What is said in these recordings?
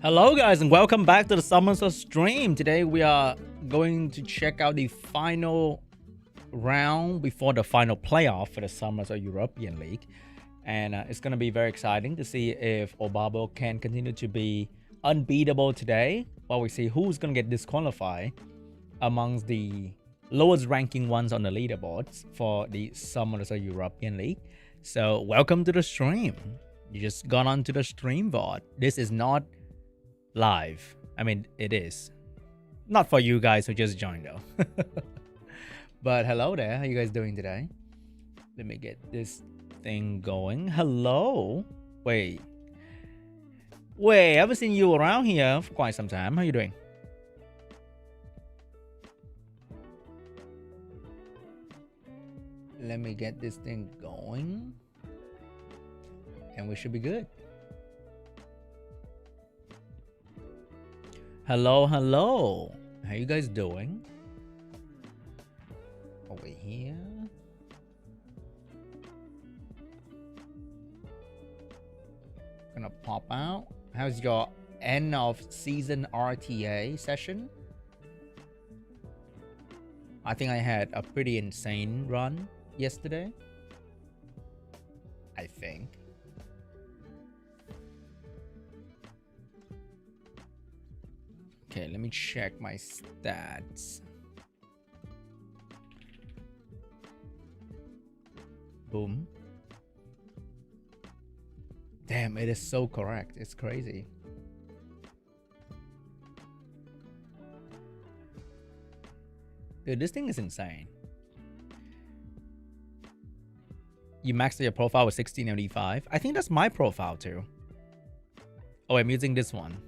Hello guys and welcome back to the Summoners stream. Today we are going to check out the final round before the final playoff for the Summoners European League. And it's going to be very exciting to see if Obabo can continue to be unbeatable today, while we see who's going to get disqualified amongst the lowest ranking ones on the leaderboards for the Summoners European League. So welcome to the stream. You just got onto the stream VOD. This is not live. I mean, it is. Not for you guys who just joined though. But hello there. How you guys doing today? Let me get this thing going. Hello. Wait, I haven't seen you around here for quite some time. How you doing? Let me get this thing going. And we should be good. Hello. How you guys doing? Over here. Gonna pop out. How's your end of season RTA session? I think I had a pretty insane run yesterday. I think. Okay, let me check my stats. Boom. Damn, it is so correct. It's crazy. Dude, this thing is insane. You maxed your profile with 1685. I think that's my profile too. Oh, I'm using this one.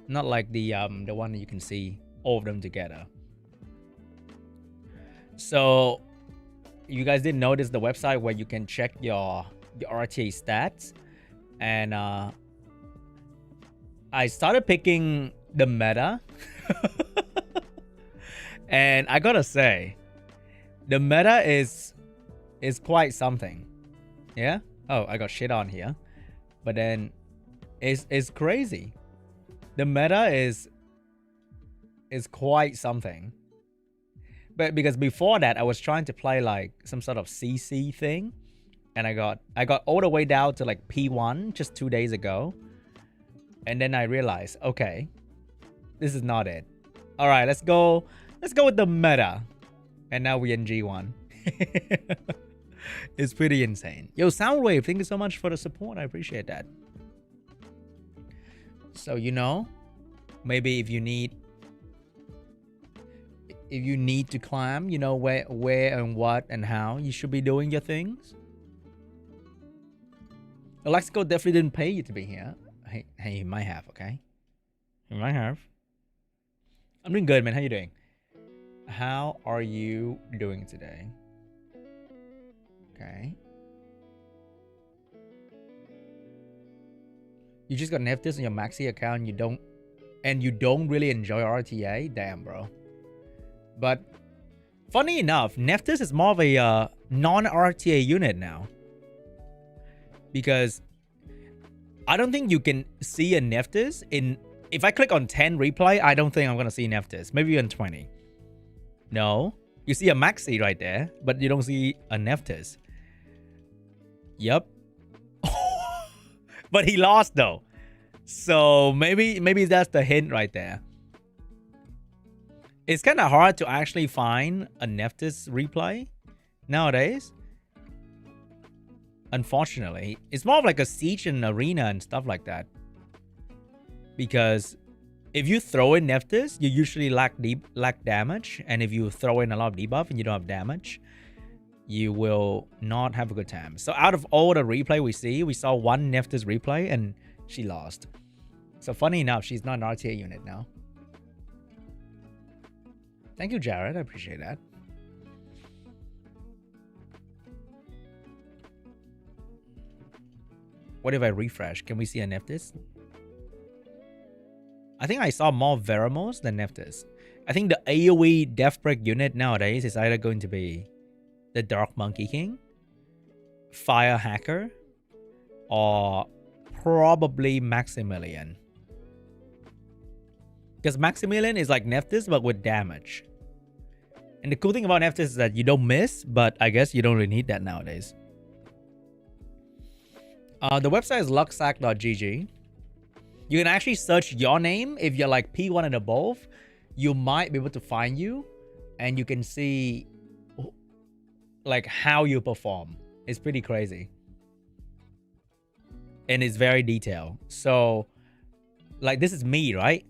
Not like the one that you can see all of them together. So you guys didn't notice the website where you can check your RTA stats, and I started picking the meta. And I gotta say, the meta is quite something. Yeah. Oh, I got shit on here, but then it's crazy. The meta is quite something. But because before that I was trying to play like some sort of CC thing, and I got all the way down to like P1 just 2 days ago. And then I realized, okay, this is not it. All right, let's go with the meta. And now we in G1. It's pretty insane. Yo, Soundwave, thank you so much for the support. I appreciate that. So, you know, maybe if you need to climb, you know, where and what and how you should be doing your things. Alexico definitely didn't pay you to be here. Hey, he might have, okay? He might have. I'm doing good, man. How you doing? How are you doing today? Okay. You just got Neftis on your Maxi account. You don't really enjoy RTA. Damn, bro. But funny enough, Neftis is more of a non-RTA unit now, because I don't think you can see a Neftis in. If I click on 10 replay, I don't think I'm gonna see Neftis. Maybe on 20. No, you see a Maxi right there, but you don't see a Neftis. Yep. But he lost though, so maybe that's the hint right there. It's kind of hard to actually find a Neftis replay nowadays. Unfortunately, it's more of like a siege and arena and stuff like that. Because if you throw in Neftis, you usually lack damage, and if you throw in a lot of debuff and you don't have damage, you will not have a good time. So out of all the replay we saw one Neftis replay and she lost. So funny enough, she's not an RTA unit now. Thank you, Jared. I appreciate that. What if I refresh? Can we see a Neftis? I think I saw more Veramos than Neftis. I think the AoE Death Break unit nowadays is either going to be the Dark Monkey King, Fire Hacker, or probably Maximilian. Because Maximilian is like Nephthys, but with damage. And the cool thing about Nephthys is that you don't miss, but I guess you don't really need that nowadays. The website is lucksack.gg. You can actually search your name. If you're like P1 and above, you might be able to find you. And you can see like how you perform. It's pretty crazy. And it's very detailed. So like this is me, right?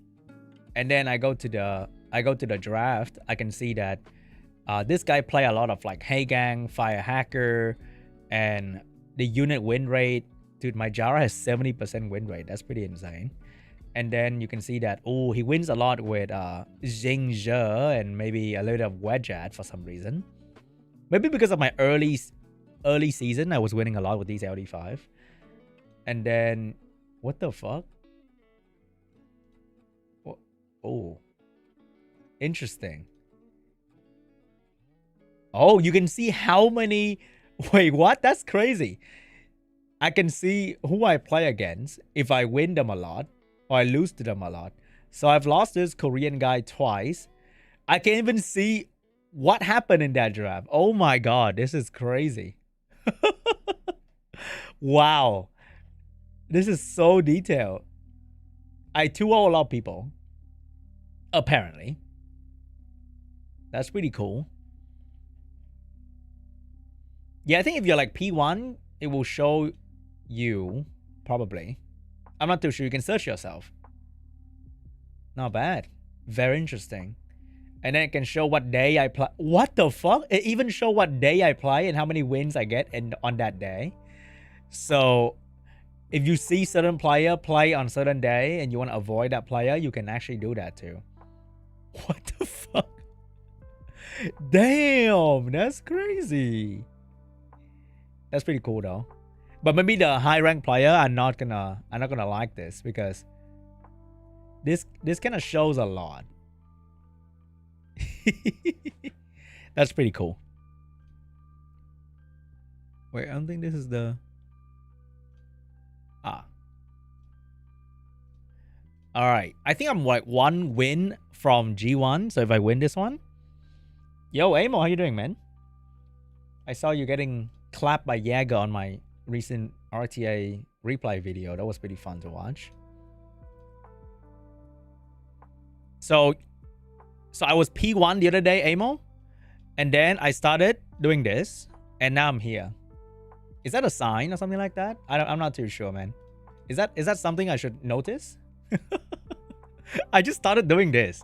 And then I go to the draft. I can see that this guy play a lot of like Hey Gang, Fire Hacker, and the unit win rate. Dude, my Jara has 70% win rate. That's pretty insane. And then you can see that, oh, he wins a lot with Jing Zhe and maybe a little of Wedgeat for some reason. Maybe because of my early season, I was winning a lot with these LD5. And then, what the fuck? Oh, interesting. Oh, you can see how many... Wait, what? That's crazy. I can see who I play against if I win them a lot or I lose to them a lot. So I've lost this Korean guy twice. I can even see what happened in that draft. Oh my god, this is crazy. Wow. This is so detailed. I 2-0 a lot of people. Apparently. That's pretty cool. Yeah, I think if you're like P1, it will show you, probably. I'm not too sure. You can search yourself. Not bad. Very interesting. And then it can show what day I play. What the fuck? It even show what day I play and how many wins I get on that day. So if you see certain player play on certain day and you want to avoid that player, you can actually do that too. What the fuck? Damn, that's crazy. That's pretty cool though. But maybe the high rank player I'm not gonna like this because this kind of shows a lot. That's pretty cool. Wait, I don't think this is the... Alright. I think I'm like 1 win from G1. So if I win this one... Yo, Amo, how you doing, man? I saw you getting clapped by Jäger on my recent RTA replay video. That was pretty fun to watch. So I was P1 the other day, Amo. And then I started doing this. And now I'm here. Is that a sign or something like that? I'm not too sure, man. Is that something I should notice? I just started doing this.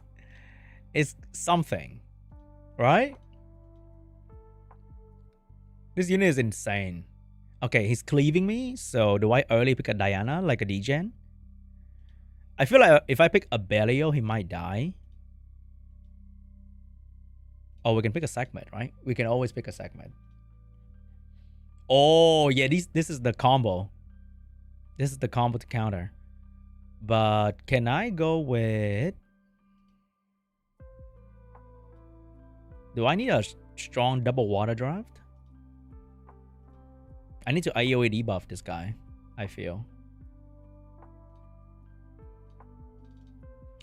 It's something. Right? This unit is insane. Okay, he's cleaving me. So do I early pick a Diana like a degen? I feel like if I pick a Belio, he might die. Oh, we can pick a segment, right? We can always pick a segment. Oh, yeah, this is the combo. This is the combo to counter. But can I go with... Do I need a strong double water draft? I need to AoE debuff this guy, I feel.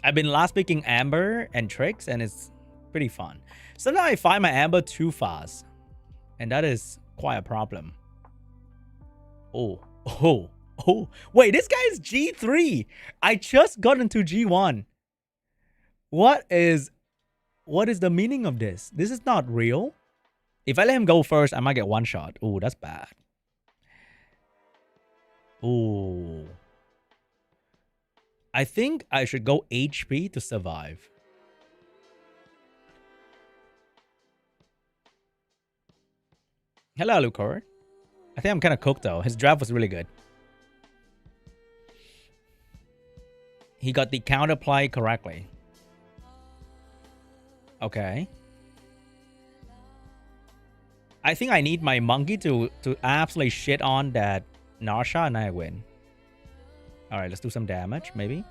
I've been last picking Amber and Tricks, and it's pretty fun. Sometimes I find my Amber too fast, and that is quite a problem. Oh. Wait, this guy is G3. I just got into G1. What is the meaning of this? This is not real. If I let him go first, I might get one shot. Oh, that's bad. Oh. I think I should go HP to survive. Hello, Lucor. I think I'm kind of cooked though. His draft was really good. He got the counterplay correctly. Okay. I think I need my monkey to absolutely shit on that Narsha and I win. Alright, let's do some damage, maybe.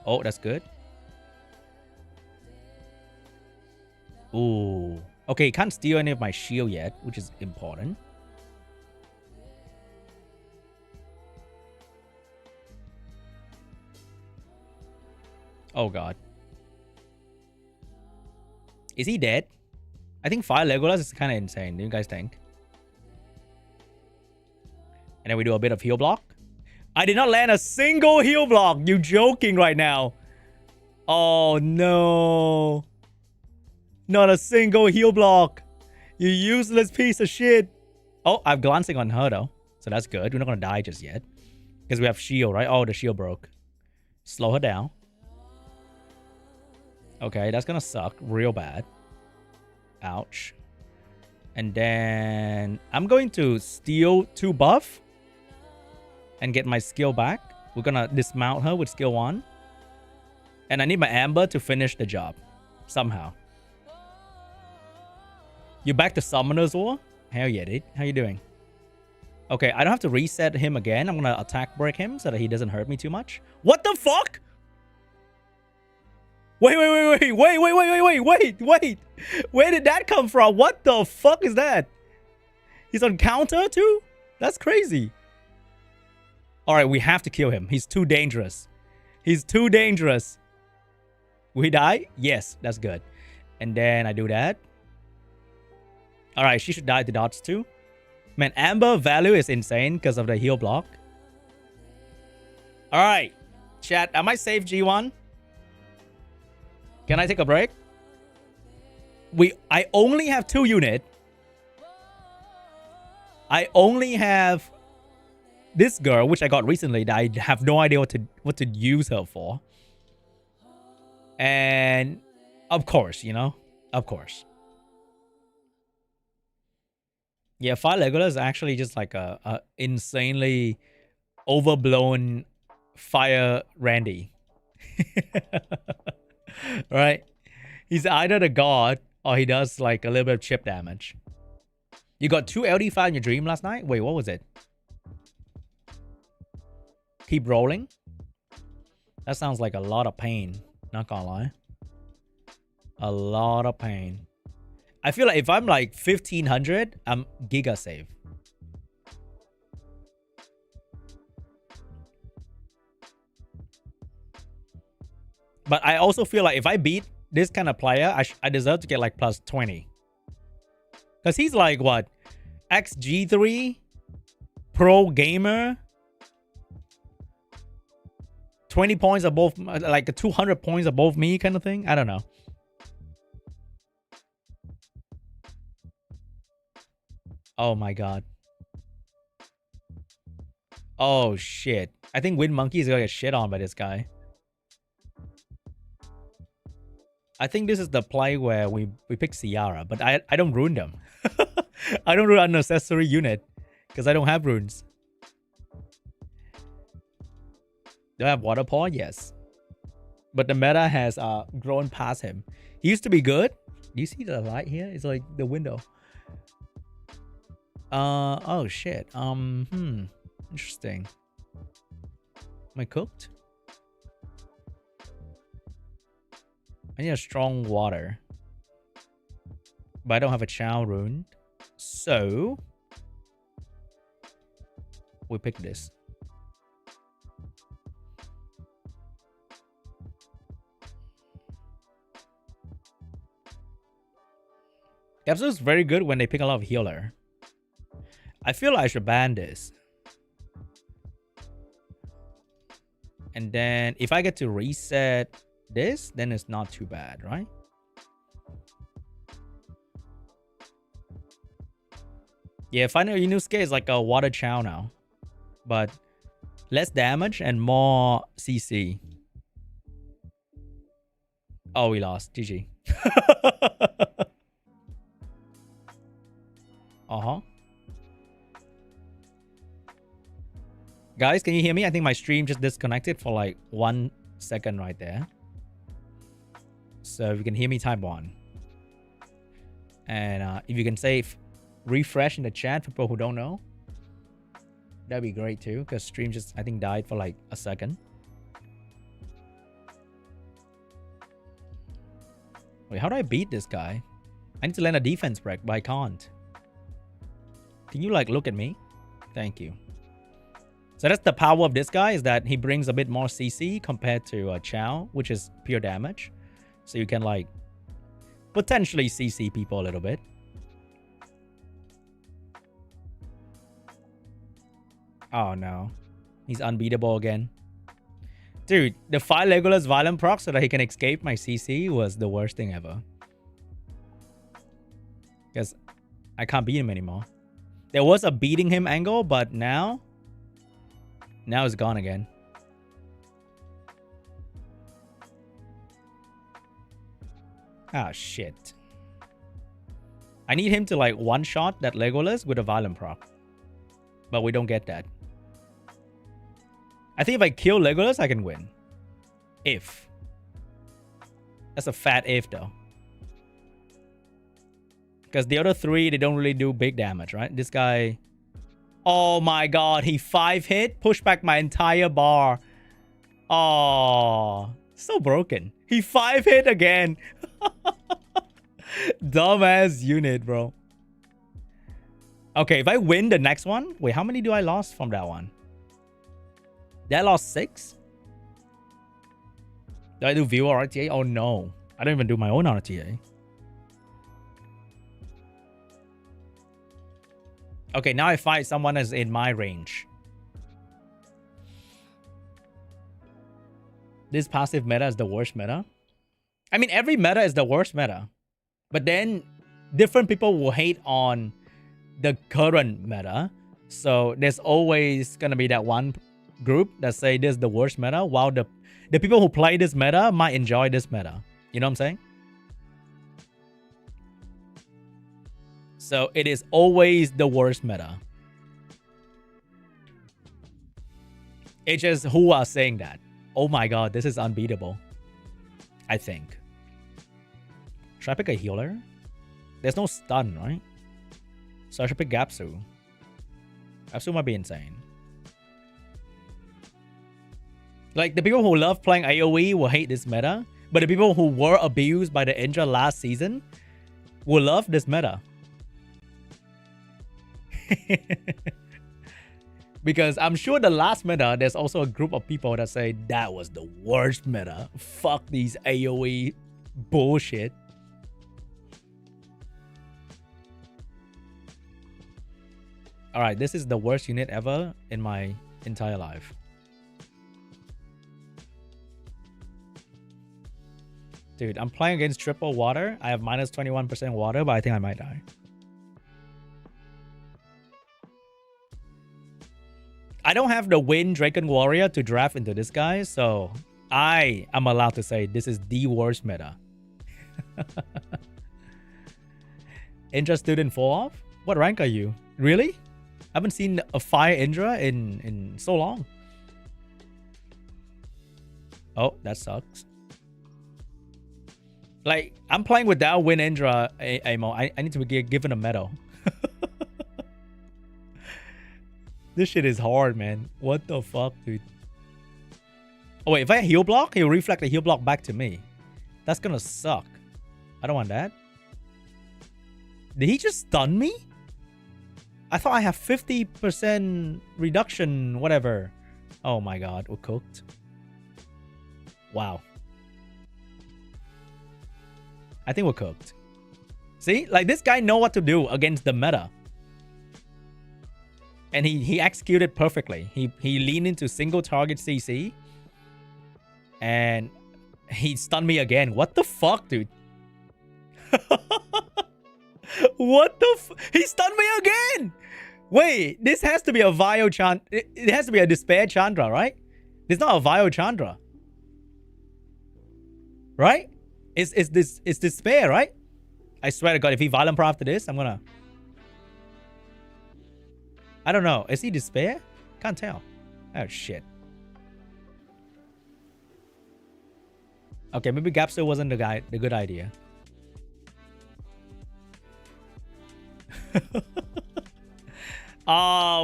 Oh, that's good. Ooh. Okay, he can't steal any of my shield yet, which is important. Oh, God. Is he dead? I think Fire Legolas is kind of insane. Do you guys think? And then we do a bit of heal block. I did not land a single heal block. You joking right now? Oh, no. Not a single heal block. You useless piece of shit. Oh, I'm glancing on her, though. So that's good. We're not going to die just yet. Because we have shield, right? Oh, the shield broke. Slow her down. Okay, that's going to suck real bad. Ouch. And then I'm going to steal 2 buff. And get my skill back. We're going to dismount her with skill 1. And I need my Amber to finish the job. Somehow. You back to Summoner's War? Hell yeah, dude. How you doing? Okay, I don't have to reset him again. I'm going to attack break him so that he doesn't hurt me too much. What the fuck? Wait. Where did that come from? What the fuck is that? He's on counter too? That's crazy. All right, we have to kill him. He's too dangerous. He's too dangerous. Will he die? Yes, that's good. And then I do that. All right, she should die to dots too. Man, Amber value is insane because of the heal block. All right, chat. I might save G1. Can I take a break? I only have 2 units. I only have this girl, which I got recently, that I have no idea what to use her for. And of course, you know, of course. Yeah, Fire Legolas is actually just like a insanely overblown Fire Randy. Right? He's either the god or he does like a little bit of chip damage. You got 2 LD5 in your dream last night? Wait, what was it? Keep rolling? That sounds like a lot of pain. Not gonna lie. A lot of pain. I feel like if I'm like 1500, I'm giga save. But I also feel like if I beat this kind of player, I deserve to get like plus 20. Because he's like what? XG3? Pro gamer? 20 points above, like 200 points above me kind of thing. I don't know. Oh my god. Oh shit. I think Wind Monkey is gonna get shit on by this guy. I think this is the play where we pick Ciara, but I don't ruin them. I don't ruin unnecessary unit because I don't have runes. Do I have Water Paw? Yes. But the meta has grown past him. He used to be good. Do you see the light here? It's like the window. Oh shit. Interesting. Am I cooked? I need a strong water. But I don't have a Chow rune. So we pick this. Capsule is very good when they pick a lot of healer. I feel like I should ban this. And then if I get to reset this, then it's not too bad, right? Yeah, Final Inosuke is like a water Chow now. But less damage and more CC. Oh, we lost. GG. Uh-huh. Guys, can you hear me? I think my stream just disconnected for like 1 second right there. So if you can hear me, type 1. And if you can say refresh in the chat for people who don't know, that'd be great too, because stream just, I think, died for like a second. Wait, how do I beat this guy? I need to land a defense break, but I can't. Can you like look at me? Thank you. So that's the power of this guy, is that he brings a bit more CC compared to Chow, which is pure damage. So you can like potentially CC people a little bit. Oh no. He's unbeatable again. Dude, the 5 Legolas violent proc so that he can escape my CC was the worst thing ever. Because I can't beat him anymore. There was a beating him angle, but now it's gone again. Ah, shit. I need him to like one-shot that Legolas with a violent proc. But we don't get that. I think if I kill Legolas, I can win. If. That's a fat if, though. Because the other 3, they don't really do big damage, right? This guy... Oh my god, he 5-hit? Pushed back my entire bar. Oh, so broken. He 5-hit again. Dumbass unit, bro. Okay, if I win the next one... Wait, how many do I lost from that one? Did I lost 6? Do I do viewer RTA? Oh no. I don't even do my own RTA. Okay, now I fight someone that's in my range. This passive meta is the worst meta. I mean, every meta is the worst meta. But then, different people will hate on the current meta. So, there's always going to be that one group that say this is the worst meta, while the people who play this meta might enjoy this meta. You know what I'm saying? So it is always the worst meta. It's just who are saying that. Oh my god, this is unbeatable. I think. Should I pick a healer? There's no stun, right? So I should pick Gapsu. Gapsu might be insane. Like, the people who love playing AoE will hate this meta. But the people who were abused by the Indra last season will love this meta. Because I'm sure the last meta, there's also a group of people that say that was the worst meta. Fuck these AoE bullshit. Alright, this is the worst unit ever in my entire life. Dude, I'm playing against triple water. I have minus 21% water, but I think I might die. I don't have the Wind Draken Warrior to draft into this guy, so I am allowed to say this is the worst meta. Indra student fall off? What rank are you? Really? I haven't seen a fire Indra in so long. Oh, that sucks. Like, I'm playing without Win Indra, Amo. I need to be given a medal. This shit is hard, man. What the fuck, dude? Oh, wait. If I heal block, he'll reflect the heal block back to me. That's gonna suck. I don't want that. Did he just stun me? I thought I have 50% reduction, whatever. Oh my god, we're cooked. Wow. I think we're cooked. See? Like, this guy know what to do against the meta. And he executed perfectly. He leaned into single target CC. And he stunned me again. What the fuck, dude? What the he stunned me again! Wait, this has to be a Vio Chandra. It has to be a Despair Chandra, right? It's not a Vio Chandra. Right? It's Despair, right? I swear to god, if he Violent Pro after this, I'm gonna... I don't know. Is he Despair? Can't tell. Oh, shit. Okay, maybe Gapster wasn't the good idea.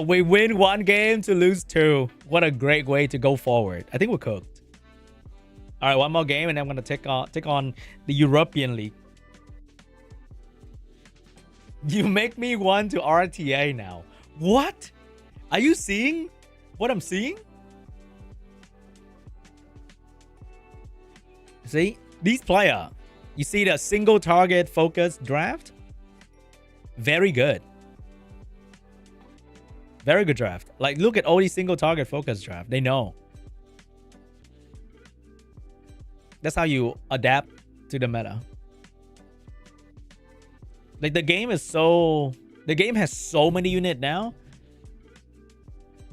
We win 1 game to lose 2. What a great way to go forward. I think we're cooked. All right, 1 more game, and then I'm going to take on the European League. You make me want to RTA now. What? Are you seeing what I'm seeing? See? These players, You see the single target focus draft? Very good. Very good draft. Like, look at all these single target focus draft. They know. That's how you adapt to the meta. Like, the game is so... The game has so many units now.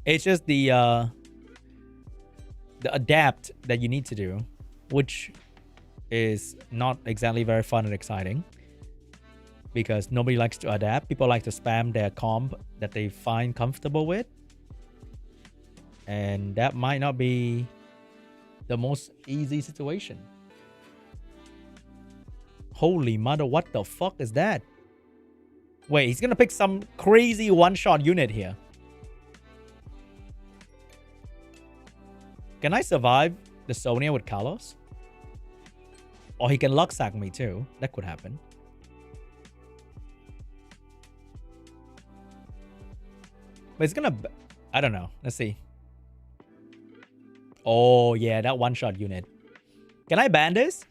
It's just the adapt that you need to do, which is not exactly very fun and exciting. Because nobody likes to adapt. People like to spam their comp that they find comfortable with. And that might not be the most easy situation. Holy mother, what the fuck is that? Wait, he's gonna pick some crazy one-shot unit here. Can I survive the Sonya with Carlos? Or he can luck sack me too. That could happen. But it's gonna... I don't know. Let's see. Oh, yeah. That one-shot unit. Can I ban this?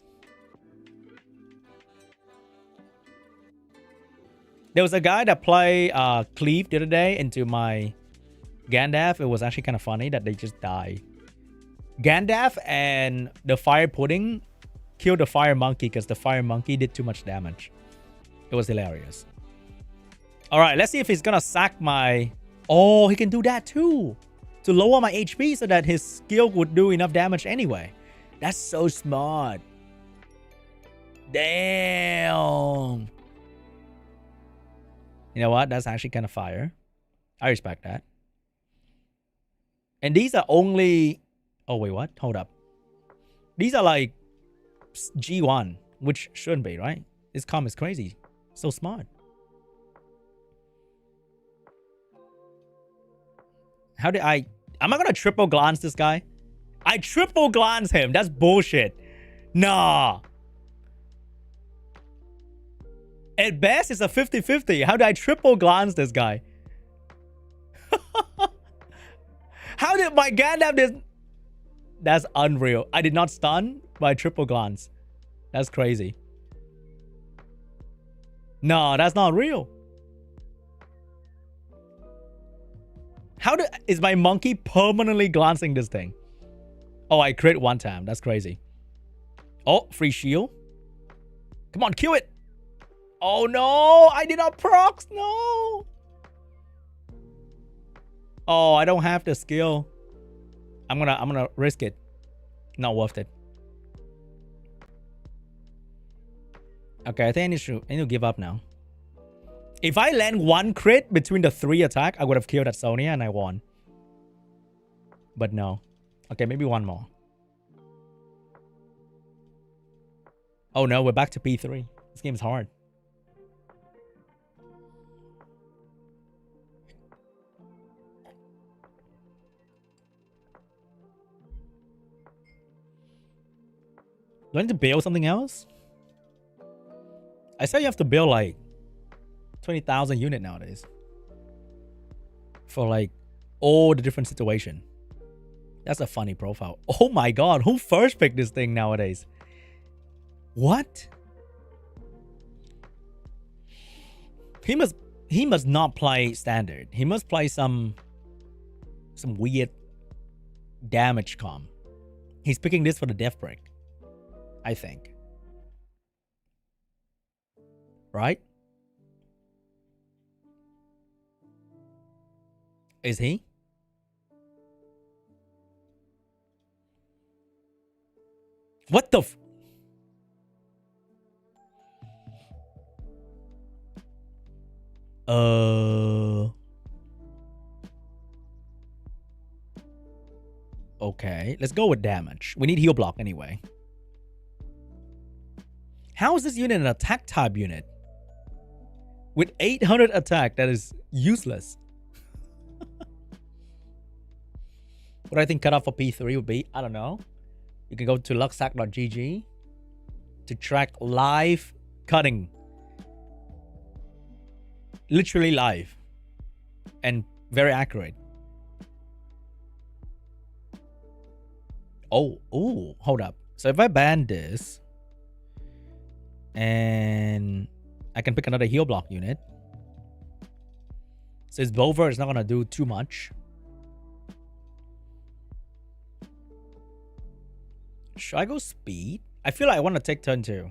There was a guy that played Cleave the other day into my Gandalf. It was actually kind of funny that they just died. Gandalf and the Fire Pudding killed the Fire Monkey because the Fire Monkey did too much damage. It was hilarious. Alright, let's see if he's gonna sack my... Oh, he can do that too. To lower my HP so that his skill would do enough damage anyway. That's so smart. Damn. You know what? That's actually kind of fire. I respect that. And these are only... Oh, wait, what? Hold up. These are like G1, which shouldn't be, right? This comp is crazy. So smart. How did I... Am I going to triple glance this guy? I triple glance him. That's bullshit. Nah. At best, it's a 50-50. How did I triple glance this guy? How did my Gandalf this... That's unreal. I did not stun, but I triple glance. That's crazy. No, that's not real. How is my monkey permanently glancing this thing? Oh, I crit one time. That's crazy. Oh, free shield. Come on, kill it. Oh no, I did not procs. No. Oh, I don't have the skill. I'm gonna risk it. Not worth it. Okay, I think I need to give up now. If I land one crit between the 3 attack, I would have killed that Sonya and I won. But no. Okay, maybe one more. Oh no, we're back to P3. This game's hard. Do I need to build something else? I said you have to build like 20,000 unit nowadays. For like all the different situation. That's a funny profile. Oh my god, who first picked this thing nowadays? What? He must not play standard. He must play some weird damage comp. He's picking this for the death break. I think. Right? Is he? What the f... Okay, let's go with damage. We need heal block anyway. How is this unit an attack type unit? With 800 attack, that is useless. What do I think cutoff for P3 would be? I don't know. You can go to lucksack.gg to track live cutting. Literally live. And very accurate. Oh, hold up. So if I ban this, And I can pick another heal block unit. So his Bover is not going to do too much. Should I go speed? I feel like I want to take turn 2.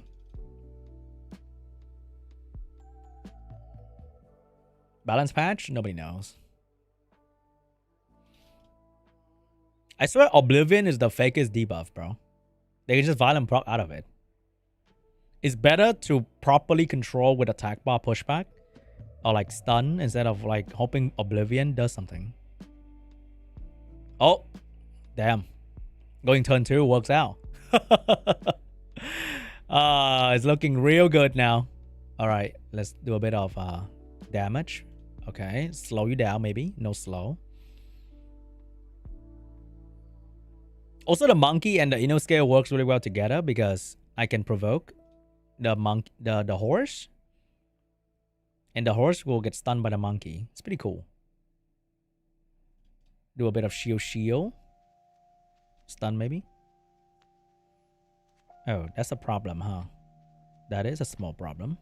Balance patch? Nobody knows. I swear Oblivion is the fakest debuff, bro. They can just violent proc out of it. It's better to properly control with attack bar pushback or like stun instead of like hoping Oblivion does something. Oh, damn. Going turn 2 works out. It's looking real good now. All right, let's do a bit of damage. Okay, slow you down maybe. No slow. Also, the monkey and the Inno scale works really well together because I can provoke the horse, and the horse will get stunned by the monkey. It's pretty cool. Do a bit of shield. Stun maybe. Oh, that's a problem, huh? That is a small problem.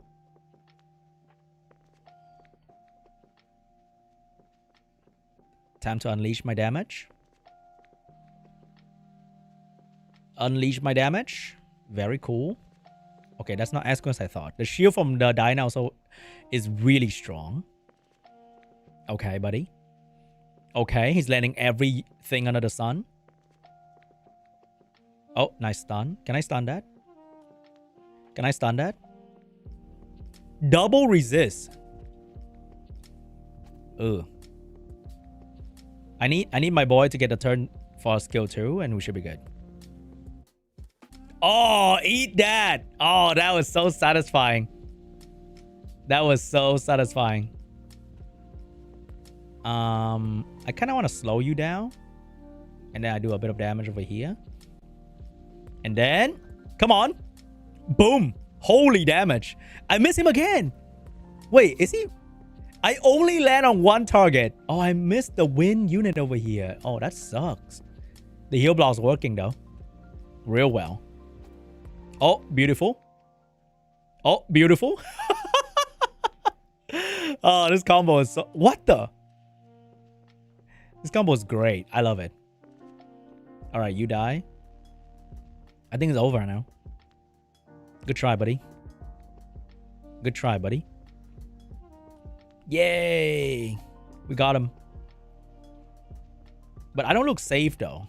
Time to unleash my damage. Unleash my damage. Very cool. Okay, that's not as good as I thought. The shield from the Dyna also is really strong. Okay, buddy. Okay, he's landing everything under the sun. Oh, nice stun. Can I stun that? Can I stun that? Double resist. Ugh. I need my boy to get a turn for skill 2 and we should be good. Oh, eat that. Oh, that was so satisfying. That was so satisfying. I kind of want to slow you down. And then I do a bit of damage over here. And then, come on. Boom. Holy damage. I miss him again. Wait, is he? I only land on one target. Oh, I missed the wind unit over here. Oh, that sucks. The heal block's working though. Real well. Oh, beautiful. Oh, beautiful. Oh, this combo is so... What the? This combo is great. I love it. All right, you die. I think it's over now. Good try, buddy. Good try, buddy. Yay. We got him. But I don't look safe, though.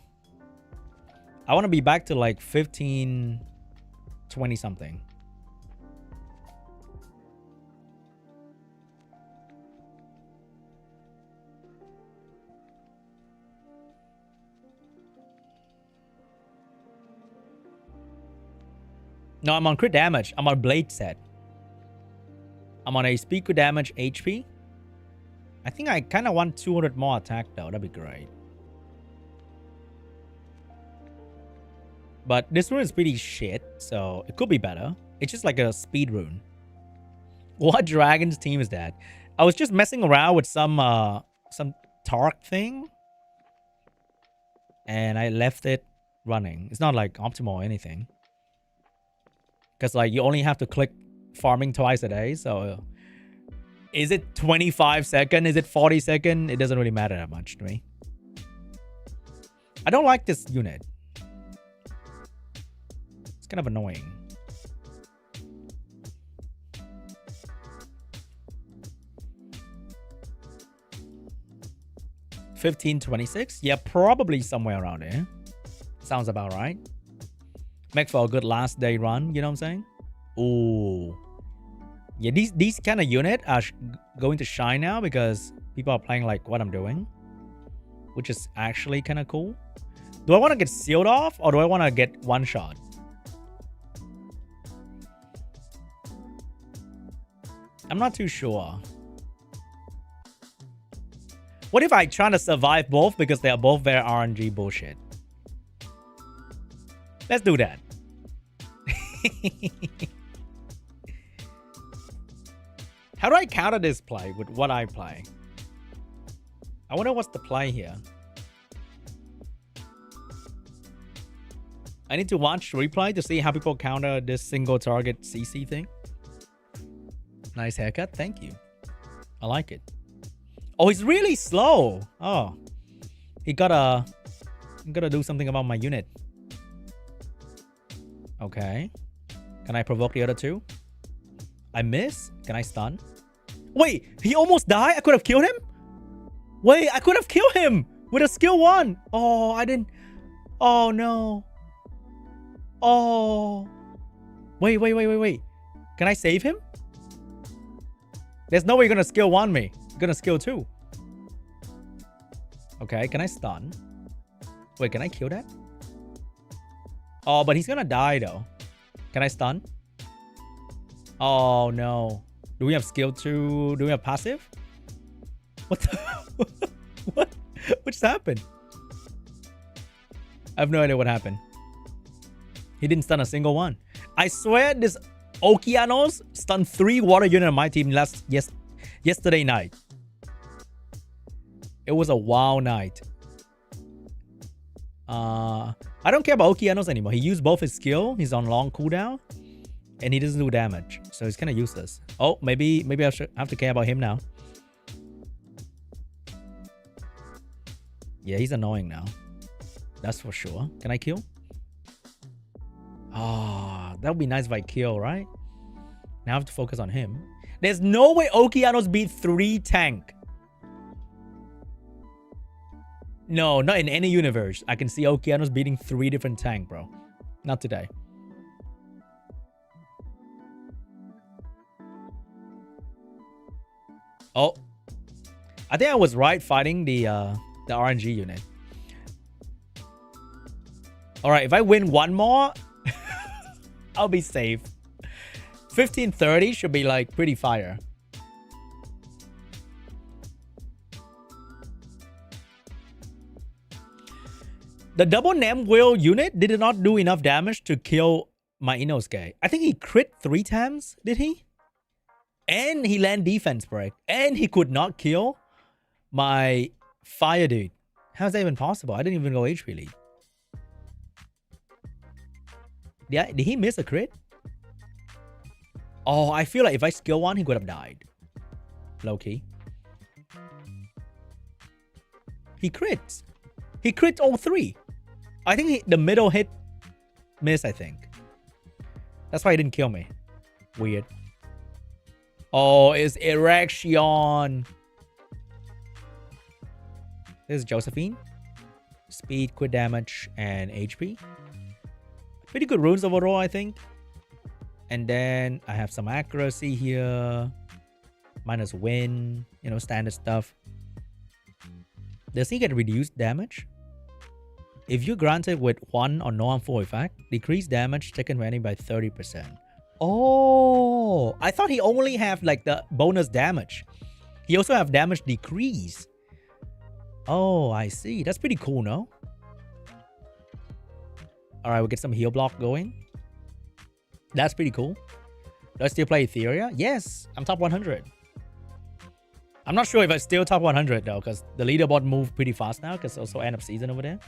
I want to be back to like 15... 20 something. No, I'm on crit damage. I'm on blade set. I'm on a speed crit damage HP. I think I kind of want 200 more attack though. That'd be great. But this rune is pretty shit, so it could be better. It's just like a speed rune. What Dragon's team is that? I was just messing around with some Tark thing. And I left it running. It's not like optimal or anything. Because like you only have to click farming twice a day, so... Is it 25 seconds? Is it 40 seconds? It doesn't really matter that much to me. I don't like this unit. It's kind of annoying. $15.26? Yeah, probably somewhere around there. Sounds about right. Make for a good last day run, you know what I'm saying? Ooh. Yeah, these kind of units are going to shine now because people are playing like what I'm doing. Which is actually kind of cool. Do I want to get sealed off or do I want to get one shot? I'm not too sure. What if I try to survive both because they are both very RNG bullshit? Let's do that. How do I counter this play with what I play? I wonder what's the play here. I need to watch replay to see how people counter this single target CC thing. Nice haircut. Thank you. I like it. Oh, he's really slow. Oh. He gotta do something about my unit. Okay. Can I provoke the other two? I miss. Can I stun? Wait, he almost died? I could have killed him? Wait, I could have killed him with a skill 1. Oh, I didn't. Oh, no. Oh. Wait. Can I save him? There's no way you're gonna skill 1 me. You're gonna skill 2. Okay, can I stun? Wait, can I kill that? Oh, but he's gonna die though. Can I stun? Oh no. Do we have skill 2? Do we have passive? What the what? What just happened? I have no idea what happened. He didn't stun a single one. I swear this Okeanos stunned 3 water units on my team yesterday night. It was a wow night. I don't care about Okeanos anymore. He used both his skill. He's on long cooldown. And he doesn't do damage. So he's kind of useless. Oh, maybe I should have to care about him now. Yeah, he's annoying now. That's for sure. Can I kill? Oh, that would be nice if I kill, right? Now I have to focus on him. There's no way Okeanos beat 3 tank. No, not in any universe. I can see Okeanos beating 3 different tank, bro. Not today. Oh. I think I was right fighting the RNG unit. Alright, if I win one more, I'll be safe. 1530 should be like pretty fire. The double name wheel unit did not do enough damage to kill my Inosuke. I think he crit 3 times, did he? And he land defense break. And he could not kill my fire dude. How's that even possible? I didn't even go HP lead. Did he miss a crit? Oh, I feel like if I skill 1, he could have died. Low key. He crits. He crit all 3. I think the middle hit miss, I think. That's why he didn't kill me. Weird. Oh, it's Erection. This is Josephine. Speed, crit damage, and HP. Pretty good runes overall, I think. And then I have some accuracy here. Minus win. You know, standard stuff. Does he get reduced damage? If you're granted with 1 or no harmful effect, decrease damage taken by enemy by 30%. Oh, I thought he only have like the bonus damage. He also have damage decrease. Oh, I see. That's pretty cool, no? Alright, we'll get some heal block going. That's pretty cool. Do I still play Etheria? Yes, I'm top 100. I'm not sure if I still top 100 though, because the leaderboard moved pretty fast now, because also end of season over there.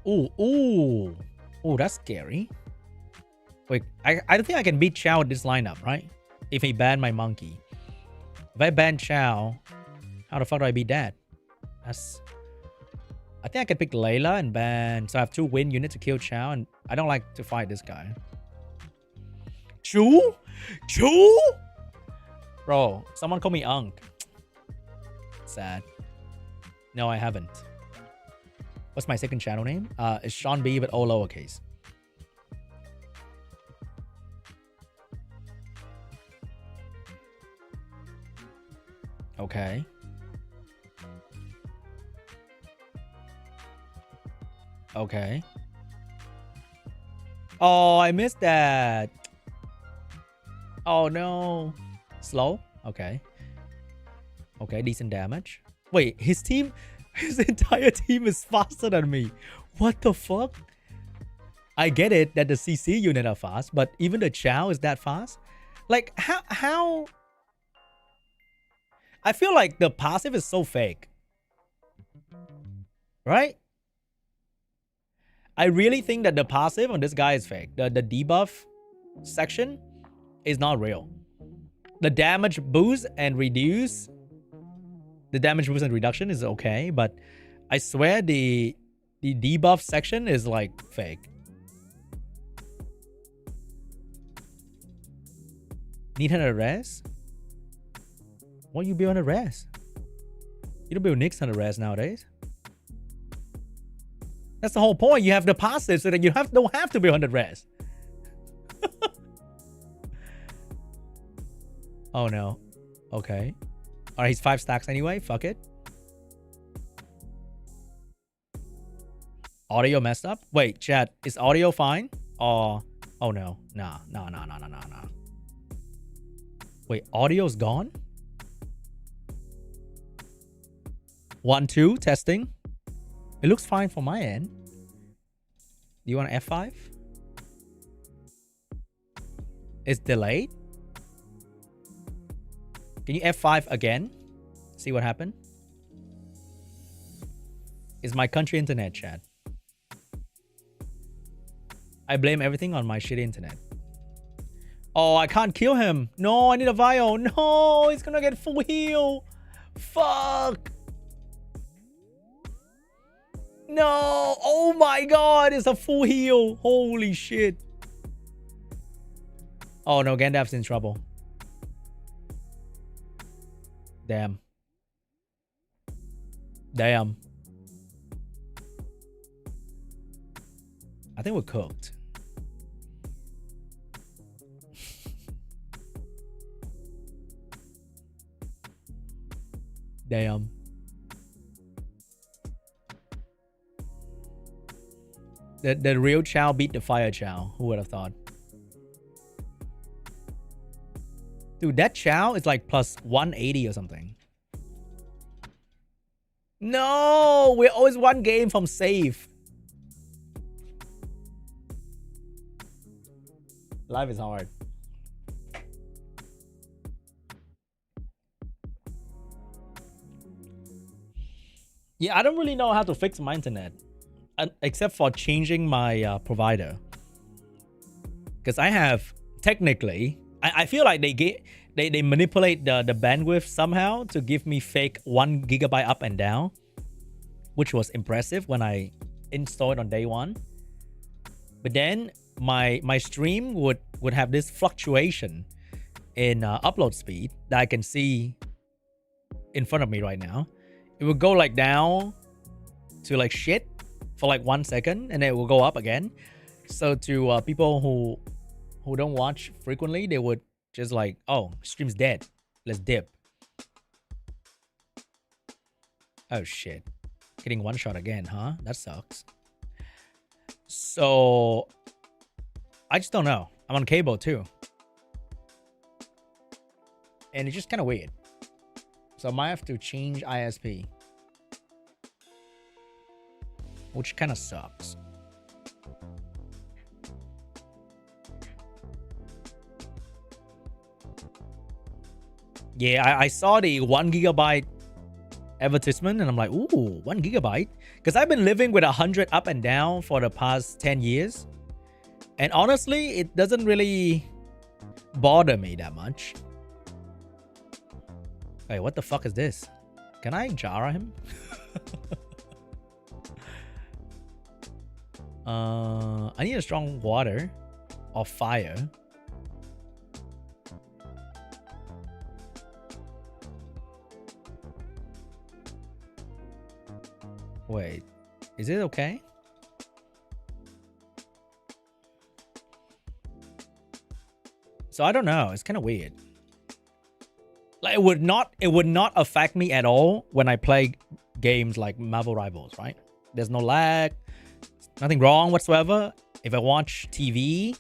Ooh, that's scary. Wait, I don't think I can beat Chow with this lineup, right? If he banned my monkey. If I ban Chow, how the fuck do I beat that? That's... I think I can pick Layla and ban... So I have 2 win units to kill Chow, and I don't like to fight this guy. Chu? Chu? Bro, someone call me Unk. Sad. No, I haven't. What's my second channel name? It's SeanB, but all lowercase. Okay. Okay. Oh, I missed that. Oh, no. Slow? Okay. Okay, decent damage. Wait, his team... His entire team is faster than me. What the fuck? I get it that the CC unit are fast, but even the Chow is that fast? Like, how I feel like the passive is so fake. Right? I really think that the passive on this guy is fake. The debuff section is not real. The damage boost and reduce, the damage boost and reduction is okay, but I swear the debuff section is like fake. Need an arrest? What you build an arrest? You don't build Nyx on arrest nowadays. That's the whole point. You have the passive so that you don't have to be on the rest. Oh no. Okay. Alright, he's 5 stacks anyway. Fuck it. Audio messed up? Wait, chat. Is audio fine? Oh no. Nah. Wait, audio's gone? 1, 2, testing. It looks fine from my end. Do you want an F5? It's delayed. Can you F5 again? See what happened? It's my country internet, chat. I blame everything on my shitty internet. Oh, I can't kill him. No, I need a vial. No, he's gonna get full heal. Fuck. No! Oh my god, it's a full heal. Holy shit. Oh no, Gandalf's in trouble. Damn. Damn. I think we're cooked. Damn. The real Chow beat the fire Chow. Who would have thought? Dude, that Chow is like plus 180 or something. No! We're always one game from safe. Life is hard. Yeah, I don't really know how to fix my internet. Except for changing my provider. Because I have, technically, I feel like they manipulate the bandwidth somehow to give me fake 1 gigabyte up and down. Which was impressive when I installed it on day 1. But then my stream would have this fluctuation in upload speed that I can see in front of me right now. It would go like down to like shit for like 1 second, and then it will go up again. So to people who don't watch frequently, they would just like, oh, stream's dead, let's dip. Oh shit, getting one shot again, huh? That sucks. So I just don't know. I'm on cable too, and it's just kind of weird. So I might have to change ISP, which kind of sucks. Yeah, I saw the 1 gigabyte advertisement and I'm like, ooh, 1 gigabyte? Because I've been living with 100 up and down for the past 10 years. And honestly, it doesn't really bother me that much. Wait, what the fuck is this? Can I Jara him? I need a strong water or fire. Wait, is it okay? So I don't know. It's kind of weird. Like it would not affect me at all when I play games like Marvel Rivals, right? There's no lag, nothing wrong whatsoever. If I watch TV,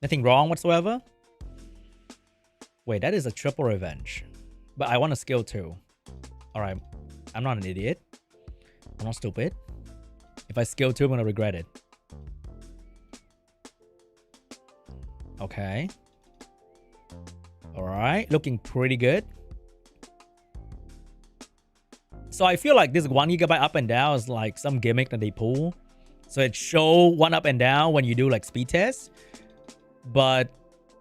nothing wrong whatsoever. Wait, that is a triple revenge. But I want a skill too. Alright, I'm not an idiot. I'm not stupid. If I skill 2, I'm gonna regret it. Okay. Alright, looking pretty good. So I feel like this 1 GB up and down is like some gimmick that they pull. So it show 1 up and down when you do like speed tests. But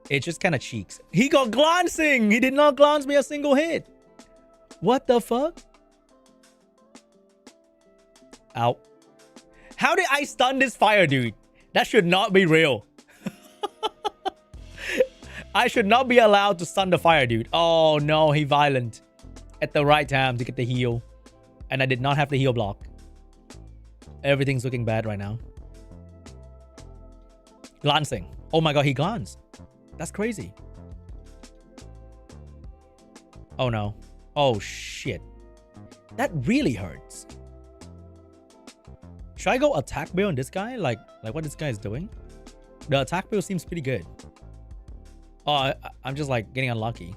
it just kind of cheeks. He got glancing. He did not glance me a single hit. What the fuck? Ow. How did I stun this fire dude? That should not be real. I should not be allowed to stun the fire dude. Oh no, he violent. At the right time to get the heal. And I did not have the heal block. Everything's looking bad right now. Glancing. Oh my god, he glanced. That's crazy. Oh no. Oh shit. That really hurts. Should I go attack build on this guy? Like what this guy is doing? The attack build seems pretty good. Oh, I'm just like getting unlucky.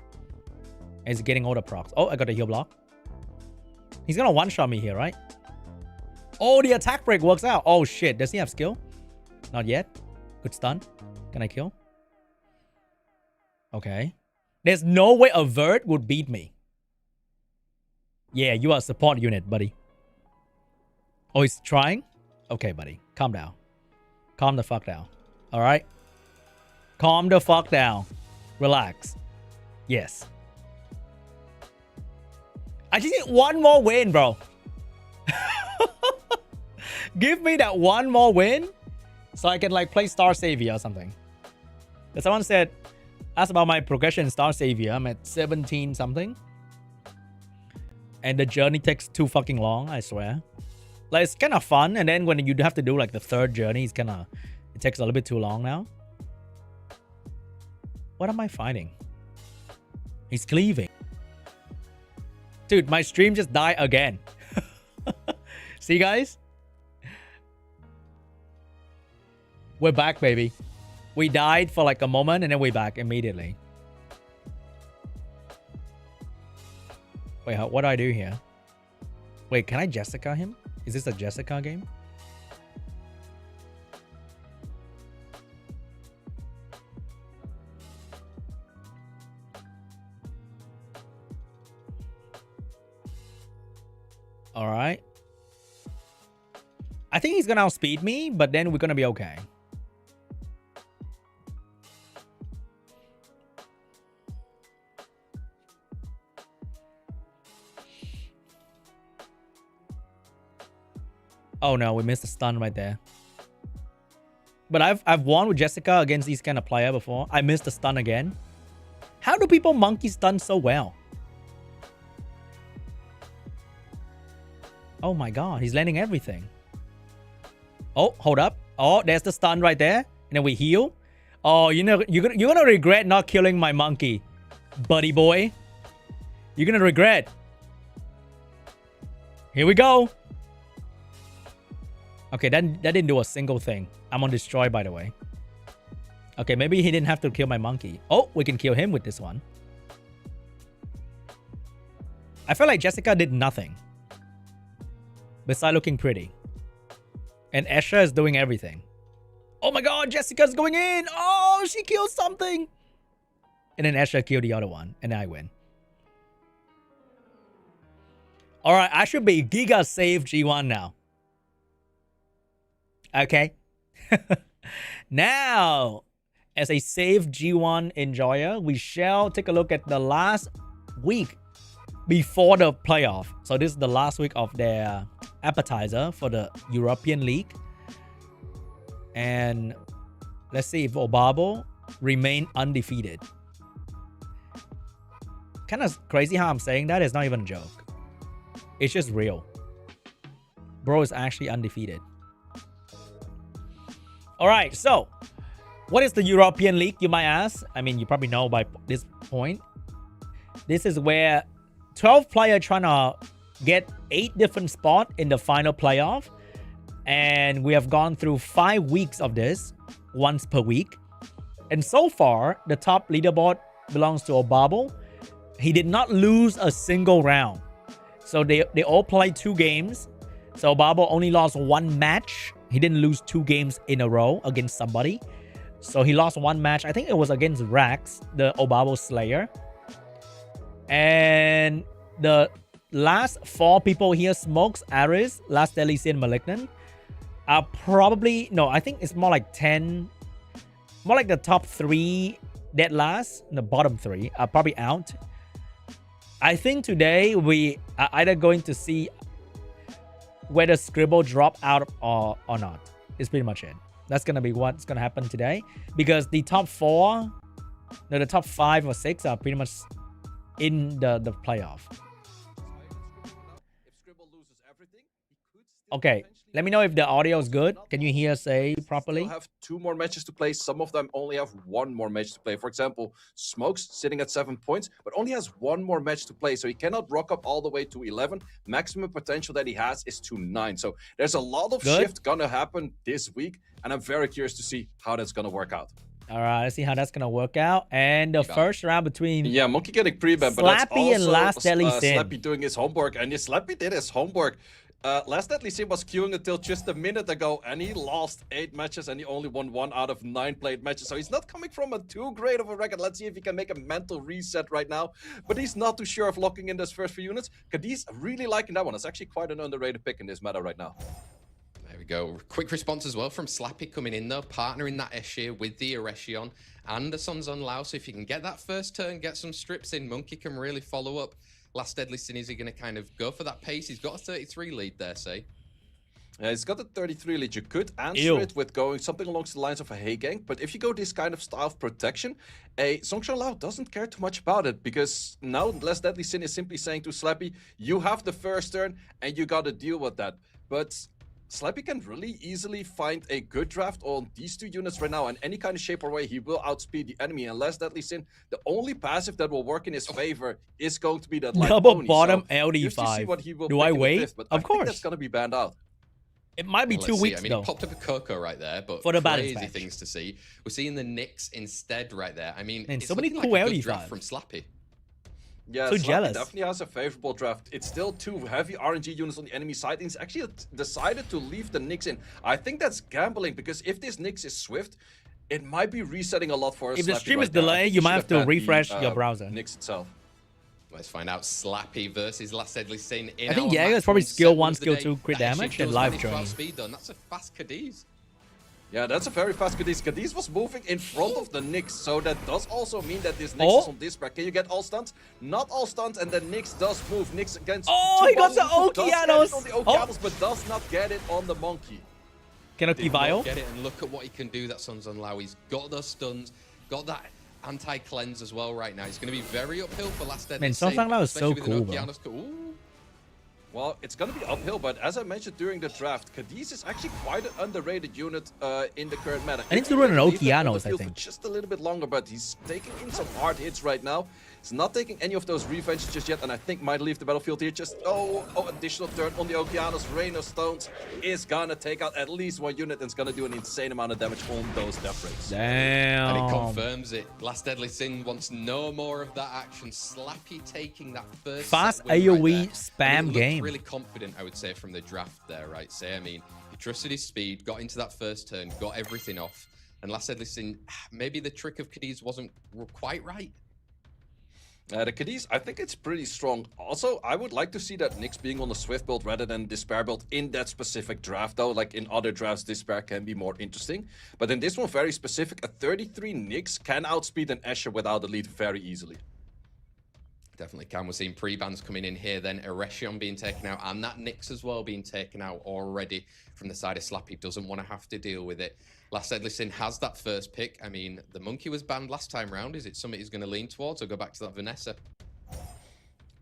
He's getting all the procs. Oh, I got a heal block. He's gonna one-shot me here, right? Oh, the attack break works out. Oh shit, does he have skill? Not yet. Good stun. Can I kill? Okay. There's no way a vert would beat me. Yeah, you are a support unit, buddy. Oh, he's trying? Okay, buddy. Calm down. Calm the fuck down. Alright? Calm the fuck down. Relax. Yes. I just need one more win, bro. Give me that one more win so I can like play Star Savior or something. Because someone said, asked about my progression in Star Savior. I'm at 17 something. And the journey takes too fucking long, I swear. Like, it's kind of fun. And then when you have to do like the third journey, it takes a little bit too long now. What am I fighting? He's cleaving. Dude, my stream just died again. See, guys? We're back, baby. We died for like a moment and then we're back immediately. Wait, what do I do here? Wait, can I Jessica him? Is this a Jessica game? All right. I think he's gonna outspeed me, but then we're gonna be okay. Oh no, we missed a stun right there. But I've won with Jessica against these kind of player before. I missed the stun again. How do people monkey stun so well? Oh my god, he's landing everything. Oh, hold up. Oh, there's the stun right there. And then we heal. Oh, you know, you're gonna regret not killing my monkey, buddy boy. You're gonna regret. Here we go. Okay, that didn't do a single thing. I'm on destroy, by the way. Okay, maybe he didn't have to kill my monkey. Oh, we can kill him with this one. I feel like Jessica did nothing besides looking pretty. And Esha is doing everything. Oh my god, Jessica's going in. Oh, she killed something. And then Esha killed the other one. And I win. Alright, I should be Giga Save G1 now. Okay. Now, as a Save G1 enjoyer, we shall take a look at the last week before the playoff. So this is the last week of their appetizer for the European League. And let's see if Obabo remain undefeated. Kind of crazy how I'm saying that. It's not even a joke. It's just real. Bro is actually undefeated. Alright, so what is the European League, you might ask? I mean, you probably know by this point. This is where 12 players trying to get 8 different spots in the final playoff. And we have gone through 5 weeks of this, once per week. And so far, the top leaderboard belongs to Obabo. He did not lose a single round. So they all played 2 games. So Obabo only lost 1 match. He didn't lose 2 games in a row against somebody. So he lost 1 match. I think it was against Rax, the Obabo Slayer. And the last 4 people here, Smokes, Aris, Last Deadly Sin, Malignant, are probably, no, I think it's more like 10, more like the top 3 dead last, the bottom 3 are probably out. I think today we are either going to see whether Scribble drop out or not. It's pretty much it. That's going to be what's going to happen today. Because the top 4, no, the top 5 or 6 are pretty much in the playoff. Okay, let me know if the audio is good. Can you hear say properly? Still have 2 more matches to play. Some of them only have 1 more match to play. For example, Smokes sitting at 7 points, but only has 1 more match to play. So he cannot rock up all the way to 11. Maximum potential that he has is to 9. So there's a lot of shift gonna happen this week, and I'm very curious to see how that's gonna work out. All right, let's see how that's gonna work out. And the first round between Monkey getting pre-ban, but that's also and Last Deadly Sin. Slappy doing his homework, and Slappy did his homework. Last Deadly Sin was queuing until just a minute ago, and he lost 8 matches, and he only won 1 out of 9 played matches. So he's not coming from a too great of a record. Let's see if he can make a mental reset right now. But he's not too sure of locking in those first few units. Cadiz really liking that one. It's actually quite an underrated pick in this meta right now. There we go. Quick response as well from Slappy coming in though, partnering that Eshir with the Erechion and the Sons on Lao. So if you can get that first turn, get some strips in, Monkey can really follow up. Last Deadly Sin, is he going to kind of go for that pace? He's got a 33 lead there, say. He's got a 33 lead. You could answer it with going something along the lines of a Hey Gang, but if you go this kind of style of protection, a Songshou Lao doesn't care too much about it, because now Last Deadly Sin is simply saying to Slappy, you have the first turn and you got to deal with that. But Slappy can really easily find a good draft on these 2 units right now, and any kind of shape or way he will outspeed the enemy. And Last Deadly Sin, the only passive that will work in his favor is going to be that double bottom so LD5. Do I wait? Of course, that's going to be banned out. It might be 2 weeks, I mean, though. he popped up a Coco right there, but for the crazy things to see. We're seeing the Nyx instead right there. I mean, man, it's so many cool like a LD5 draft from Slappy. Yeah, so Slappy jealous. Definitely has a favorable draft. It's still 2 heavy RNG units on the enemy side. He's actually decided to leave the Nyx in. I think that's gambling, because if this Nyx is swift, it might be resetting a lot for us. If the stream is delayed, you might have to refresh your browser. Nyx itself. Let's find out Slappy versus Last Deadly Sin. I think Jaeger is probably skill 1, skill 2 crit damage and live journey. Speed done. That's a fast Cadiz. Yeah, that's a very fast Cadiz. Cadiz was moving in front of the Nyx, so that does also mean that this Nyx is on this back. Can you get all stunts? Not all stunts, and then Nyx does move. Nyx against he got the Okeanos! On the Okeanos, but does not get it on the Monkey. Can Okivio get it? And look at what he can do, that Sons on Lao. He's got those stuns, got that anti-cleanse as well right now. It's going to be very uphill for Last Deadly Sin. Man, Sons on Lao is so cool, bro. Well, it's going to be uphill, but as I mentioned during the draft, Cadiz is actually quite an underrated unit in the current meta. I need to run an Okeanos, I think. Just a little bit longer, but he's taking in some hard hits right now. He's not taking any of those revenges just yet, and I think might leave the battlefield here. Just, additional turn on the Okeanos. Rain of Stones is gonna take out at least 1 unit, and it's gonna do an insane amount of damage on those death rates. Damn. And it confirms it. Last Deadly Sin wants no more of that action. Slappy taking that first fast AoE spam game. Really confident, I would say, from the draft there, right? I mean, he trusted his speed, got into that first turn, got everything off. And Last Deadly Sin, maybe the trick of Cadiz wasn't quite right. The Cadiz, I think it's pretty strong. Also, I would like to see that Nyx being on the Swift build rather than Despair build in that specific draft, though. Like in other drafts, Despair can be more interesting. But in this one, very specific, a 33 Nyx can outspeed an Escher without the lead very easily. Definitely can. We're seeing pre-bans coming in here, then Erechion being taken out, and that Nyx as well being taken out already from the side of Slappy. Doesn't want to have to deal with it. Last Deadly Sin has that first pick. I mean, the Monkey was banned last time round. Is it something he's going to lean towards, or go back to that Vanessa?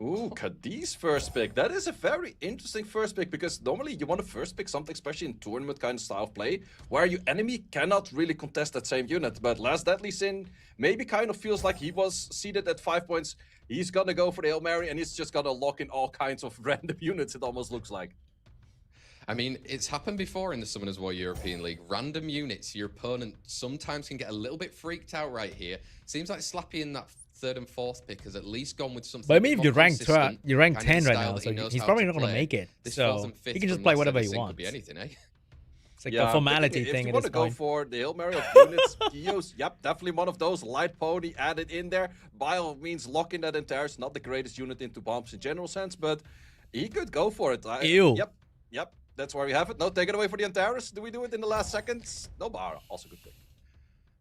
Ooh, Cadiz first pick. That is a very interesting first pick, because normally you want to first pick something, especially in tournament kind of style of play, where your enemy cannot really contest that same unit. But Last Deadly Sin maybe kind of feels like he was seated at 5 points. He's going to go for the Hail Mary, and he's just going to lock in all kinds of random units, it almost looks like. I mean, it's happened before in the Summoners War European League. Random units, your opponent sometimes can get a little bit freaked out right here. Seems like Slappy in that 3rd and 4th pick has at least gone with something. But I mean, if you rank 10 right now, so he's probably not going to make it. So he can just play whatever he wants. Could be anything, eh? It's like a formality if thing you at want this to go point. for the Hail Mary of units, Gio's, yep, definitely one of those. Light Pony added in there. By all means, locking that entire. It's not the greatest unit into bombs in general sense, but he could go for it. Ew. Yep. That's where we have it. No, take it away for the Antares. Do we do it in the last seconds? No, Bara. Also good pick.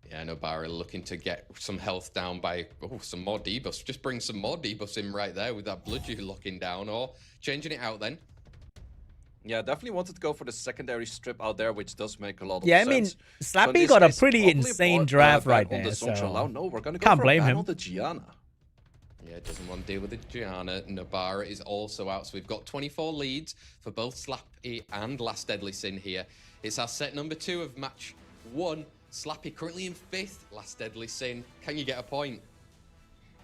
Yeah, Nobara looking to get some health down by some more debuffs. Just bring some more debuffs in right there with that Bludgeon locking down, or changing it out then. Yeah, definitely wanted to go for the secondary strip out there, which does make a lot of sense. Yeah, I mean, Slappy got a pretty insane draft right there. So no, we're gonna go can't for blame a him. on the Gianna. Yeah, doesn't want to deal with the Gianna. Nobara is also out, so we've got 24 leads for both Slappy and Last Deadly Sin here. It's our set number 2 of match 1. Slappy currently in 5th. Last Deadly Sin. Can you get a point?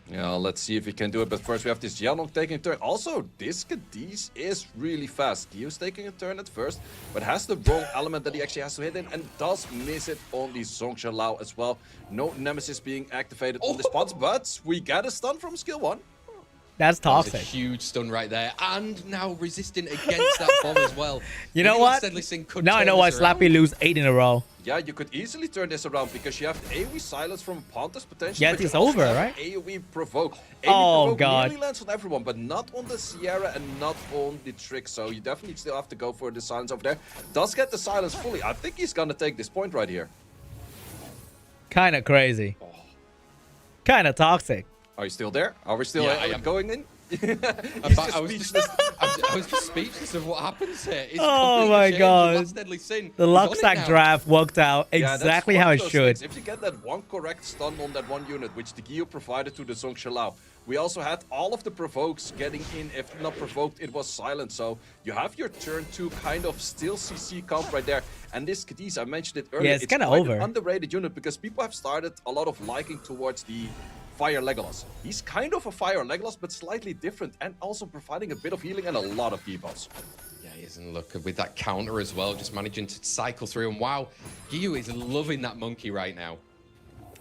Yeah, let's see if he can do it. But first, we have this Jianong taking a turn. Also, this Cadiz is really fast. Gio's taking a turn at first, but has the wrong element that he actually has to hit in, and does miss it on the Zhongxia Lao as well. No Nemesis being activated on the spots, but we get a stun from skill 1. that's toxic. That's a huge stun right there, and now resisting against that bomb as well. You know what? Now I know why Slappy lose 8 in a row. Yeah, you could easily turn this around because you have the AoE silence from Pontus potentially. Yeah, but it's you also over, have right? AoE provoke. AoE Oh, provoke God. nearly lands on everyone, but not on the Sierra and not on the Trick. So you definitely still have to go for the silence over there. Does get the silence fully. I think he's gonna take this point right here. Kind of crazy. Kind of toxic. Are you still there? Are we still going in? I was just speechless of what happens here. It's Oh my god. Last Deadly Sin. The Luxac draft worked out Yeah, exactly that's how one it of those should. things. If you get that one correct stun on that one unit, which the Gio provided to the Zhongxia Lao, we also had all of the provokes getting in. If not provoked, it was silent. So you have your turn 2 kind of still CC comp right there. And this Cadiz, I mentioned it earlier, Yeah, it's kinda quite over. an underrated unit because people have started a lot of liking towards the Fire Legolas. He's kind of a Fire Legolas, but slightly different, and also providing a bit of healing and a lot of debuffs. Yeah, he is, and look with that counter as well, just managing to cycle through. And wow, Gio is loving that monkey right now.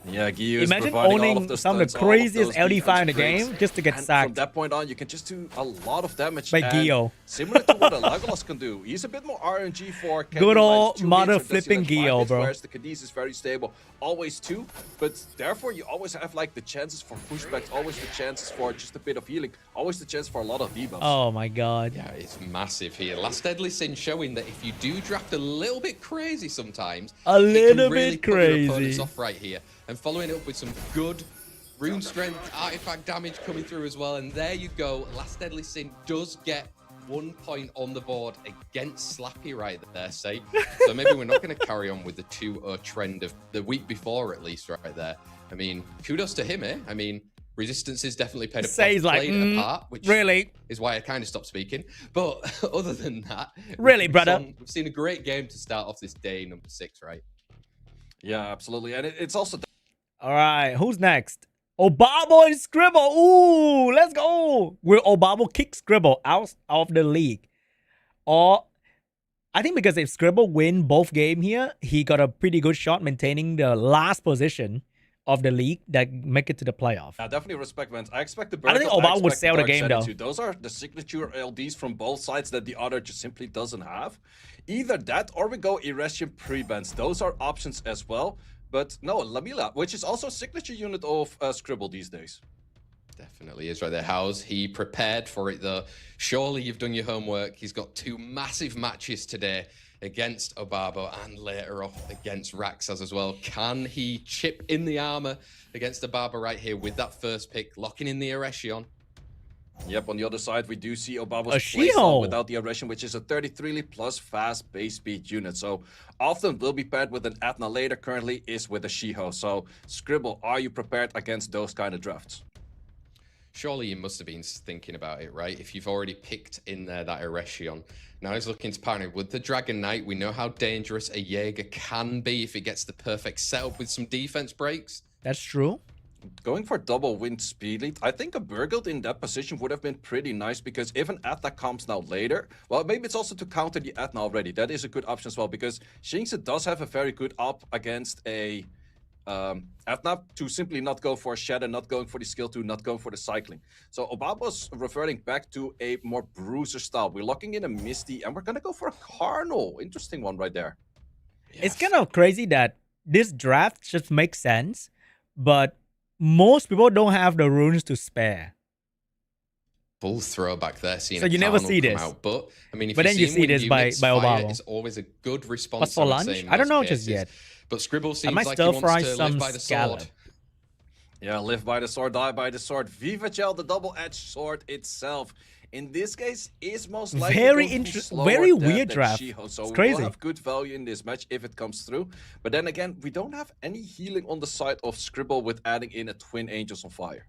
Yeah, Gio is Imagine providing all owning of the some of the stunts, all of craziest those LD5 in the defense game breaks. just to get And sacked. from that point on, you can just do a lot of damage. By and Gio. Similar to what a Legolas can do. He's a bit more RNG for Good old 2 mother hits, or does he flipping like 5 Gio, hits, bro. Whereas the Cadiz is very stable. Always 2, but therefore you always have like the chances for pushbacks, always the chances for just a bit of healing, always the chance for a lot of debuffs. Oh my god. Yeah, it's massive here. Last Deadly Sin showing that if you do draft a little bit crazy sometimes, A it can little really bit put your opponents crazy. off right here. And following it up with some good rune strength, artifact damage coming through as well. And there you go. Last Deadly Sin does get 1 point on the board against Slappy right there, say. So maybe we're not going to carry on with the 2-0 trend of the week before, at least, right there. I mean, kudos to him, eh? I mean, Resistance has definitely played a part, which really is why I kind of stopped speaking. But other than that, really, brother, we've seen a great game to start off this day number 6, right? Yeah, absolutely. And it's also... All right, who's next? Obabo and Scribble. Ooh, let's go. Will Obabo kick Scribble out of the league? Or I think because if Scribble win both games here, he got a pretty good shot maintaining the last position of the league that make it to the playoff. Yeah, definitely respect, Vance. I expect the I don't think Obabo would sell the game, though. Those are the signature LDs from both sides that the other just simply doesn't have. Either that or we go Irresian pre-bans. Those are options as well. But no, Lamila, which is also a signature unit of Scribble these days. Definitely is right there. How's he prepared for it, though? Surely you've done your homework. He's got 2 massive matches today against Obabo and later off against Raxas as well. Can he chip in the armor against Obabo right here with that first pick, locking in the Eresion? Yep, on the other side, we do see Obabo's Shiho without the Eresion, which is a 33 plus fast base speed unit. So often will be paired with an Atna later, currently is with a Shiho. So Scribble, are you prepared against those kind of drafts? Surely you must have been thinking about it, right? If you've already picked in there that Eresion. Now he's looking to partner with the Dragon Knight. We know how dangerous a Jaeger can be if it gets the perfect setup with some defense breaks. That's true. Going for double wind speed lead, I think a Burgled in that position would have been pretty nice because if an Atna comes now later, well, maybe it's also to counter the Atna already. That is a good option as well because Xingzi does have a very good up against a Atna to simply not go for a Shadow, not going for the skill 2, not going for the cycling. So Obabo's reverting back to a more bruiser style. We're locking in a Misty and we're going to go for a Carnal. Interesting one right there. It's kind of crazy that this draft just makes sense, but most people don't have the runes to spare. Full throwback there, seeing so you never see this. Out. But I mean, if but then you see this by Obabo. It's always a good response. But for lunch, I don't know just yet. But Scribble seems like he wants to live by the sword. Yeah, live by the sword, die by the sword. Viva Gel, the double-edged sword itself. In this case, is most likely very interesting, very weird draft. So it's crazy. We'll have good value in this match if it comes through. But then again, we don't have any healing on the side of Scribble with adding in a Twin Angels on Fire.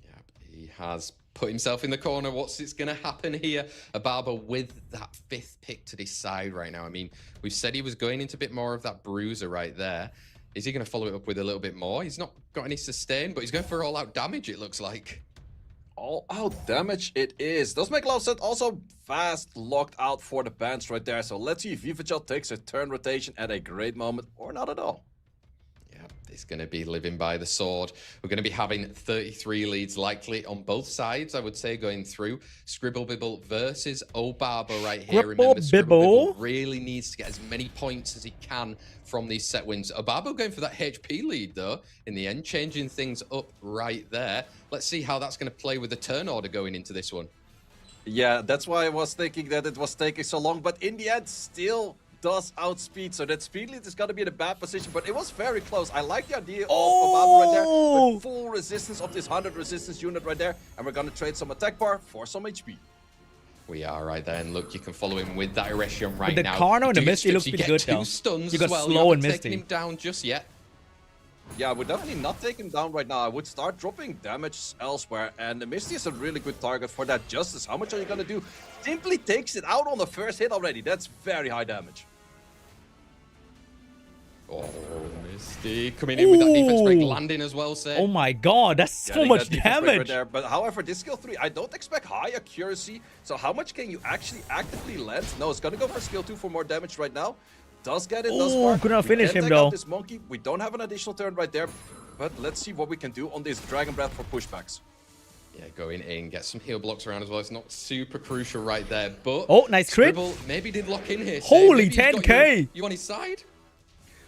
Yeah, he has put himself in the corner. What's going to happen here? Obabo with that 5th pick to decide right now. I mean, we've said he was going into a bit more of that bruiser right there. Is he going to follow it up with a little bit more? He's not got any sustain, but he's going for all-out damage, it looks like. All-out damage it is. Does make a lot of sense. Also, fast locked out for the bans right there. So let's see if Vivagel takes a turn rotation at a great moment or not at all. He's going to be living by the sword. We're going to be having 33 leads likely on both sides, I would say, going through. Scribble versus Obabo right here. Remember, Scribble really needs to get as many points as he can from these set wins. Obabo going for that HP lead, though, in the end, changing things up right there. Let's see how that's going to play with the turn order going into this one. Yeah, that's why I was thinking that it was taking so long, but in the end, still does outspeed, so that speed lead is going to be in a bad position, but it was very close. I like the idea of Obabo right there, with full resistance of this 100 resistance unit right there, and we're going to trade some attack bar for some HP. We are right there, and look, you can follow him with that Eretion right now. The Carno and the Misty looks pretty good, though. Stuns you got well. slow you and Misty. Taking him down just yet. Yeah, we're definitely not taking him down right now. I would start dropping damage elsewhere, and the Misty is a really good target for that Justice. How much are you going to do? Simply takes it out on the first hit already. That's very high damage. Oh, Misty coming in with that defense break landing as well, Say. Oh my god, that's so much damage. Right there. But however, this skill 3, I don't expect high accuracy. So how much can you actually actively land? No, it's going to go for skill 2 for more damage right now. Does get it thus far. Could not finish him though. This monkey. We don't have an additional turn right there. But let's see what we can do on this Dragon Breath for pushbacks. Yeah, going in, get some heal blocks around as well. It's not super crucial right there, but nice crit. Scribble maybe did lock in here. Holy 10k! You on his side?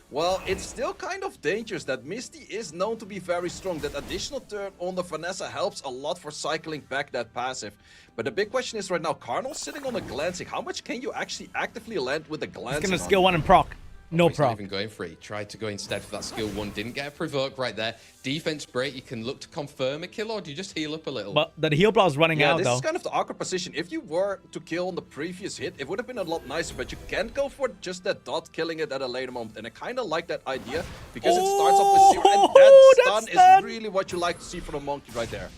Well, it's still kind of dangerous. That Misty is known to be very strong. That additional turn on the Vanessa helps a lot for cycling back that passive. But the big question is right now, Cardinal sitting on a glancing. How much can you actually actively land with the glancing? He's gonna skill 1 and proc. No proc. Not even going for it. He tried to go instead for that skill 1. Didn't get a provoke right there. Defense break. You can look to confirm a kill, or do you just heal up a little? But the heal block is running out, though. Yeah, this is kind of the awkward position. If you were to kill on the previous hit, it would have been a lot nicer. But you can't go for just that dot, killing it at a later moment. And I kind of like that idea because it starts off with 0. And that stun is really what you like to see from a monkey right there.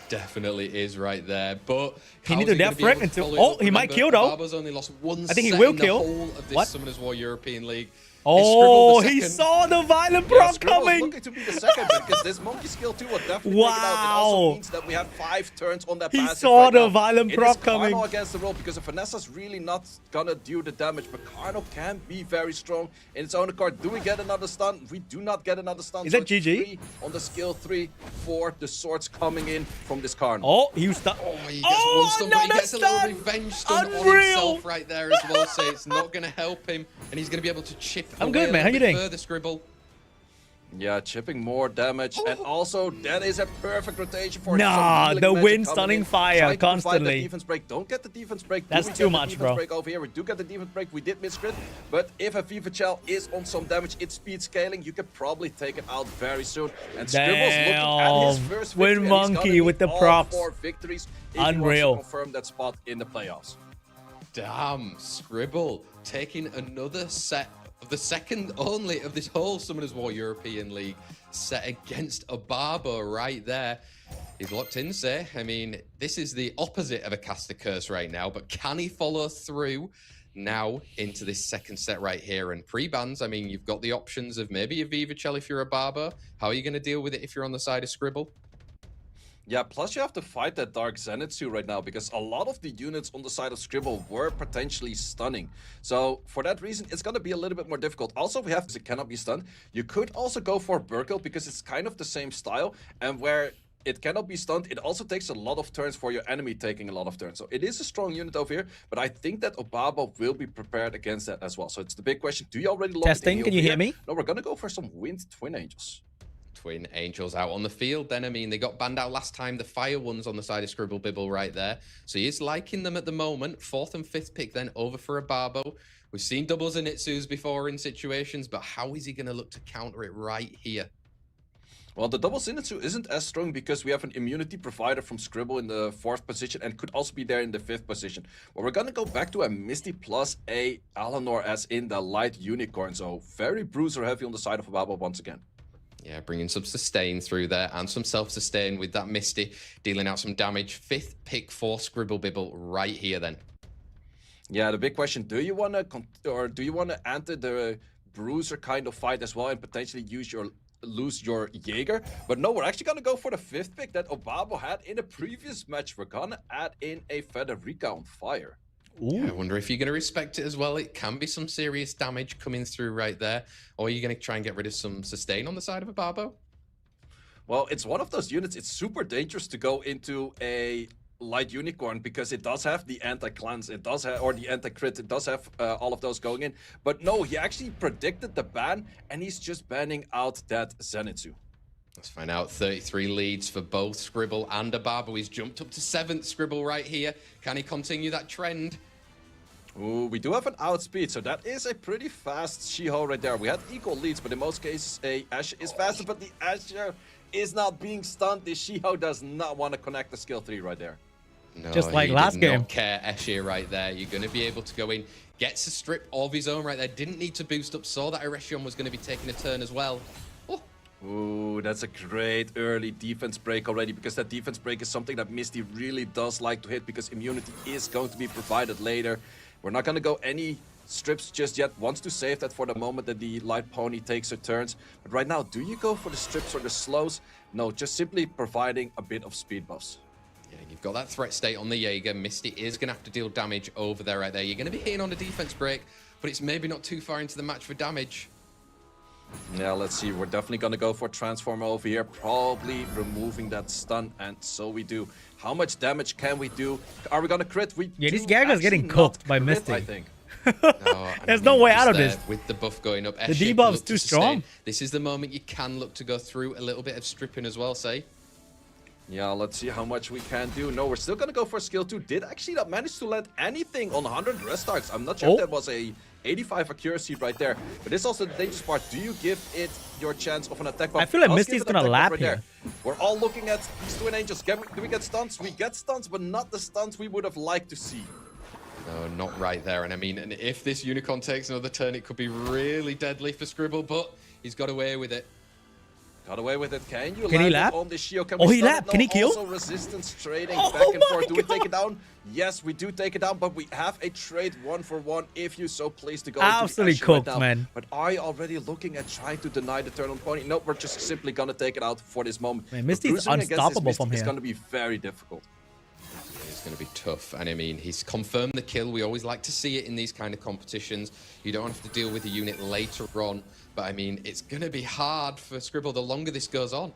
Definitely is right there, but he needs to death threat until he might kill though. Obabo's only lost 1 I think he will kill. The whole of this Summoners War European League. Oh, he saw the violent proc coming. Looking to be the second because this monkey skill 2 will definitely take it out. It also means that we have 5 turns on that passive. He saw the violent proc coming. Carno against the roll because Vanessa's really not gonna do the damage, but Carno can be very strong in its own accord. Do we get another stun? We do not get another stun. Is that GG? On the skill 3 for the swords coming in from this Carno. Oh, he was stuck. Oh, he gets one stun, but he gets a little revenge stun on himself right there as well. So it's not gonna help him, and he's gonna be able to chip. I'm good, man. How you doing? Further Scribble. Yeah, chipping more damage, and also that is a perfect rotation for the wind stunning fire constantly. The defense break. Don't get the defense break. That's too much, bro. Break over here. We do get the defense break. We did miss crit, but if a Viva Shell is on some damage, it's speed scaling. You could probably take it out very soon. And Scribble's looking at his first victory. Wind monkey with the props. 4 victories. Unreal. Confirm that spot in the playoffs. Damn, Scribble taking another set. The second only of this whole Summoners War European League set against Obabo right there. He's locked in, Say. I mean, this is the opposite of a caster curse right now, but can he follow through now into this second set right here? And pre-bans, I mean, you've got the options of maybe a Viva Chell if you're Obabo. How are you going to deal with it if you're on the side of Scribble? Yeah, plus you have to fight that Dark Zenitsu right now because a lot of the units on the side of Scribble were potentially stunning. So for that reason, it's going to be a little bit more difficult. Also, we have it cannot be stunned. You could also go for Burkle because it's kind of the same style, and where it cannot be stunned. It also takes a lot of turns for your enemy taking a lot of turns. So it is a strong unit over here, but I think that Obabo will be prepared against that as well. So it's the big question. Do you already lock Testing, can you hear me? No, we're going to go for some Wind Twin Angels. Twin Angels out on the field then. I mean, they got banned out last time. The fire ones on the side of Scribble Bibble right there. So he is liking them at the moment. 4th and 5th pick then over for Obabo. We've seen double Zenitsus before in situations, but how is he going to look to counter it right here? Well, the double Zenitsu isn't as strong because we have an immunity provider from Scribble in the 4th position and could also be there in the 5th position. But we're going to go back to a Misty plus a Alanor as in the light unicorn. So very bruiser heavy on the side of Obabo once again. Yeah, bringing some sustain through there and some self-sustain with that Misty, dealing out some damage. 5th pick for Scribble Bibble right here then. Yeah, the big question, do you want to enter the bruiser kind of fight as well and potentially lose your Jaeger? But no, we're actually going to go for the 5th pick that Obabo had in a previous match. We're going to add in a Federica on fire. Yeah, I wonder if you're going to respect it as well. It can be some serious damage coming through right there. Or are you going to try and get rid of some sustain on the side of Obabo? Well, it's one of those units. It's super dangerous to go into a light unicorn because it does have the anti-cleanse, it does have, or the anti-crit, it does have all of those going in. But no, he actually predicted the ban and he's just banning out that Zenitsu. Let's find out. 33 leads for both Scribble and Obabo. He's jumped up to 7th, Scribble right here. Can he continue that trend? Ooh, we do have an outspeed, so that is a pretty fast Shiho right there. We had equal leads, but in most cases, a Ashe is faster, but the Ashe is not being stunned. The Shiho does not want to connect the skill 3 right there. No, just like he last did game. Not care, Ashe right there. You're going to be able to go in, gets a strip of his own right there. Didn't need to boost up, saw that Eretion was going to be taking a turn as well. Oh. Ooh, that's a great early defense break already, because that defense break is something that Misty really does like to hit, because immunity is going to be provided later. We're not going to go any strips just yet. Wants to save that for the moment that the light pony takes her turns. But right now, do you go for the strips or the slows? No, just simply providing a bit of speed buffs. Yeah, you've got that threat state on the Jaeger. Misty is going to have to deal damage over there right there. You're going to be hitting on a defense break, but it's maybe not too far into the match for damage. Yeah, let's see. We're definitely going to go for Transformer over here. Probably removing that stun, and so we do. How much damage can we do? Are we going to crit? Yeah, this Jaeger's getting cooked by Misty. I think. No, There's no way out of this. With the buff going up. The debuff's too strong. This is the moment you can look to go through a little bit of stripping as well, say. Yeah, let's see how much we can do. No, we're still going to go for skill 2. Did actually not manage to land anything on 100 restarts. I'm not sure if that was a 85 accuracy right there. But this is also the dangerous part. Do you give it your chance of an attack buff? I feel like Misty's going to lap here. We're all looking at these Twin Angels. Do we get stuns? We get stuns, but not the stuns we would have liked to see. No, not right there. And I mean, and if this Unicorn takes another turn, it could be really deadly for Scribble, but he's got away with it. Got away with it. Can you he land lap? on the Shio? Can oh, we he lap. Can he kill? Also resistance trading back and forth. Do we take it down? Yes, we do take it down, but we have a trade 1-for-1 if you so please to go. Absolutely cooked, right man. But are you already looking at trying to deny the turn on pony? No, we're just simply gonna take it out for this moment. Man, Misty's unstoppable from here. It's gonna be very difficult. It's going to be tough. And I mean, he's confirmed the kill. We always like to see it in these kind of competitions. You don't have to deal with the unit later on. But I mean, it's going to be hard for Scribble the longer this goes on.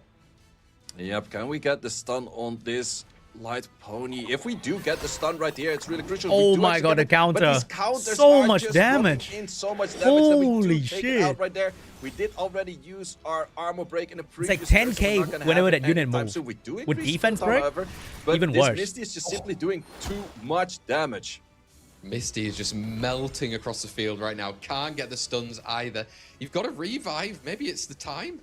Yep, can we get the stun on this light pony? If we do get the stun right here, it's really crucial. Oh my god, the counter. So much damage. So much damage. Holy shit. shit. Out right there. We did already use our armor break in a previous It's like 10k whenever that unit moves. So we do with defense break, however, but even this worse. Misty is just simply doing too much damage. Misty is just melting across the field right now. Can't get the stuns either. You've got to revive. Maybe it's the time.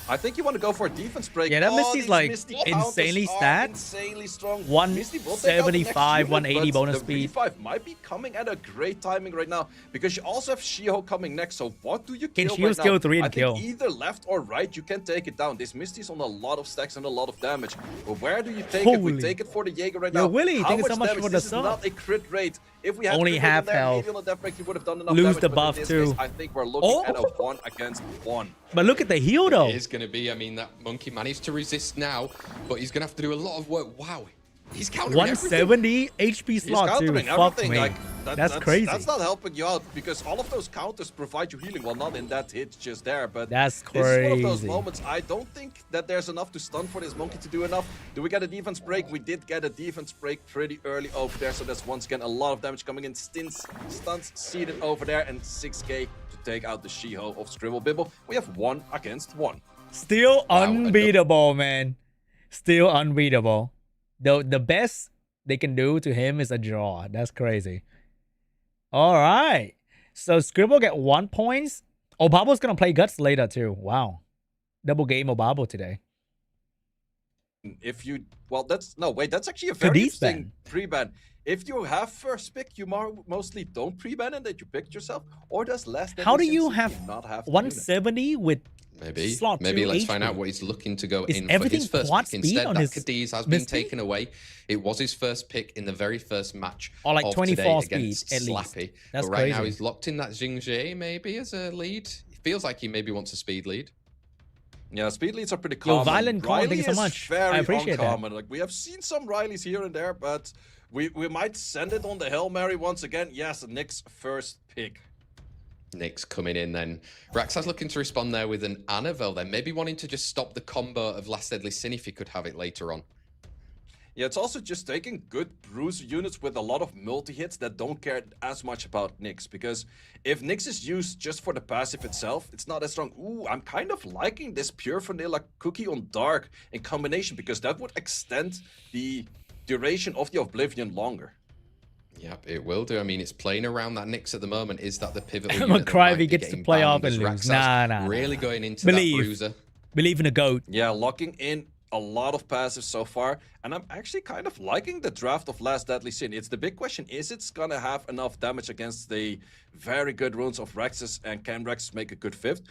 I think you want to go for a defense break. Yeah, that Misty's like insanely stats. Insanely strong. 175, 180 bonus speed. The revive might be coming at a great timing right now, because you also have Shiho coming next. So what do you kill right now? Skill 3 and I kill. think either left or right, you can take it down. This Misty's on a lot of stacks and a lot of damage. But where do you take it? We take it for the Jaeger right now. Willie, how thank you much so much damage? for the This is sub. not a crit rate. If we had only half health. Maybe on a death break, you would have done enough lose damage, the but buff in this too. case, I think we're looking at a 1 against 1. But look at the heal though. It is going to be, I mean, that monkey managed to resist now, but he's going to have to do a lot of work. Wow. He's countering 170 HP slot too. countering Fuck everything. me. Like, that's crazy. That's not helping you out because all of those counters provide you healing. Well, not in that hit just there, but That's this is one of those crazy. moments. I don't think that there's enough to stun for this monkey to do enough. Do we get a defense break? We did get a defense break pretty early over there, so that's once again a lot of damage coming in. Stuns seeded over there, and 6k to take out the She-Ho of Scribble Bibble. We have 1 against 1. Still unbeatable, man. Still unbeatable. The best they can do to him is a draw. That's crazy. All right. So Scribble get 1 point. Obabo's gonna play Guts later too. Wow. Double game Obabo today. If you that's actually a very interesting ban. pre-ban. If you have first pick, you mostly don't pre-ban and that you picked yourself, or does last. How do you have not have 170 with Maybe slot let's HP. find out what he's looking to go Is in for everything his first quad pick. speed Instead, on that his Cadiz has been Misty? taken away. It was his first pick in the very first match Or like of 24 today against speed, at least. Slappy. That's but right now crazy. he's locked in that Xingje maybe as a lead. It feels like he maybe wants a speed lead. Yeah, speed leads are pretty common. Violent Call, Riley thank you so is much. very I appreciate that. uncommon. Like, we have seen some Rileys here and there, but we might send it on the Hail Mary once again. Yes, Nick's first pick. Nick's coming in then. Raxa's looking to respond there with an Annabelle then. Maybe wanting to just stop the combo of Last Deadly Sin if he could have it later on. Yeah, it's also just taking good bruiser units with a lot of multi-hits that don't care as much about Nyx. Because if Nyx is used just for the passive itself, it's not as strong. Ooh, I'm kind of liking this pure vanilla cookie on Dark in combination, because that would extend the duration of the Oblivion longer. Yep, it will do. I mean, it's playing around that Nyx at the moment. Is that the pivotal I'm unit gonna cry that if he might be gets to getting play banned off and as lose. Raxa's Nah. really going into Believe. that bruiser. Believe in a goat. Yeah, locking in a lot of passives so far, and I'm actually kind of liking the draft of Last Deadly Sin. It's the big question, is it's gonna have enough damage against the very good runes of Rexus, and can Rexus make a good fifth?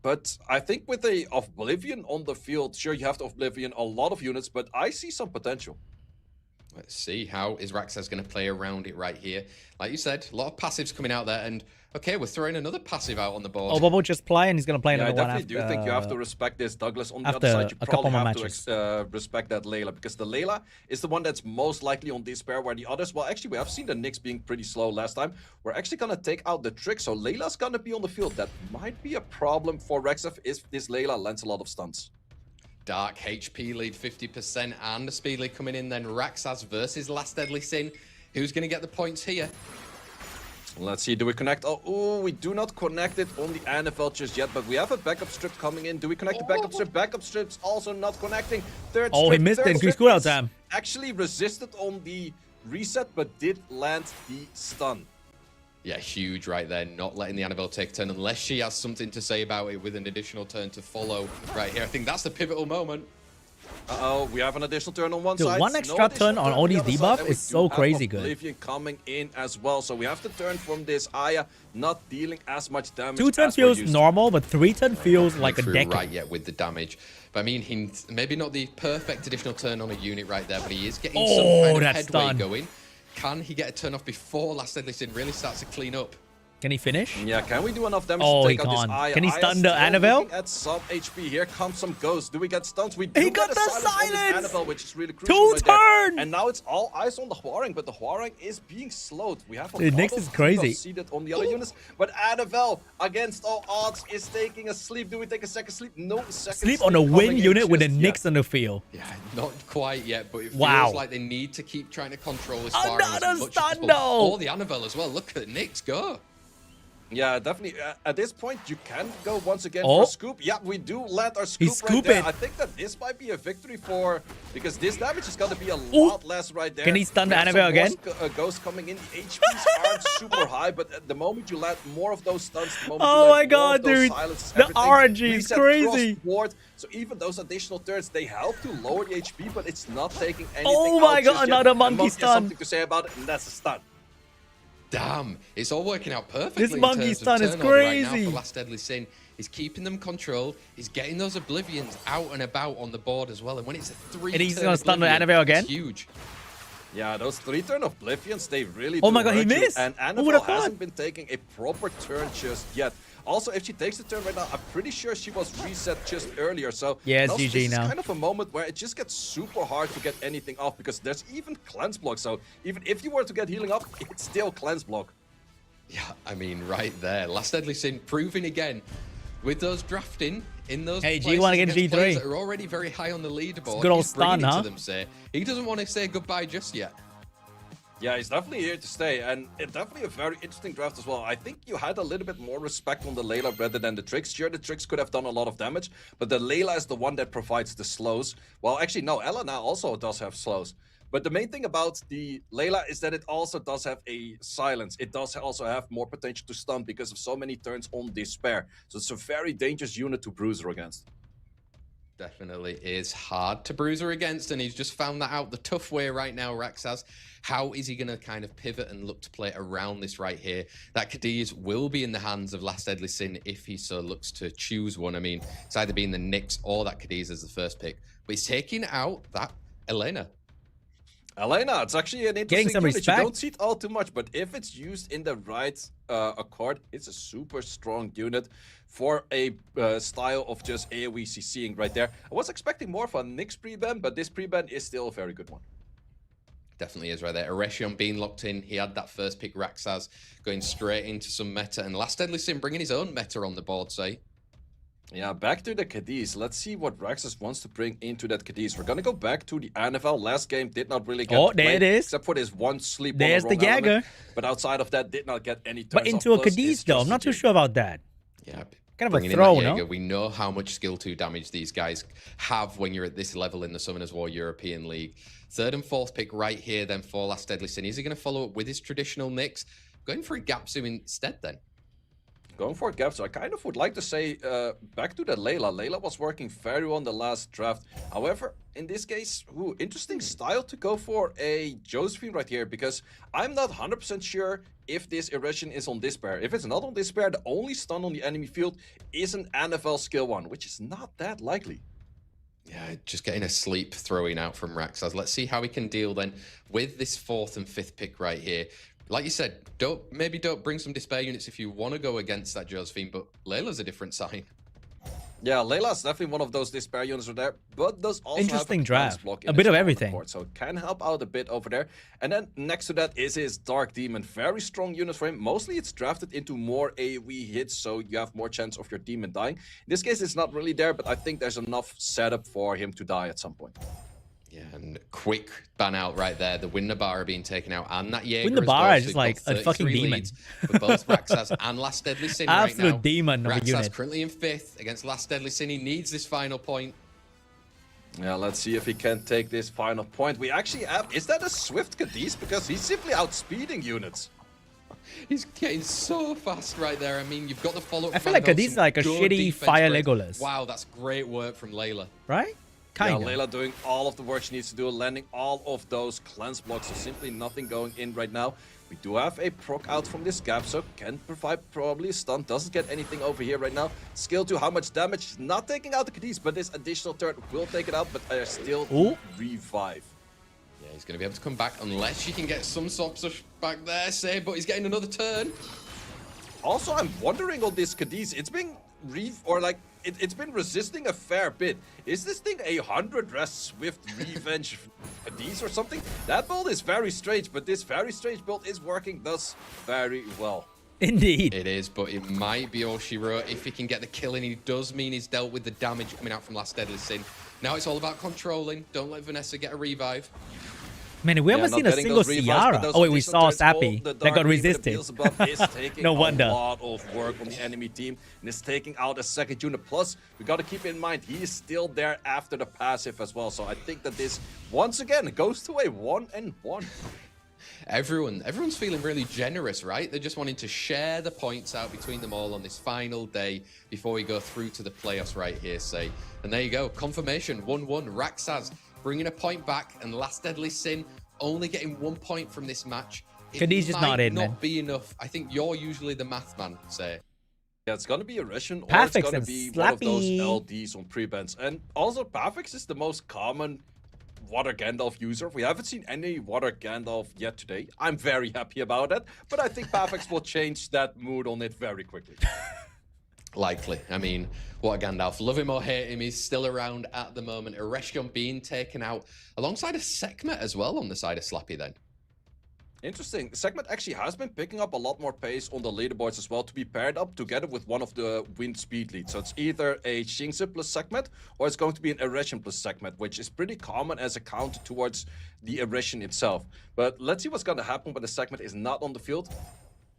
But I think with the Oblivion on the field, sure, you have to Oblivion a lot of units, but I see some potential. Let's see, how is Raxas going to play around it right here? Like you said, a lot of passives coming out there, and okay, we're throwing another passive out on the board. Obabo just play, and he's gonna play Yeah, I another one after. definitely do think you have to respect this, Douglas. On the after other side, you a probably couple more have matches. to respect that Layla, because the Layla is the one that's most likely on this pair, where the others, well, actually, we have seen the Nyx being pretty slow last time. We're actually going to take out the trick, so Layla's going to be on the field. That might be a problem for Rexef if this Layla lands a lot of stunts. Dark HP lead 50% and the speed lead coming in then. Raxas versus Last Deadly Sin. Who's going to get the points here? Let's see, do we connect? Oh, we do not connect it on the NFL just yet, but we have a backup strip coming in. Do we connect the backup strip? Backup strip's also not connecting. Third Oh, strip, he missed third it. Increased strip cooldown is time. Actually resisted on the reset, but did land the stun. Yeah, huge right there. Not letting the Annabelle take a turn unless she has something to say about it with an additional turn to follow right here. I think that's the pivotal moment. Uh-oh, we have an additional turn on one Dude, side. one extra turn on all these debuff is so crazy good. Oblivion coming in as well, so we have to turn from this Aya, not dealing as much damage. 2 turn as we're feels used to. normal, but 3 turn feels like a Through decade. right yet with the damage. But I mean, he maybe not the perfect additional turn on a unit right there, but he is getting some kind of that headway stun. going. Can he get a turn off before Last Deadly Sin really starts to clean up? Can he finish? Yeah, can we do enough damage Oh, to he take out this can't. Aya? Can he Aya's stun the still Annabelle? looking at some HP. Here comes some ghosts. Do we get stuns? We do He got get a the silence on this silence! Annabelle, which is really crucial. 2 right there. turn! And now it's all eyes on the Hwarang, but the Hwarang is being slowed. We have a Dude, lot Nyx of is crazy. debuffs seeded on the other units, but Annabelle, against all odds, is taking a sleep. Do we take a second sleep? No second Sleep on a win coming in unit with a just yet. Nyx on the field. Yeah, not quite yet, but it Wow. feels like they need to keep trying to control this far Another as much as stun, possible. though. Or the Annabelle as well. Look at Nyx go. Yeah, definitely. At this point, you can go once again Oh. for scoop. Yeah, we do land our scoop right scoop there. it. I think that this might be a victory for, because this damage is going to be a lot less right there. Can he stun We the have Annabelle some again? more ghosts coming in. The HPs aren't super high, but at the moment you land more of those stuns, the moment Oh you my land more God, of those dude. silences, The everything, RNG is reset crazy. cross-board. So even those additional turns, they help to lower the HP, but it's not taking anything Oh my out God, just yet. another And monkey has stun. something to say about it, and that's a stun. Damn, it's all working out perfectly. This in monkey terms of stun is turnover right now crazy. for Last Deadly Sin. He's keeping them controlled. He's getting those Oblivions out and about on the board as well. And when it's a 3 And he's turn gonna stun the Oblivion, Annabelle again? it's huge. Yeah, those 3-turn Oblivions, they really Oh do my god, he hurt you. missed! And Who would've NFL thought? hasn't been taking a proper turn just yet. Also, if she takes the turn right now, I'm pretty sure she was reset just earlier. So Yeah, it's also, GG this now. is kind of a moment where it just gets super hard to get anything off because there's even cleanse block. So even if you were to get healing up, it's still cleanse block. Yeah, I mean, right there. Last Deadly Sin proving again with those drafting in those Hey, places G1 against against players G3. that are already very high on the leaderboard. Good old He's bringing stun, it huh? to them, say. He doesn't want to say goodbye just yet. Yeah, he's definitely here to stay, and it's definitely a very interesting draft as well. I think you had a little bit more respect on the Layla rather than the Tricks. Sure, the Tricks could have done a lot of damage, but the Layla is the one that provides the slows. Well, actually, no, Ella now also does have slows. But the main thing about the Layla is that it also does have a silence. It does also have more potential to stun because of so many turns on Despair. So it's a very dangerous unit to Bruiser against. Definitely is hard to Bruiser against, and he's just found that out the tough way right now, Raxaz. How is he going to kind of pivot and look to play around this right here? That Cadiz will be in the hands of Last Deadly Sin if he so looks to choose one. I mean, it's either being the Nyx or that Cadiz as the first pick. But he's taking out that Elena. Elena, it's actually an Getting interesting some unit. respect. You don't see it all too much, but if it's used in the right accord, it's a super strong unit for a style of just AoE CCing right there. I was expecting more of a Nyx pre-ban, but this pre-ban is still a very good one. Definitely is right there. Eretion being locked in. He had that first pick, Raxaz, going straight into some meta. And Last Deadly Sin bringing his own meta on the board, say. Yeah, back to the Cadiz. Let's see what Raxus wants to bring into that Cadiz. We're gonna go back to the NFL. Last game did not really get there it is. except for this one sleep. There's on the the wrong Jagger. element, but outside of that, did not get any turns But into off. a Plus, Cadiz it's though, just I'm not too GG. sure about that. Yeah. Kind of a Bringing in throw, that no? Jaeger, we know how much skill 2 damage these guys have when you're at this level in the Summoners War European League. Third and fourth pick right here then for Last Deadly Sin. Is he going to follow up with his traditional Nyx? Going for a Gapsu instead then. Going for a gap, so I kind of would like to say back to the Layla. Layla was working very well in the last draft. However, in this case, interesting style to go for a Josephine right here, because I'm not 100% sure if this Erection is on Despair. If it's not on Despair, the only stun on the enemy field is an NFL skill 1, which is not that likely. Yeah, just getting a sleep throwing out from Raxaz. Let's see how he can deal then with this fourth and fifth pick right here. Like you said, maybe don't bring some Despair units if you want to go against that Josephine, but Layla's a different sign. Yeah, Layla's definitely one of those Despair units right there, but does also Interesting have a draft. block A in bit his of own everything. accord, so can help out a bit over there. And then next to that is his Dark Demon. Very strong unit for him. Mostly it's drafted into more AoE hits, so you have more chance of your demon dying. In this case, it's not really there, but I think there's enough setup for him to die at some point. Yeah, and quick ban out right there. The Windabara being taken out, and that Jaeger as Windabara well. is So just you've like got a fucking 33 demon. leads For both Raxaz and Last Deadly Sin right Absolute now. demon of a Raxaz unit. currently in 5th against Last Deadly Sin. He needs this final point. Yeah, let's see if he can take this final point. We actually have... Is that a Swift Cadiz? Because he's simply outspeeding units. He's getting so fast right there. I mean, you've got the follow-up. I feel like Cadiz is like a shitty Fire Legolas. Wow, that's great work from Layla. Right? Kind Yeah, of. Layla doing all of the work she needs to do, landing all of those cleanse blocks, so simply nothing going in right now. We do have a proc out from this gap, so can provide probably a stun. Doesn't get anything over here right now. Skill 2, how much damage? Not taking out the Cadiz, but this additional turn will take it out, but I still revive. Yeah, he's going to be able to come back unless you can get some sort of back there, say, but he's getting another turn. Also, I'm wondering on this Cadiz, it's been it's been resisting a fair bit. Is this thing a 100 rest Swift Revenge Cadiz or something? That build is very strange, but this very strange build is working thus very well. Indeed. It is, but it might be all she wrote. If he can get the kill, and he does mean he's dealt with the damage coming out from Last Deadly Sin. Now it's all about controlling. Don't let Vanessa get a revive. Man, we haven't not seen a getting single those revives, Ciara. but those Oh wait, we additional saw turns, Sappy the that Dark got Demon resisted. Beelzebub is taking No wonder. a lot of work on the enemy team and is taking out a second unit. Plus, we got to keep in mind, he is still there after the passive as well. So I think that this, once again, goes to a 1-1. Everyone's feeling really generous, right? They're just wanting to share the points out between them all on this final day before we go through to the playoffs right here, say. And there you go, confirmation, 1-1. Raxaz bringing a point back, and Last Deadly Sin only getting 1 point from this match. Cadiz just not in, man. Not be enough. I think you're usually the math man, say. Yeah, it's gonna be a Russian, or Pafix it's gonna and be one of those Slappy. LDs on pre-bans. And also, Pafix is the most common Water Gandalf user. We haven't seen any Water Gandalf yet today. I'm very happy about it, but I think Pavix will change that mood on it very quickly. Likely. I mean, what a Gandalf. Love him or hate him, he's still around at the moment. Ereshkion being taken out alongside a Sekhmet as well on the side of Slappy then. Interesting. Sekhmet actually has been picking up a lot more pace on the leaderboards as well to be paired up together with one of the wind speed leads. So it's either a Xingzi plus Sekhmet or it's going to be an Eretion plus Sekhmet, which is pretty common as a counter towards the Eretion itself. But let's see what's going to happen when the Sekhmet is not on the field.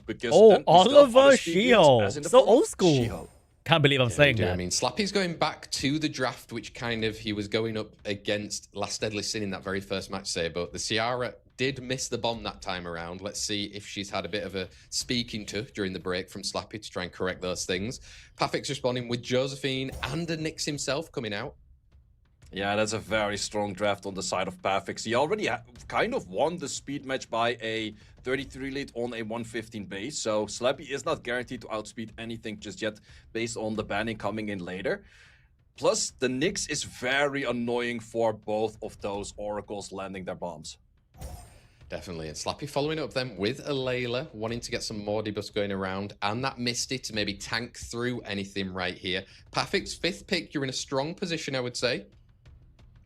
Because Oliver Shiho. So old school. Shiho. Can't believe I'm saying that. I mean, Slappy's going back to the draft, which kind of he was going up against Last Deadly Sin in that very first match, say, but the Ciara did miss the bomb that time around. Let's see if she's had a bit of a speaking to during the break from Slappy to try and correct those things. Pafix responding with Josephine and a Nyx himself coming out. Yeah, that's a very strong draft on the side of Pafix. He already kind of won the speed match by a 33 lead on a 115 base. So Slappy is not guaranteed to outspeed anything just yet based on the banning coming in later. Plus, the Nyx is very annoying for both of those Oracles landing their bombs. Definitely, and Slappy following up then with a Layla, wanting to get some more debuffs going around, and that Misty to maybe tank through anything right here. Pafix, 5th pick, you're in a strong position, I would say.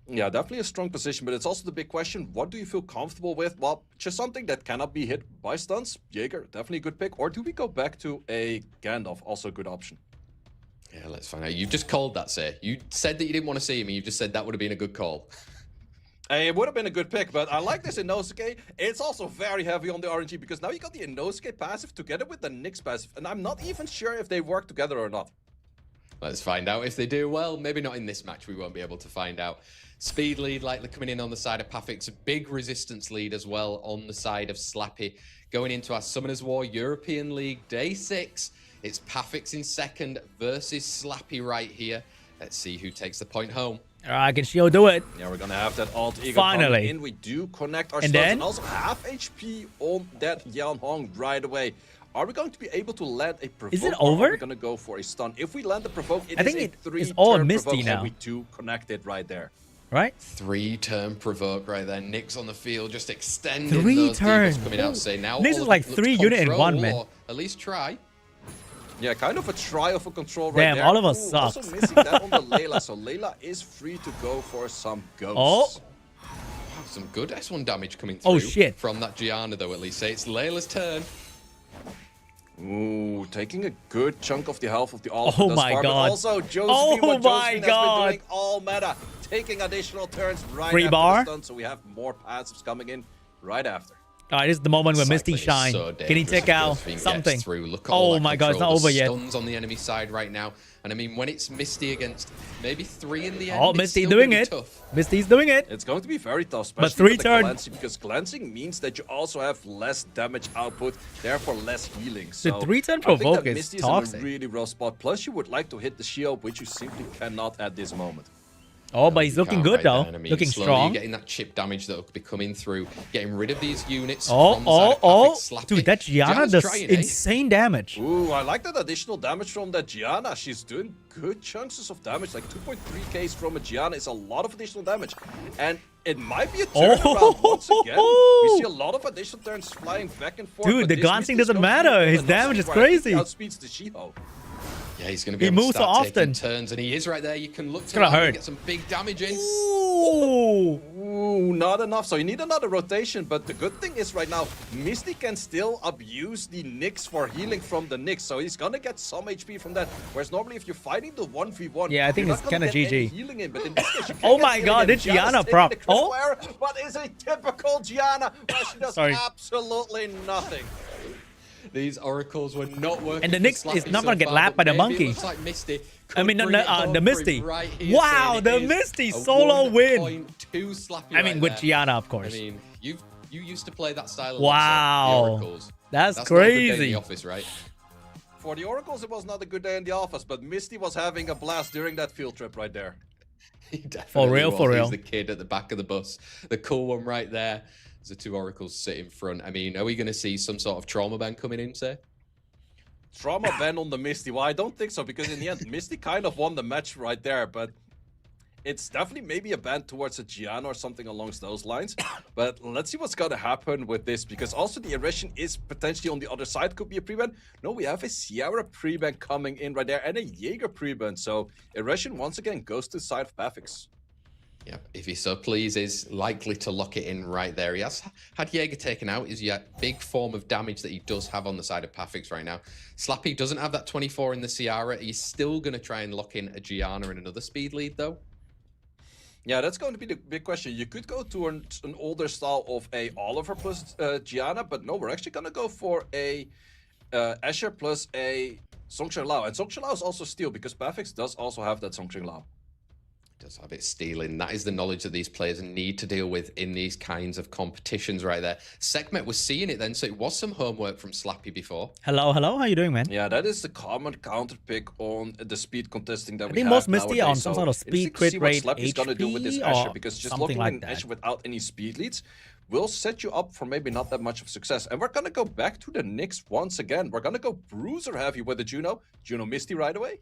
Yeah, definitely a strong position, but it's also the big question, what do you feel comfortable with? Well, just something that cannot be hit by stuns. Jaeger, definitely a good pick. Or do we go back to a Gandalf? Also a good option. Yeah, let's find out. You've just called that, say. You said that you didn't want to see me. You just said that would have been a good call. It would have been a good pick, but I like this Inosuke. It's also very heavy on the RNG because now you got the Inosuke passive together with the Nyx passive, and I'm not even sure if they work together or not. Let's find out if they do. Well, maybe not in this match. We won't be able to find out. Speed lead likely coming in on the side of Pafix. A big resistance lead as well on the side of Slappy. Going into our Summoners War European League Day 6. It's Pafix in second versus Slappy right here. Let's see who takes the point home. All right, can Shiho do it? Yeah, we're gonna have that alt ego Finally. in. We do connect our And stuns then? and also half HP on that Yan Hong right away. Are we going to be able to land a provoke? Is it Or over? are we gonna go for a stun? If we land the provoke, I think is it a 3 is all turn Misty provoke, now. and we do connect it right there. Right? 3-turn provoke right there. Nyx on the field, just extending 3 those turns. debuffs coming out. Say now. Nyx is all like look 3 to unit in control, 1, man. or at least try. Yeah, kind of a trial for control right Damn, there. Oliver Ooh, sucks. Also missing that on the Layla, so Layla is free to go for some ghosts. Oh. Some good S1 damage coming through. Oh, shit. From that Gianna, though, at least. Say it's Layla's turn. Ooh, taking a good chunk of the health of the Oliver Oh thus my far, God. But also, Josephine, Oh what my Josephine God. has been doing all meta, taking additional turns right Free after bar? the stun, so we have more passives coming in right after. All right, this is the moment where Misty Cycling is shine. so Can he dangerous take if out Josephine gets something? through. Look at all Oh that my God, it's not control. over The yet. Stuns on the enemy side right now. And I mean, when it's Misty against maybe 3 in the end, Oh, it's Misty still doing gonna be it. tough. Misty's doing it. It's going to be very tough, But especially 3 with the turn. glancing, because glancing means that you also have less damage output, therefore less healing. So 3-turn I think provoke that is Misty toxic. in a really rough spot. Plus, you would like to hit the shield, which you simply cannot at this moment. Oh, but he's looking Can't good, right though. there. And I mean, Looking slowly strong. Getting that chip damage that will be coming through, getting rid of these units. Oh, from the side oh, of Pafix, oh. Slappy. Dude, that Gianna Gianna's does trying, eh? insane damage. Ooh, I like that additional damage from that Gianna. She's doing good chunks of damage, like 2.3k from a Gianna is a lot of additional damage. And it might be a turnaround once again. We see a lot of additional turns flying back and forth. Dude, but the this glancing Misty is doesn't going to be matter. on His the damage is nuts where I think he crazy. outspeeds the Shiho. Yeah, he's going to be He able to moves so start taking often. turns, and he is right there. You can look to gonna land and hurt. get some big damage in. Ooh. Ooh, not enough. So you need another rotation. But the good thing is right now, Misty can still abuse the Nyx for healing from the Nyx. So he's going to get some HP from that. Whereas normally if you're fighting the 1v1, Yeah, I think you're it's not gonna kinda get any GG. healing in. But in this case, you can Oh get my healing God, in. this Gianna's Gianna taking prop. the critical Oh. error, but is a typical Gianna where she does Sorry. absolutely nothing. These oracles were not working. And the for Nyx is Slappy not so gonna get far, lapped but by the maybe it monkey. looks like Misty I could mean, bring it home the for Misty. him right here, Wow, saying the it is Misty a solo 1 win. point to Slappy I mean, right with there. Gianna, of I course. mean, you used to play that style. A Wow. lot, so the oracles. That's not a good day in crazy. the office, right? For the Oracles, it was not a good day in the office, but Misty was having a blast during that field trip right there. He definitely real, was. for real. He's the kid at the back of the bus. The cool one right there. There's the 2 oracles sit in front. I mean, are we going to see some sort of trauma ban coming in, say? Trauma ban on the Misty. Well, I don't think so, because in the end, Misty kind of won the match right there, but It's definitely maybe a ban towards a Gianna or something along those lines. But let's see what's going to happen with this, because also the Erection is potentially on the other side. Could be a pre-ban. No, we have a Sierra pre-ban coming in right there and a Jaeger pre-ban. So Erection once again goes to the side of Pafix. Yeah, if he so pleases, likely to lock it in right there. He has had Jaeger taken out. Is a big form of damage that he does have on the side of Pafix right now. Slappy doesn't have that 24 in the Sierra. He's still going to try and lock in a Gianna and another speed lead, though. Yeah, that's going to be the big question. You could go to an older style of a Oliver plus Gianna, but no, we're actually going to go for a Asher plus a Songsheng Lao. And Songsheng Lao is also steel, because Pafix does also have that Songsheng Lao. Does have it stealing. That is the knowledge that these players need to deal with in these kinds of competitions right there. Sekhmet was seeing it then, so it was some homework from Slappy before. Hello, how you doing, man? Yeah, that is the common counter pick on the speed contesting that we have. I think most Misty nowadays. on some sort of speed crit rate Slappy's gonna do with this HP Asher, or because just something locking like in that. Asher without any speed leads will set you up for maybe not that much of success. And we're gonna go back to the Nyx once again. We're gonna go Bruiser heavy with the Juno Misty right away.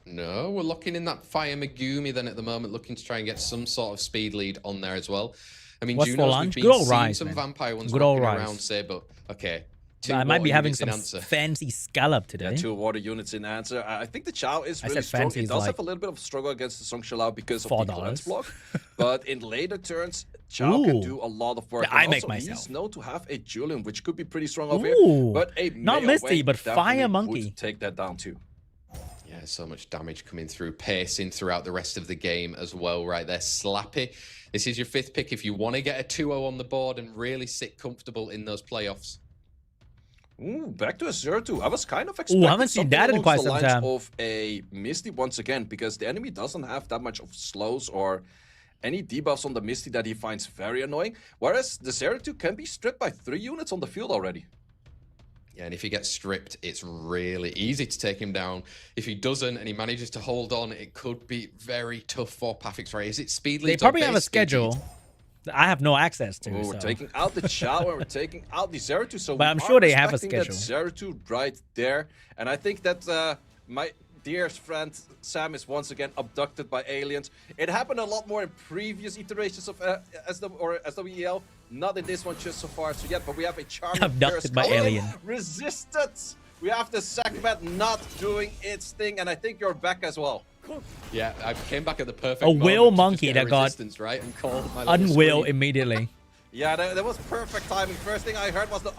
No, we're locking in that Fire Megumi then at the moment, looking to try and get some sort of speed lead on there as well. I mean, What's for Juno's, lunch? we've Good been old seeing rice, some man. vampire ones Good old rocking rice. around, say, but okay. I might be having some some fancy scallop today. Yeah, 2 water units in answer. I think the Chow is I really said strong. fancy It is does like have a little bit of struggle against the Songsheng Lao because of $4. the cleanse block. But in later turns, Chow can do a lot of work. Yeah, I And make also, myself. He's known to have a Julian, which could be pretty strong over Ooh. here. But a Not Mayo Misty, Wang but Fire definitely Monkey. would take that down too. Yeah, so much damage coming through, pacing throughout the rest of the game as well right there. Slappy, this is your 5th pick if you want to get a 2-0 on the board and really sit comfortable in those playoffs. Ooh, back to a 0-2. I was kind of expecting I haven't seen that in quite some time. of a Misty once again, because the enemy doesn't have that much of slows or any debuffs on the Misty that he finds very annoying. Whereas the 0-2 can be stripped by 3 units on the field already. Yeah, and if he gets stripped, it's really easy to take him down. If he doesn't and he manages to hold on, it could be very tough for Pafix, right? Is it speed leads? They probably or have a base speed schedule leads? that I have no access to. Ooh, So. we're taking out the Chow and we're taking out the 0-2. So But we I'm are sure they have a respecting schedule. That 0-2 right there. And I think that my dearest friend Sam is once again abducted by aliens. It happened a lot more in previous iterations of SWEL. Not in this one just so far. So yeah, but we have a charming Abducted by alien. Resisted. We have the Sekhmet not doing its thing, and I think you're back as well. Yeah, I came back at the perfect A moment whale to just monkey get that a got resistance, right, and called my little Unwell scream. immediately. Yeah, that was perfect timing. First thing I heard was the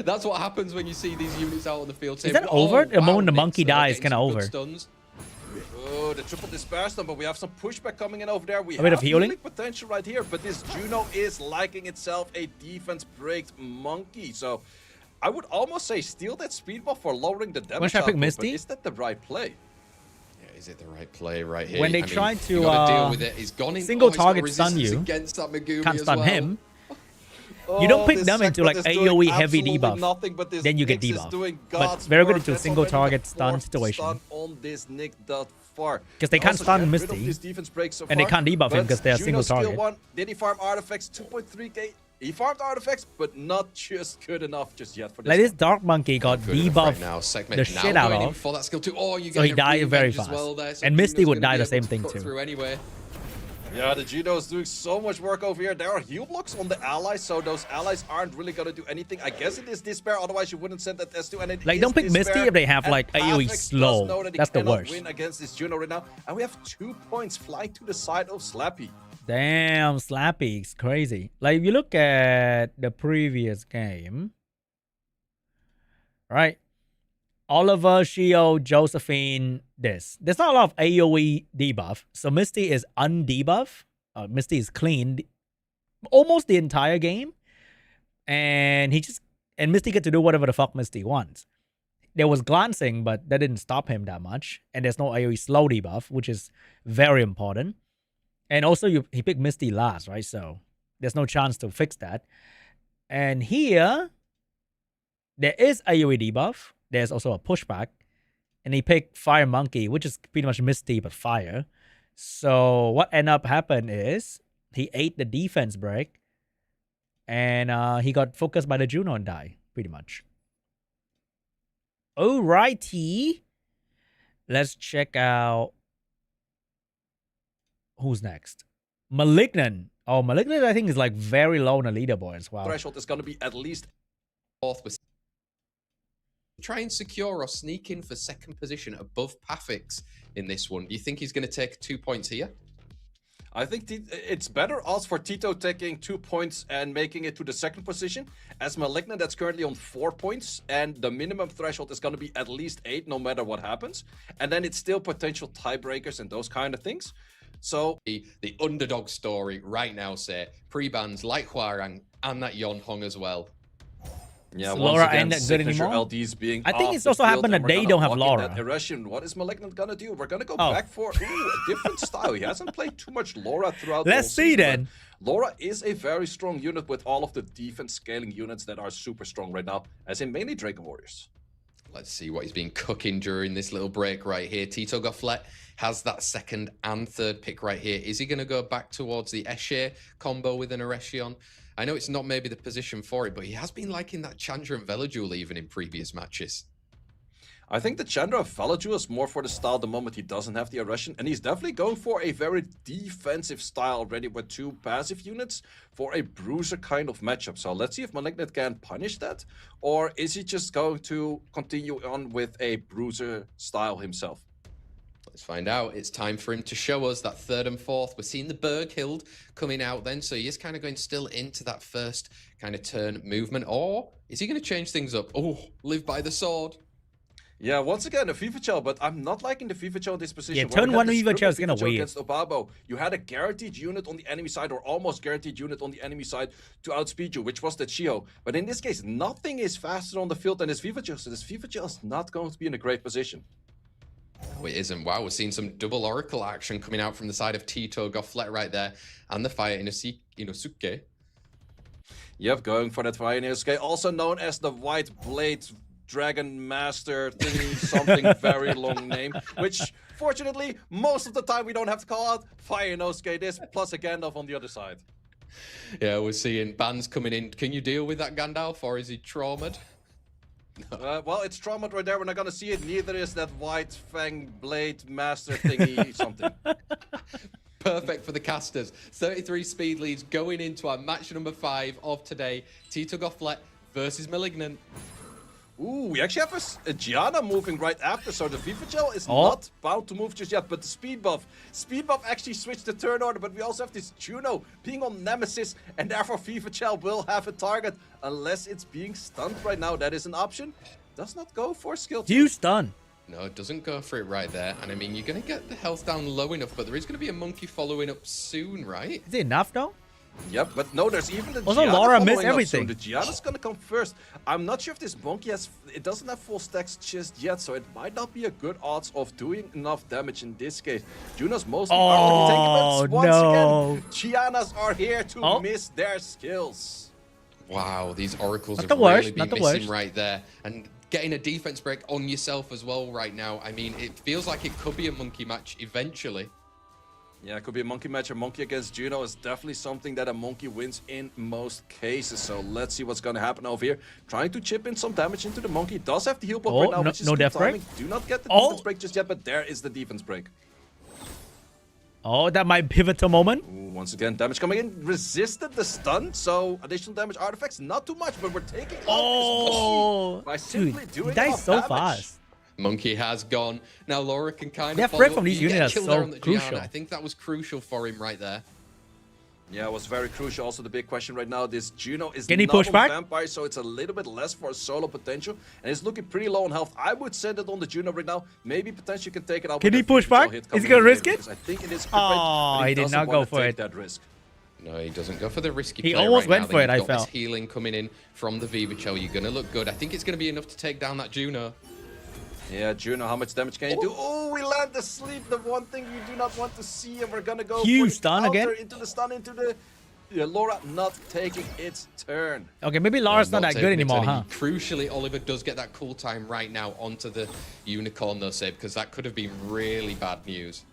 That's what happens when you see these units out on the field. Is that over? The moment the Nyx, monkey they're dies, getting kinda some good over. Stuns. Oh, the triple disperse them, but we have some pushback coming in over there. We A bit have of healing potential right here, but this Juno is liking itself a defense breaked monkey. So I would almost say steal that speed buff for lowering the damage. Should I pick output, Misty? But is that the right play? Yeah, is it the right play right here? When they I mean, try to, you gotta deal with it. He's gone in. single he's got target stun resistance you, against that Megumi Can't as stun well. him. You don't pick this them into Sekhmet like is doing AoE heavy absolutely debuff. nothing, but this Then you get Nyx is debuff. doing But God's very good work. into a That's single already the target stun 4th situation. Stun on this Nick that far. 'Cause they can't Also stun get rid Misty, of this defense break so and they far, can't debuff him but 'cause they're a Juno single target. Skill 1, did he farm artifacts? 2.3k. He farmed artifacts, but not just good enough just yet for this. Like this one. Dark Monkey got Good enough debuff right now. Sekhmet the now shit out going in of. for that skill too. Oh, you So he get a died very revenge as fast. well there, so And Misty Juno's would gonna die be the able same to thing cut too. through anyway. Yeah, the Juno is doing so much work over here. There are heal blocks on the allies, so those allies aren't really going to do anything. I guess it is Despair, otherwise you wouldn't send that S2. And it Like, is don't pick Despair, Misty if they have, and like, AoE Pavix does slow. know that he That's the cannot worst. win against this Juno right now. And we have 2 points flying to the side of Slappy. Damn, Slappy, it's crazy. Like, if you look at the previous game, right? Oliver, Shio, Josephine, this. There's not a lot of AoE debuff. So Misty is undebuff. Misty is clean almost the entire game. And Misty get to do whatever the fuck Misty wants. There was glancing, but that didn't stop him that much. And there's no AoE slow debuff, which is very important. And also, he picked Misty last, right? So there's no chance to fix that. And here, there is AoE debuff. There's also a pushback. And he picked Fire Monkey, which is pretty much Misty, but fire. So what ended up happening is he ate the defense break. And he got focused by the Juno and died, pretty much. Alrighty. Let's check out who's next. Malignant. Oh, Malignant, I think, is like very low on the leaderboard as well. Threshold is going to be at least fourth. With try and secure or sneak in for second position above Pafix in this one. Do you think he's going to take 2 points here? I think it's better odds for Tito taking 2 points and making it to the second position, as Malignant that's currently on 4 points, and the minimum threshold is going to be at least 8 no matter what happens. And then it's still potential tiebreakers and those kind of things. So the underdog story right now, say, pre-bans like Huarang and that Yon Hong as well. Yeah, so once Laura again, ain't that good anymore. LDs being I think it's also happened that they don't have Laura. What is Malignant gonna do? We're gonna go back for a different style. He hasn't played too much Laura throughout. Let's see then. Laura is a very strong unit with all of the defense scaling units that are super strong right now, as in mainly Dragon Warriors. Let's see what he's been cooking during this little break right here. Tito Gofflet has that second and third pick right here. Is he going to go back towards the Esche combo with an Erechion? I know it's not maybe the position for it, but he has been liking that Chandra and Velajuel even in previous matches. I think the Chandra of Velajuel is more for the style the moment he doesn't have the Erechion, and he's definitely going for a very defensive style already with 2 passive units for a bruiser kind of matchup. So let's see if Malignant can punish that, or is he just going to continue on with a bruiser style himself? Let's find out. It's time for him to show us that third and fourth. We're seeing the Berghild coming out then, so he is kind of going still into that first kind of turn movement, or is he going to change things up? Oh, live by the sword. Yeah, once again, a FIFA Chell, but I'm not liking the FIFA Chell in this position. Yeah, turn 1 FIFA Chell is going to win. Against Obabo, you had a guaranteed unit on the enemy side, or almost guaranteed unit on the enemy side to outspeed you, which was the Chio. But in this case, nothing is faster on the field than this FIFA Chell, so this FIFA Chell is not going to be in a great position. Oh, it isn't. Wow, we're seeing some double Oracle action coming out from the side of Tito Gofflet right there, and the Fire Inosuke. Yep, going for that Fire Inosuke, also known as the White Blade Dragon Master thingy, something very long name, which fortunately most of the time we don't have to call out. Fire Inosuke this, plus a Gandalf on the other side. Yeah, we're seeing bans coming in. Can you deal with that Gandalf, or is he traumatized? Well, it's traumatized right there. We're not gonna see it. Neither is that White Fang Blade Master thingy something. Perfect for the casters. 33 speed leads going into our match number 5 of today. Tito Gofflet versus Malignant. Ooh, we actually have a Gianna moving right after, so the FIFA Gel is not bound to move just yet, but the Speed Buff actually switched the turn order, but we also have this Juno being on Nemesis, and therefore FIFA Gel will have a target, unless it's being stunned right now. That is an option. Does not go for skill. Do you stun? No, it doesn't go for it right there, and I mean, you're going to get the health down low enough, but there is going to be a monkey following up soon, right? Is it enough though? Yep, but no, there's even the also Gianna Laura missed up, everything. so the Gianna's gonna come first. I'm not sure if this monkey it doesn't have full stacks just yet, so it might not be a good odds of doing enough damage in this case. Juno's mostly once again, Giannas are here to miss their skills. Wow, these oracles not have the really worst, been missing right there, and getting a defense break on yourself as well right now. I mean, it feels like it could be a monkey match eventually. Yeah, it could be a monkey match. A monkey against Juno is definitely something that a monkey wins in most cases. So let's see what's going to happen over here. Trying to chip in some damage into the monkey. Does have the heal pop right now, which is no good death timing. break. Do not get the defense break just yet, but there is the defense break. Oh, that might pivotal moment. Ooh, once again, damage coming in. Resisted the stun, so additional damage artifacts, not too much, but we're taking out this monkey by simply doing enough so damage. fast. Monkey has gone. Now Laura can kind of follow from these units is so crucial. I think that was crucial for him right there. Yeah, it was very crucial. Also, the big question right now, this Juno is Can he not push on back? Vampire, so it's a little bit less for solo potential, and it's looking pretty low on health. I would send it on the Juno right now. Maybe potentially can take it out. Can he push back? Is he gonna risk it? I think it is. Oh, he did not go for it. That risk. No, he doesn't go for the risky He play almost right went now. for it, You've I got felt. this healing coming in from the Vivichel. You're going to look good. I think it's going to be enough to take down that Juno. Yeah, Juno, how much damage can you do? Oh, we land the sleep, the one thing you do not want to see, and we're gonna go Huge for stun counter again. into the stun, into the Laura not taking its turn. Okay, maybe Laura's not that good anymore, huh? Crucially, Oliver does get that cool time right now onto the Unicorn, though, Seb, because that could have been really bad news.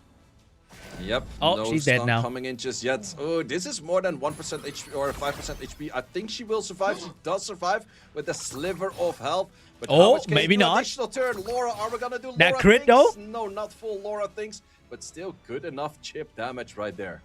Yep. Oh, no she's dead stun now. coming in just yet. Oh, this is more than 1% HP or 5% HP. I think she will survive. She does survive with a sliver of health. But how much can maybe you do not. additional turn? Laura, are we gonna do That Laura crit, things? though? No, not full Laura things, but still good enough chip damage right there.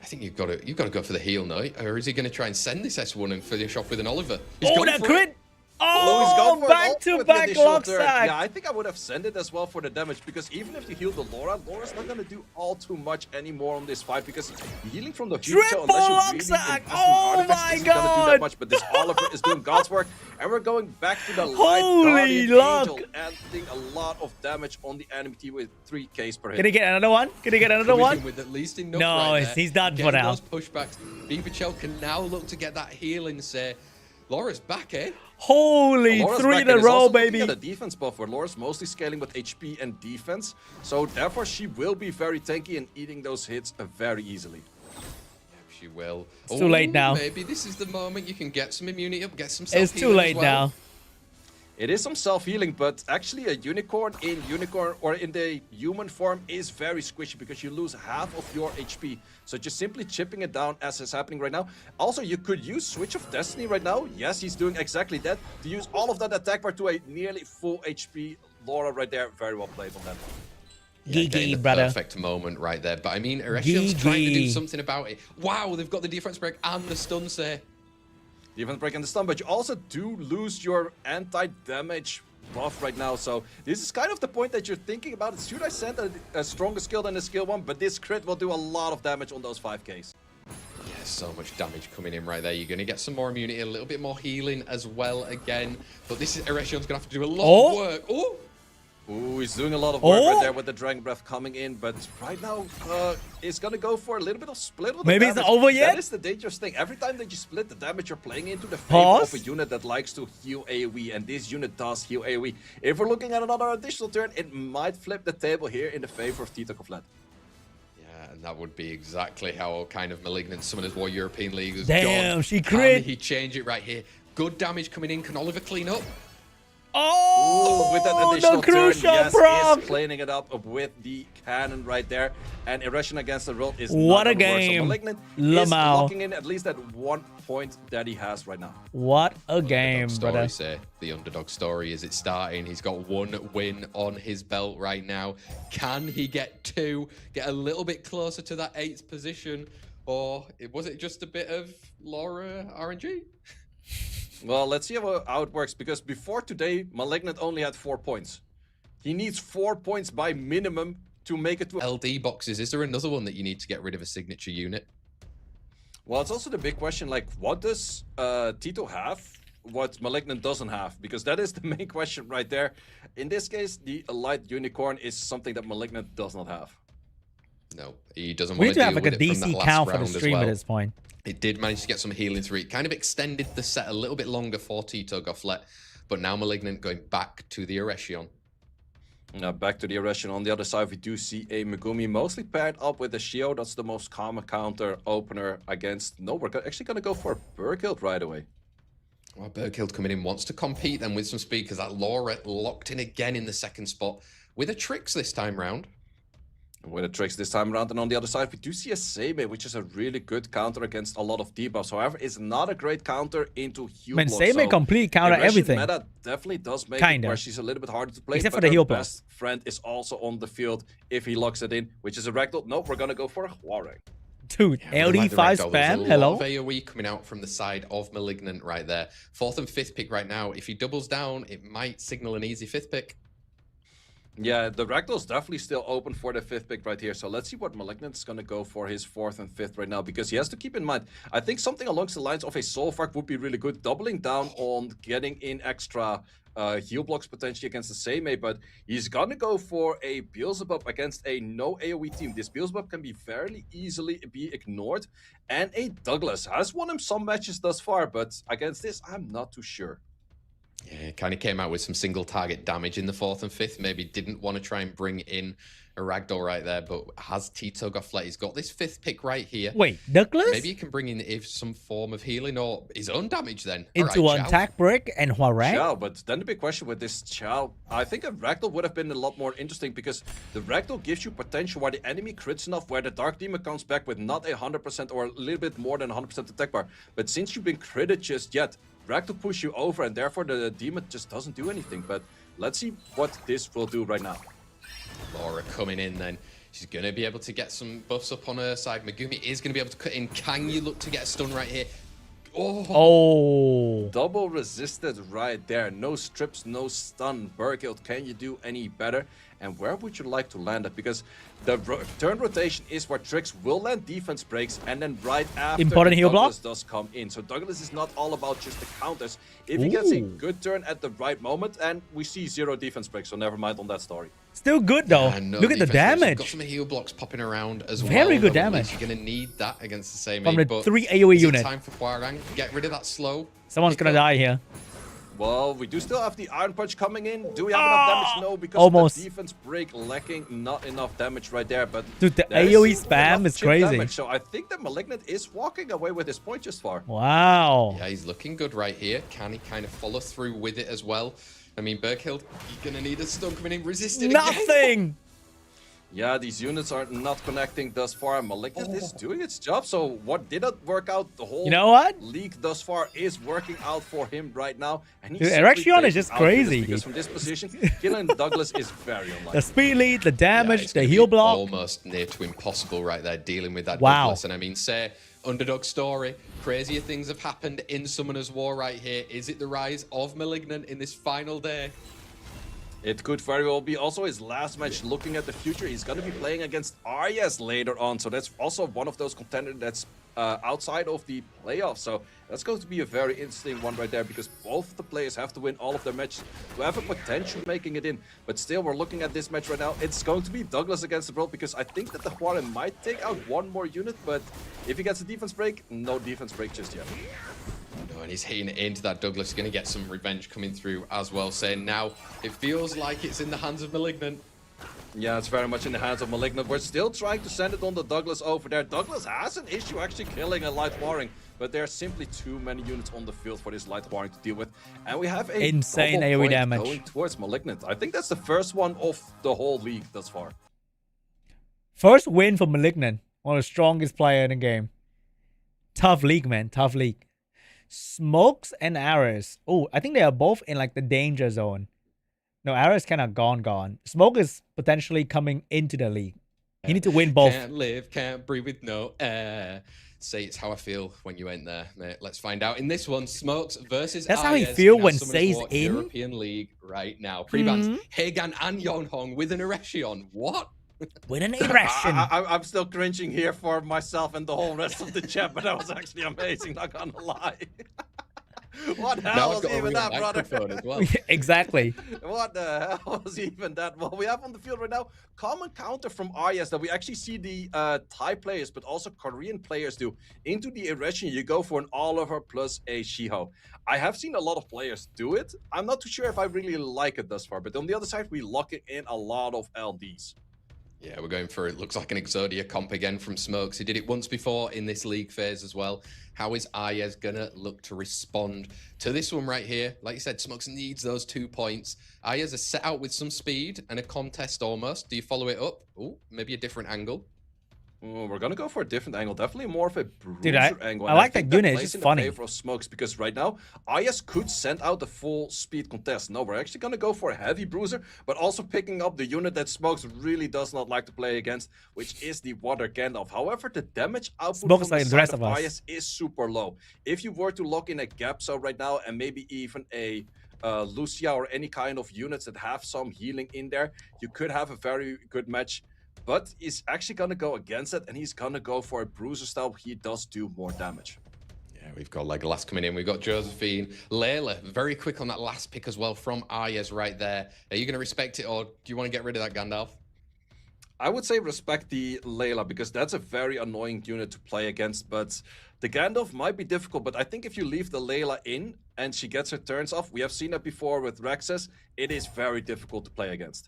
I think you've got to go for the heal now, or is he going to try and send this S1 and finish off with an Oliver? He's Oh, gone that for crit! it. Oh, he's gone for back to back lock sack. Yeah, I think I would have sent it as well for the damage, because even if you heal the Laura, Laura's not gonna do all too much anymore on this fight, because healing from the future, Triple unless you lock really sack. invest in Oh artifacts, my isn't gonna do God. that much. But this Oliver is doing God's work, and we're going back to the Holy Light Guardian luck. Angel, adding a lot of damage on the enemy team with 3Ks per hit. Can he get another one? Can he get another Coming one? in with at least enough No, right there. he's done for Getting now. those pushbacks. Bibichel can now look to get that heal and say, Laura's back, eh? Holy, Laura's 3 back, in a and is row, also looking baby. at a defense buff where Laura's mostly scaling with HP and defense, so therefore she will be very tanky and eating those hits very easily. She will. It's too late now. Maybe this is the moment you can get some immunity up, get some It's self-healing too late as well. now. It is some self-healing, but actually a unicorn or in the human form is very squishy because you lose half of your HP. So just simply chipping it down as is happening right now. Also, you could use Switch of Destiny right now. Yes, he's doing exactly that. To use all of that attack bar to a nearly full HP Laura right there. Very well played on that one. Yeah, getting GG, the brother. perfect moment right there. But I mean, Ereshion's trying to do GG. something about it. Wow, they've got the defense break and the stun say. Defense break and the stun, but you also do lose your anti-damage buff right now. So this is kind of the point that you're thinking about. Should I send a stronger skill than a skill one? But this crit will do a lot of damage on those 5Ks. Yeah, so much damage coming in right there. You're going to get some more immunity, a little bit more healing as well again. But this is Ereshion's going to have to do a lot of work. Oh! Ooh, he's doing a lot of work Oh! right there with the Dragon Breath coming in, but right now he's gonna go for a little bit of split with Maybe the it's damage. not over yet? That is the dangerous thing. Every time that you split the damage, you're playing into the favor Pause. of a unit that likes to heal AoE, and this unit does heal AoE. If we're looking at another additional turn, it might flip the table here in the favor of Tito Koflet. Yeah, and that would be exactly how kind of Malignant Summoners War European League has Damn, gone. she Can crit. he change it right here? Good damage coming in. Can Oliver clean up? Oh, With that additional the crucial turn, yes, proc. is cleaning it up with the cannon right there. And Erection against the roll is What not a gonna work. So game. Malignant is Lamau. locking in at least that 1 point that he has right now. What a game, Story brother. say the underdog story is it starting. He's got 1 win on his belt right now. Can he get 2? Get a little bit closer to that 8th position, or was it just a bit of Laura RNG? Well, let's see how it works, because before today, Malignant only had 4 points. He needs 4 points by minimum to make it to a... LD boxes. Is there another one that you need to get rid of a signature unit? Well, it's also the big question, like, what does Tito have, what Malignant doesn't have? Because that is the main question right there. In this case, the Light Unicorn is something that Malignant does not have. No, he doesn't We want need to to deal have like a with it from that DC last count for the round as stream at well. this point. It did manage to get some healing through it. Kind of extended the set a little bit longer for Tito Gofflet, but now Malignant going back to the Erection. Now back to the Erection. On the other side, we do see a Megumi mostly paired up with a Shio. That's the most common counter opener against... No, we're actually going to go for a Burkill right away. Well, Berghild coming in, wants to compete then with some speed because that Laura locked in again in the second spot with a Tricks this time round. With the Tricks this time around, and on the other side we do see a SeanB, which is a really good counter against a lot of debuffs. However, it's not a great counter into heal Man, block. SeanB complete counter Erection everything. Meta definitely does make Kinda. it where she's a little bit harder to play. Except but for the her heal block. best friend is also on the field if he locks it in, which is a Ragdoll. Nope, we're gonna go for a Huareg. Dude, Yeah, we like the LD5 Ragdoll. There's spam, a hello? lot of AoE coming out from the side of Malignant right there. 4th and 5th pick right now. If he doubles down, it might signal an easy 5th pick. Yeah, the Ragdoll's definitely still open for the 5th pick right here. So let's see what Malignant's going to go for his 4th and 5th right now. Because he has to keep in mind, I think something along the lines of a Soulfark would be really good. Doubling down on getting in extra heal blocks potentially against the SeanB. But he's going to go for a Beelzebub against a no AoE team. This Beelzebub can be fairly easily be ignored. And a Douglas has won him some matches thus far. But against this, I'm not too sure. Yeah, kind of came out with some single target damage in the 4th and 5th. Maybe didn't want to try and bring in a ragdoll right there, but has Tito got flat? He's got this 5th pick right here. Wait, Douglas? Maybe he can bring in some form of healing or his own damage then. Into an attack break and Huarang? Chow, but then the big question with this Chow, I think a ragdoll would have been a lot more interesting because the ragdoll gives you potential where the enemy crits enough, where the Dark Demon comes back with not 100% or a little bit more than 100% attack bar. But since you've been critted just yet, ragdoll push you over and therefore the demon just doesn't do anything. But let's see what this will do right now. Laura coming in then. She's going to be able to get some buffs up on her side. Megumi is going to be able to cut in. Can you look to get a stun right here? Oh. Double resisted right there. No strips, no stun. Burkhild, can you do any better? And where would you like to land it? Because the turn rotation is where Trix will land defense breaks, and then right after important heal Douglas block does come in. So Douglas is not all about just the counters. If he gets a good turn at the right moment, and we see 0 defense breaks, so never mind on that story. Still good though. No Look at the damage. Got some heal blocks popping around as well. Very good damage. You're going to need that against the same from aim, the but 3 AoE unit. Time for Huarang. Get rid of that slow. Someone's gonna die here. Well, we do still have the Iron Punch coming in. Do we have enough damage? No, because almost. the defense break lacking. Not enough damage right there. But dude, the AoE AoE spam is crazy. Damage, so I think that Malignant is walking away with his point just far. Wow. Yeah, he's looking good right here. Can he kind of follow through with it as well? I mean, Burkhild, you're going to need a stun coming in, resisting Nothing. Again. Yeah, these units are not connecting thus far. Malignant is doing its job. So what didn't work out the whole league thus far is working out for him right now. And he's Erection is just crazy. Because from this position, killing Douglas is very unlikely. The speed lead, the damage, the heal block. Almost near to impossible right there, dealing with that wow. Douglas. And I mean, say, underdog story, crazier things have happened in Summoner's War right here. Is it the rise of Malignant in this final day? It could very well be also his last match. Looking at the future, he's going to be playing against Arias later on. So that's also one of those contenders that's outside of the playoffs. So that's going to be a very interesting one right there because both of the players have to win all of their matches to have a potential making it in. But still, we're looking at this match right now. It's going to be Douglas against the world because I think that the Huarang might take out one more unit. But if he gets a defense break, no defense break just yet. No, and he's hitting it into that Douglas. He's going to get some revenge coming through as well, saying now it feels like it's in the hands of Malignant. Yeah, it's very much in the hands of Malignant. We're still trying to send it on the Douglas over there. Douglas has an issue actually killing a Light Huarang, but there are simply too many units on the field for this Light Huarang to deal with. And we have a insane AoE damage going towards Malignant. I think that's the first one of the whole league thus far. First win for Malignant, one of the strongest player in the game. Tough league, man. Tough league. Smokes and Ares. Oh, I think they are both in like the danger zone. No, Ares kind of gone. Smoke is potentially coming into the league. You need to win both. Can't live, can't breathe with no air. Say it's how I feel when you ain't there, mate. Let's find out. In this one, Smokes versus That's how you feel when Say's in European League right now. Pre-bans, Hagan and Yonhong with an Erection. What? With an erection. I'm still cringing here for myself and the whole rest of the chat, but that was actually amazing, not gonna lie. What the hell was even that, brother? As well. Exactly. What the hell was even that? Well, we have on the field right now common counter from Arias that we actually see the Thai players, but also Korean players do. Into the erection, you go for an Oliver plus a Shiho. I have seen a lot of players do it. I'm not too sure if I really like it thus far, but on the other side, we lock it in a lot of LDs. Yeah, we're going for it. Looks like an Exodia comp again from Smokes. He did it once before in this league phase as well. How is Ayaz going to look to respond to this one right here? Like you said, Smokes needs those 2 points. Ayaz is set out with some speed and a contest almost. Do you follow it up? Oh, maybe a different angle. We're gonna go for a different angle, definitely more of a bruiser angle. I like that unit. It's just funny. Favor of Smokes because right now, Ayaz could send out the full speed contest. No, we're actually gonna go for a heavy bruiser, but also picking up the unit that Smokes really does not like to play against, which is the Water Gandalf. However, the damage output Smokes from like the rest side of of us Ayaz is super low. If you were to lock in a Gap Cell right now and maybe even a Lucia or any kind of units that have some healing in there, you could have a very good match. But he's actually going to go against it, and he's going to go for a bruiser style. He does do more damage. Yeah, we've got Legolas coming in. We've got Josephine. Layla, very quick on that last pick as well from Ayaz right there. Are you going to respect it, or do you want to get rid of that Gandalf? I would say respect the Layla, because that's a very annoying unit to play against. But the Gandalf might be difficult, but I think if you leave the Layla in and she gets her turns off, we have seen that before with Rexes, it is very difficult to play against.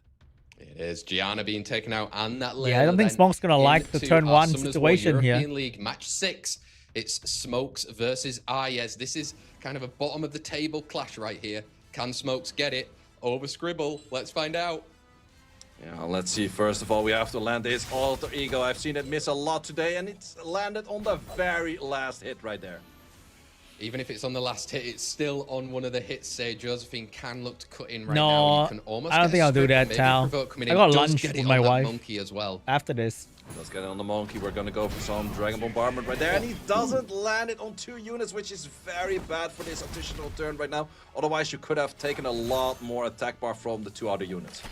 It is Gianna being taken out, and that Layla. Yeah, I don't think Smoke's gonna like the turn 1 situation here. European League match 6. It's Smokes versus Ayez. This is kind of a bottom of the table clash right here. Can Smokes get it over Scribble? Let's find out. Yeah, let's see. First of all, we have to land this alter ego. I've seen it miss a lot today, and it's landed on the very last hit right there. Even if it's on the last hit, it's still on one of the hits. Say Josephine can look to cut in right now. You can almost I don't think I'll do that, Tal. I got lunch with my wife monkey as well. after this. Let's get it on the monkey. We're going to go for some Dragon Bombardment right there. And he doesn't land it on 2 units, which is very bad for this additional turn right now. Otherwise, you could have taken a lot more attack bar from the 2 other units.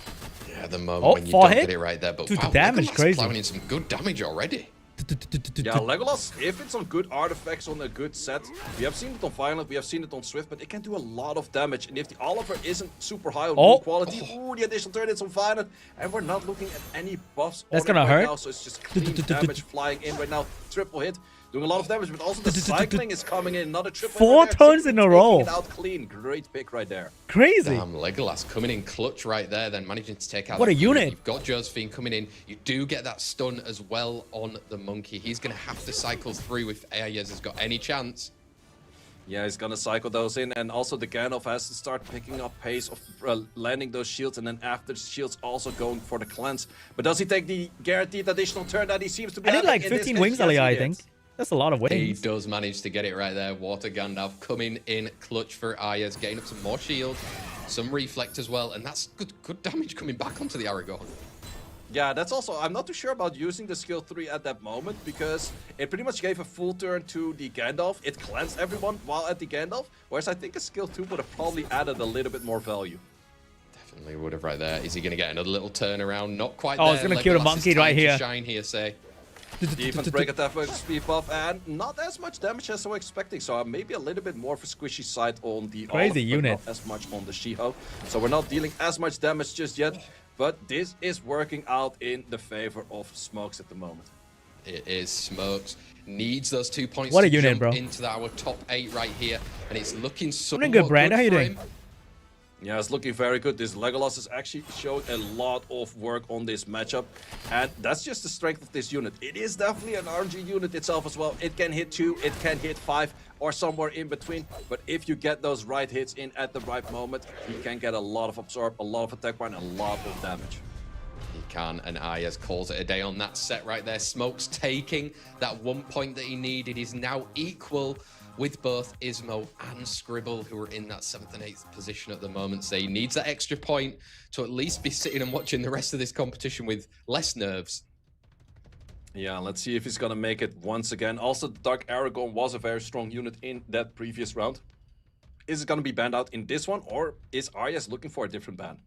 Yeah, the moment when you don't get it right there. But Dude, wow, the damage crazy. Plowing in some good damage already. Yeah, Legolas, if it's on good artifacts on a good set, we have seen it on Violent, we have seen it on Swift, but it can do a lot of damage. And if the Oliver isn't super high on wound quality, ooh, the additional turn, it's on Violent, and we're not looking at any buffs That's on gonna it right hurt. now, so it's just clean damage flying in right now. Triple hit, doing a lot of damage, but also the cycling is coming in. Another triple 4 hit right turns in a row. It out clean. Great pick right there. Crazy. Damn, Legolas coming in clutch right there, then managing to take out. What a unit. You've got Josephine coming in. You do get that stun as well on the monkey. He's going to have to cycle through if Ayez has got any chance. Yeah, he's gonna cycle those in, and also the Gandalf has to start picking up pace of landing those shields, and then after the shields also going for the cleanse. But does he take the guaranteed additional turn that he seems to be I did having like in 15 this wings, hit? Yes, Aliyah, I he think. did. That's a lot of He wings. does manage to get it right there. Water Gandalf coming in clutch for Ayez, getting up some more shield, some reflect as well, and that's good damage coming back onto the Aragorn. Yeah, that's also, I'm not too sure about using the skill 3 at that moment, because it pretty much gave a full turn to the Gandalf. It cleansed everyone while at the Gandalf, whereas I think a skill 2 would have probably added a little bit more value. Definitely would have right there. Is he going to get another little turnaround? Not quite Oh, there. he's gonna kill the Legolas' monkey time right to here. Shine here, say. Defense break attack with speed buff, and not as much damage as I was expecting. So maybe a little bit more for squishy side on the Crazy Olive, but unit. not as much on the Shiho. So we're not dealing as much damage just yet, but this is working out in the favor of Smokes at the moment. It is Smokes. Needs those 2 points What a to unit, jump bro. into our top 8 right here, and it's looking so good, Brand. How you doing? Yeah, it's looking very good. This Legolas is actually showing a lot of work on this matchup, and that's just the strength of this unit. It is definitely an RNG unit itself as well. It can hit 2, it can hit 5, or somewhere in between, but if you get those right hits in at the right moment, you can get a lot of absorb, a lot of attack power, and a lot of damage. He can, and Ayez calls it a day on that set right there. Smokes taking that 1 point that he needed. He's now equal with both Ismo and Scribble, who are in that 7th and 8th position at the moment. So he needs that extra point to at least be sitting and watching the rest of this competition with less nerves. Yeah, let's see if he's gonna make it once again. Also, Dark Aragorn was a very strong unit in that previous round. Is it gonna be banned out in this one, or is Ayez looking for a different ban?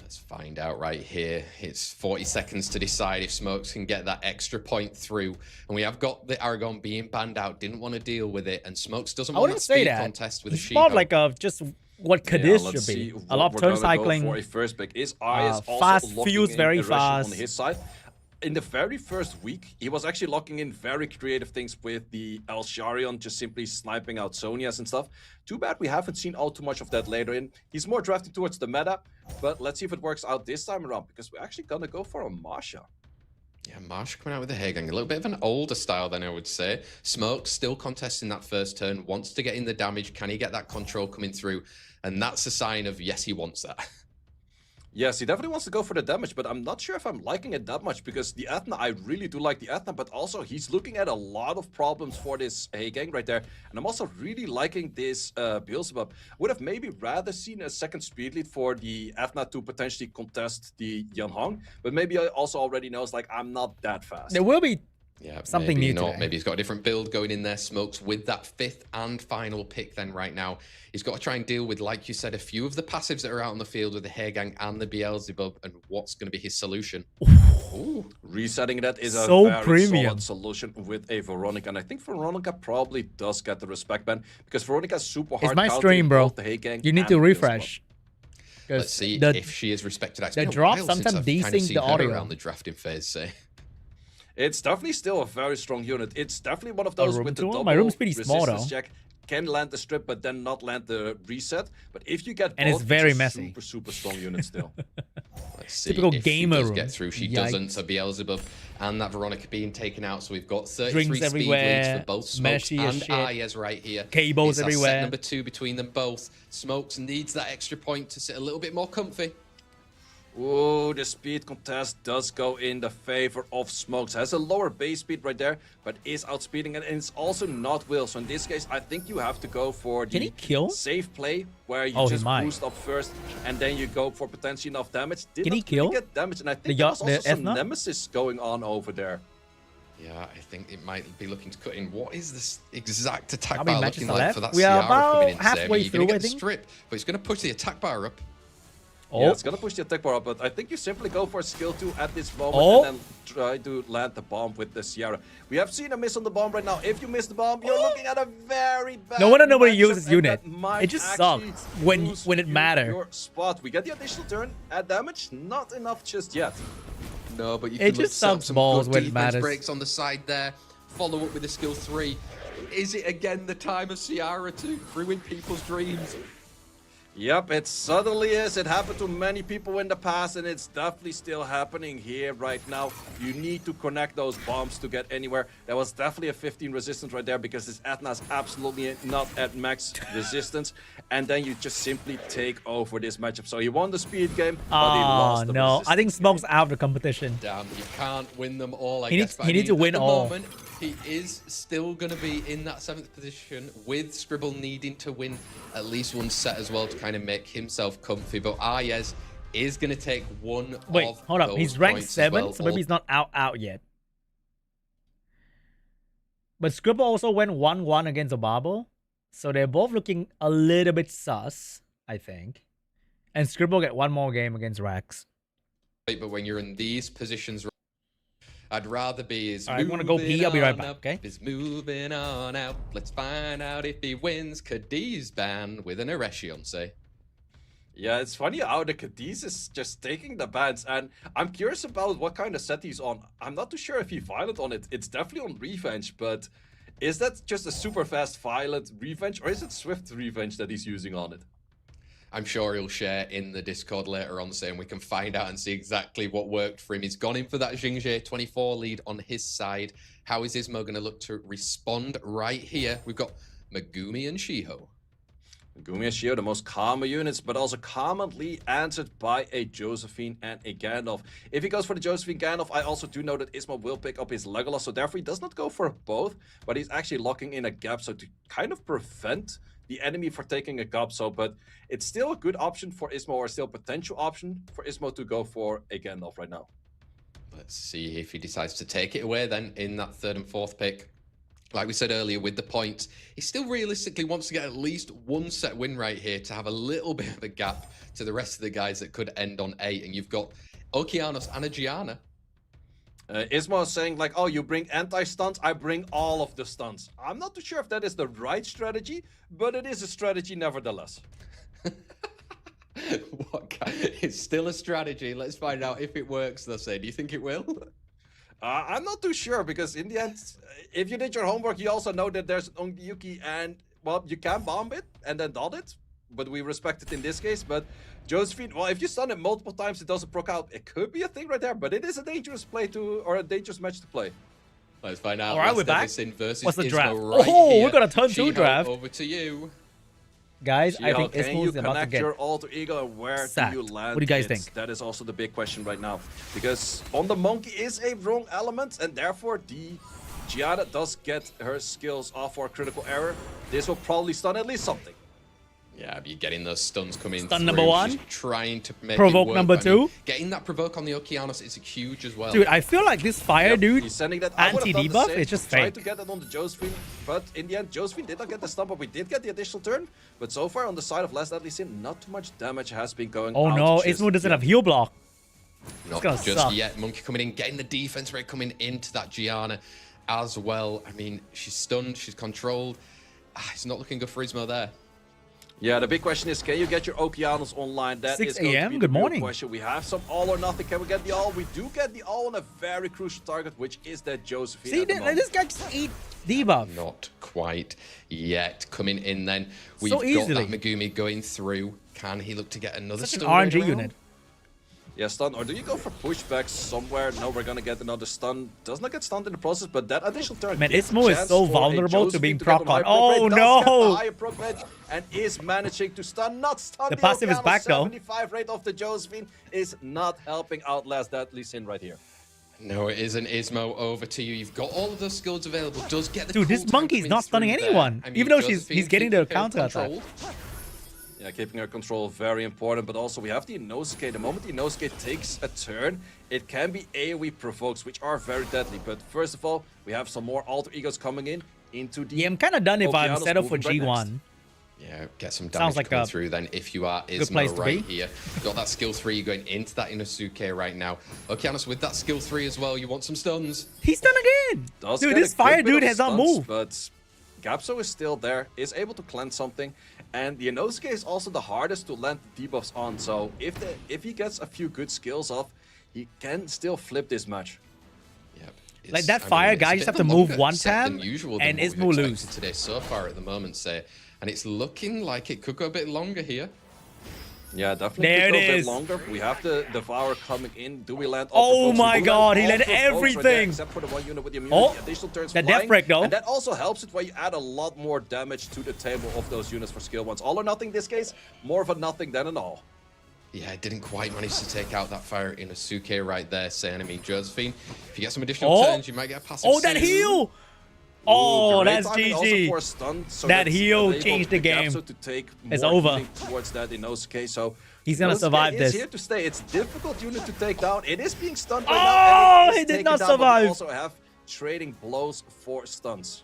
Let's find out right here. It's 40 seconds to decide if Smokes can get that extra point through. And we have got the Aragorn being banned out. Didn't want to deal with it. And Smokes doesn't want that speed contest with a It's more She-Hulk. like a, just what Kadish should be. A lot of turn cycling. For a first pick is Ayez also fast locking feels in very aggression fast. on his side. In the very first week, he was actually locking in very creative things with the El Sharion, just simply sniping out Sonias and stuff. Too bad we haven't seen all too much of that later in. He's more drafted towards the meta, but let's see if it works out this time around, because we're actually gonna go for a Masha. Yeah, Marsh coming out with the Hagang. A little bit of an older style then, I would say. Smokes still contesting that first turn, wants to get in the damage. Can he get that control coming through? And that's a sign of, yes, he wants that. Yes, he definitely wants to go for the damage, but I'm not sure if I'm liking it that much, because the Athena, I really do like the Athena, but also he's looking at a lot of problems for this Hagang right there. And I'm also really liking this Beelzebub. Would have maybe rather seen a second speed lead for the Athena to potentially contest the Yanhong, but maybe I also already knows, like, I'm not that fast. There will be Yeah, something maybe new not. today. Maybe he's got a different build going in there. Smokes with that 5th and final pick then right now. He's got to try and deal with, like you said, a few of the passives that are out on the field with the Hagang and the Beelzebub, and what's going to be his solution. Ooh. Resetting that is a So very premium. solid solution with a Veronica, and I think Veronica probably does get the respect ban, because Veronica is super hard It's my countering stream, bro. both the Hagang You need and to the Beelzebub. refresh. Let's see if she is respected. The drop sometimes desync the audio around the drafting phase. Say. It's definitely still a very strong unit. It's definitely one of those with the double My room's pretty small though. check. Can land the strip, but then not land the reset. But if you get both, it's very messy. Super strong unit still. Let's see Typical if gamer she does room. get through. She doesn't. So Beelzebub and that Veronica being taken out. So we've got 33 Drinks speed everywhere, leads for both Smokes and shit. Ayes right here. Cables it's everywhere. Set number 2 between them both. Smokes needs that extra point to sit a little bit more comfy. Ooh, the speed contest does go in the favor of Smokes. Has a lower base speed right there, but is outspeeding it, and it's also not Will. So in this case, I think you have to go for the safe play, where you just boost up first, and then you go for potentially enough damage. Can he kill? Get damage, and I think there's also some nemesis going on over there. Yeah, I think it might be looking to cut in. What is this exact attack bar looking like for that we are Ciara about coming in? halfway through, get the strip, but he's going to push the attack bar up. Yeah, it's gonna push the attack bar up, but I think you simply go for a skill 2 at this moment and then try to land the bomb with the Ciara. We have seen a miss on the bomb right now. If you miss the bomb, you're looking at a very bad. No wonder nobody uses unit. It just sucks when it matters. Your spot. We get the additional turn at damage, not enough just yet. No, but you can just sucks balls when it matters. Breaks on the side there. Follow up with the skill 3. Is it again the time of Ciara to ruin people's dreams? Yep, it suddenly is. It happened to many people in the past, and it's definitely still happening here right now. You need to connect those bombs to get anywhere. There was definitely a 15 resistance right there because this Athena is absolutely not at max resistance. And then you just simply take over this matchup. So he won the speed game, but he lost the resistance. I think Smoke's out of the competition. Damn, you can't win them all, I guess. He needs to win all. Moment, he is still going to be in that 7th position with Scribble needing to win at least one set as well to kind of make himself comfy. But Ayes is going to take one hold up. He's ranked 7, well. so maybe he's not out yet. But Scribble also went 1-1 against Obabo. So they're both looking a little bit sus, I think. And Scribble get one more game against Rax. But when you're in these positions, I'd rather be is I want to go pee. I'll be right back, okay? Is moving on out. Let's find out if he wins Cadiz ban with an Erection, say. Yeah, it's funny how the Cadiz is just taking the bans, and I'm curious about what kind of set he's on. I'm not too sure if he violent on it. It's definitely on Revenge, but is that just a super fast violent Revenge, or is it Swift Revenge that he's using on it? I'm sure he'll share in the Discord later on, saying we can find out and see exactly what worked for him. He's gone in for that Jingje 24 lead on his side. How is Ismo going to look to respond right here? We've got Megumi and Shiho. Megumi and Shiho, the most common units, but also commonly answered by a Josephine and a Gandalf. If he goes for the Josephine Gandalf, I also do know that Ismo will pick up his Legolas, so therefore he does not go for both, but he's actually locking in a gap, so to kind of prevent the enemy for taking a gap. So, but it's still a good option for Ismo, or still potential option for Ismo to go for a Gandalf right now. Let's see if he decides to take it away then in that 3rd and 4th pick. Like we said earlier with the points, he still realistically wants to get at least one set win right here to have a little bit of a gap to the rest of the guys that could end on 8. And you've got Okeanos and a Gianna. Ismo is saying like, oh, you bring anti-stunts, I bring all of the stunts. I'm not too sure if that is the right strategy, but it is a strategy nevertheless. It's still a strategy. Let's find out if it works, they'll say. Do you think it will? I'm not too sure, because in the end, if you did your homework, you also know that there's an Yuki, and, well, you can bomb it and then dot it, but we respect it in this case. But Josephine, well, if you stun it multiple times, it doesn't proc out. It could be a thing right there, but it is a dangerous play to, or a dangerous match to play. Let's find out. All right, we're back. What's the draft? Right we're going to turn 2 draft. Over to you. Guys, I think Ismo's about to get your alter ego, and where sacked. do you land? What do you guys think? That is also the big question right now, because on the monkey is a wrong element, and therefore the Gianna does get her skills off for a critical error. This will probably stun at least something. Yeah, but you're getting those stuns coming Stun through. number 1. She's trying to make provoke it work. number 2. Getting that provoke on the Okeanos is huge as well. Dude, I feel like this fire dude he's sending that anti-debuff is just fake. Tried to get it on the Josephine, but in the end, Josephine did not get the stun, but we did get the additional turn. But so far on the side of Last Deadly Sin, not too much damage has been going on. Oh no, Ismo doesn't have heal block. Not just suck. Yet. Monkey coming in, getting the defense rate coming into that Gianna as well. I mean, she's stunned, she's controlled. It's not looking good for Ismo there. Yeah, the big question is, can you get your Okeanos online? That 6 is going to a.m. be Good the real morning. question. We have some all or nothing. Can we get the all? We do get the all on a very crucial target, which is that Josephine. See, this guy just ate debuff. Not quite yet. Coming in then. We've So got easily. that Megumi going through. Can he look to get another Such an stun RNG later on? unit. Yeah, stun. Or do you go for pushback somewhere? No, we're going to get another stun. Does not get stunned in the process, but that additional turn. Man, gives a Ismo is chance so for a vulnerable to being Josephine get proc on on. high proc Oh, rate, does get the no. higher proc rate and is managing to stun. Not stun. The passive is Okeanos. back, though. 75 rate of the Josephine is not helping out Last Deadly Sin right here. No, it isn't. Ismo, over to you. You've got all of those skills available. Does get the Dude, this cooldown monkey's coming not stunning through anyone, there. I mean, even though Josephine he's getting the keeping her counter attack. controlled. Yeah, keeping her control very important, but also we have the Inosuke. The moment the Inosuke takes a turn, it can be AoE provokes, which are very deadly. But first of all, we have some more alter egos coming into the. Yeah, I'm kind of done if I'm Okeanos set up for moving right G1. Yeah, get some Sounds damage like coming a through then if you are good place Ismo to right be. here. Got that skill 3, you're going into that Inosuke right now. Okeanos with that skill 3 as well, you want some stuns. He's done again. Does Dude, get a this good fire bit dude of has not stunts, moved. But Gapso is still there, is able to cleanse something, and the Inosuke is also the hardest to land debuffs on. So if he gets a few good skills off, he can still flip this match. Yep. Like that fire guy just have to move one time time and Ismo lose. Today so far at the moment, say, and it's looking like it could go a bit longer here. Yeah, definitely There could go it a bit is. longer. We have the Devour coming in. Do we land Oh all provokes? my We do God, land he all landed provokes right there, everything. except for the one unit with the immunity. Oh, Additional turns that flying, death break though. And that also helps it when you add a lot more damage to the table of those units for skill ones. All or nothing in this case, more of a nothing than an all. Yeah, didn't quite manage to take out that fire Inosuke right there, saying, I mean, Josephine, if you get some additional Oh. turns, you might get a passive Oh, that soon. heal. Oh, Great that's timing also GG. for a stun, so That that's heal able changed the game. Gapso to take It's more over. healing towards that Inosuke. So He's gonna Inosuke survive is this. here to stay. It's difficult unit to take down. It is being stunned right Oh, now. And it is he did taken not down, but we survive. also have trading blows for stuns.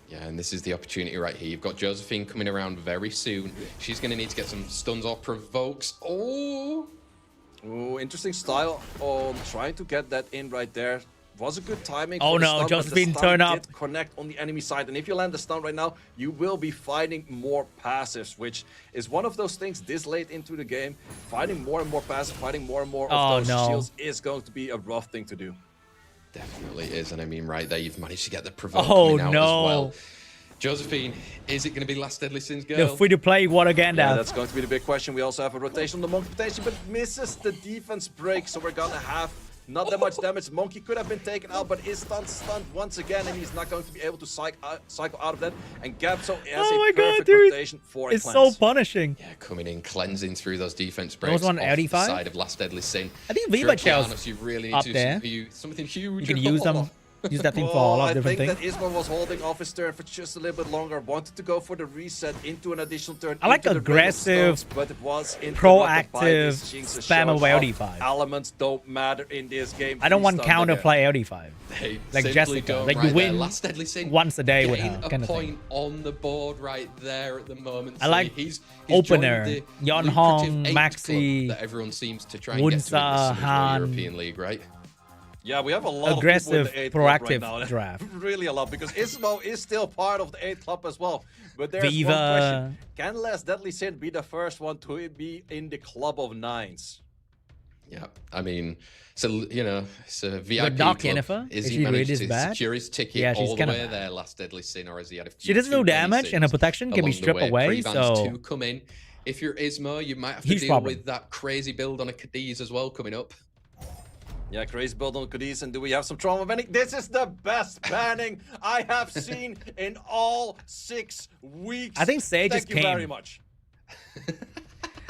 Yeah, and this is the opportunity right here. You've got Josephine coming around very soon. She's going to need to get some stuns or provokes. Oh! Ooh, interesting style on trying to get that in right there. Was a good timing. Oh for the no, stun, but the Josephine, stun turn up. did connect on the enemy side, and if you land the stun right now, you will be finding more passives, which is one of those things this late into the game. Finding more and more passive, finding more and more Oh, of those no. shields is going to be a rough thing to do. Definitely is, and I mean, right there, you've managed to get the provoke Oh, coming out no. as well. Josephine, is it going to be Last Deadly Sin's The girl? free-to-play what again? Yeah, that's going to be the big question. We also have a rotation on the Monkey potentially, but misses the defense break, so we're gonna have not that much damage. Monkey could have been taken out, but is stunned once again, and he's not going to be able to cycle out of that. And Gapso has Oh my a God, perfect dude. rotation for a It's so cleanse. punishing. Yeah, coming in, cleansing through those defense breaks was on off 85? the side of Last Deadly Sin. I think If you're Viva Chel's Okeanos, you really need up to there. do something huge. You can use them. Use that thing for a Well, lot I of different think things. that Ismo was holding off his turn for just a little bit longer. Wanted to go for the reset into an additional turn. I like into the aggressive, stones, but it was proactive spam spam away LD5. Elements don't matter in this game. I don't Please want stun counter again. play LD5. They Like simply Jessica, don't like you right there. win Last Deadly Sin once a day with getting her, a kind of thing. point on the board right there at the moment. I like he's opener, joined the Yon lucrative Hong, 8 Maxi, club that everyone seems to try and get to in the Wunsa, Summer Han. European League, right? Yeah, we have a lot Aggressive, of people in the 8 club right proactive now. draft. Really a lot, because Ismo is still part of the 8 club as well. But there's Viva. one question. Can Last Deadly Sin be the first one to be in the club of 9s? Yeah, I mean, so you know, it's a VIP Dark club. Yennefer, Is is he she managed really to bad? secure his ticket Yeah, she's all the kinda way bad. there, Last Deadly Sin, or has he had a few? She doesn't do too many damage, and her sins protection can be along the stripped way? away, Pre-bans so- to come in. If you're Ismo, you might have to Huge deal problem. with that crazy build on a Cadiz as well coming up. Yeah, crazy build on Cadiz, and do we have some trauma banning? This is the best banning I have seen in all 6 weeks. I think Sage Thank just you came. very much.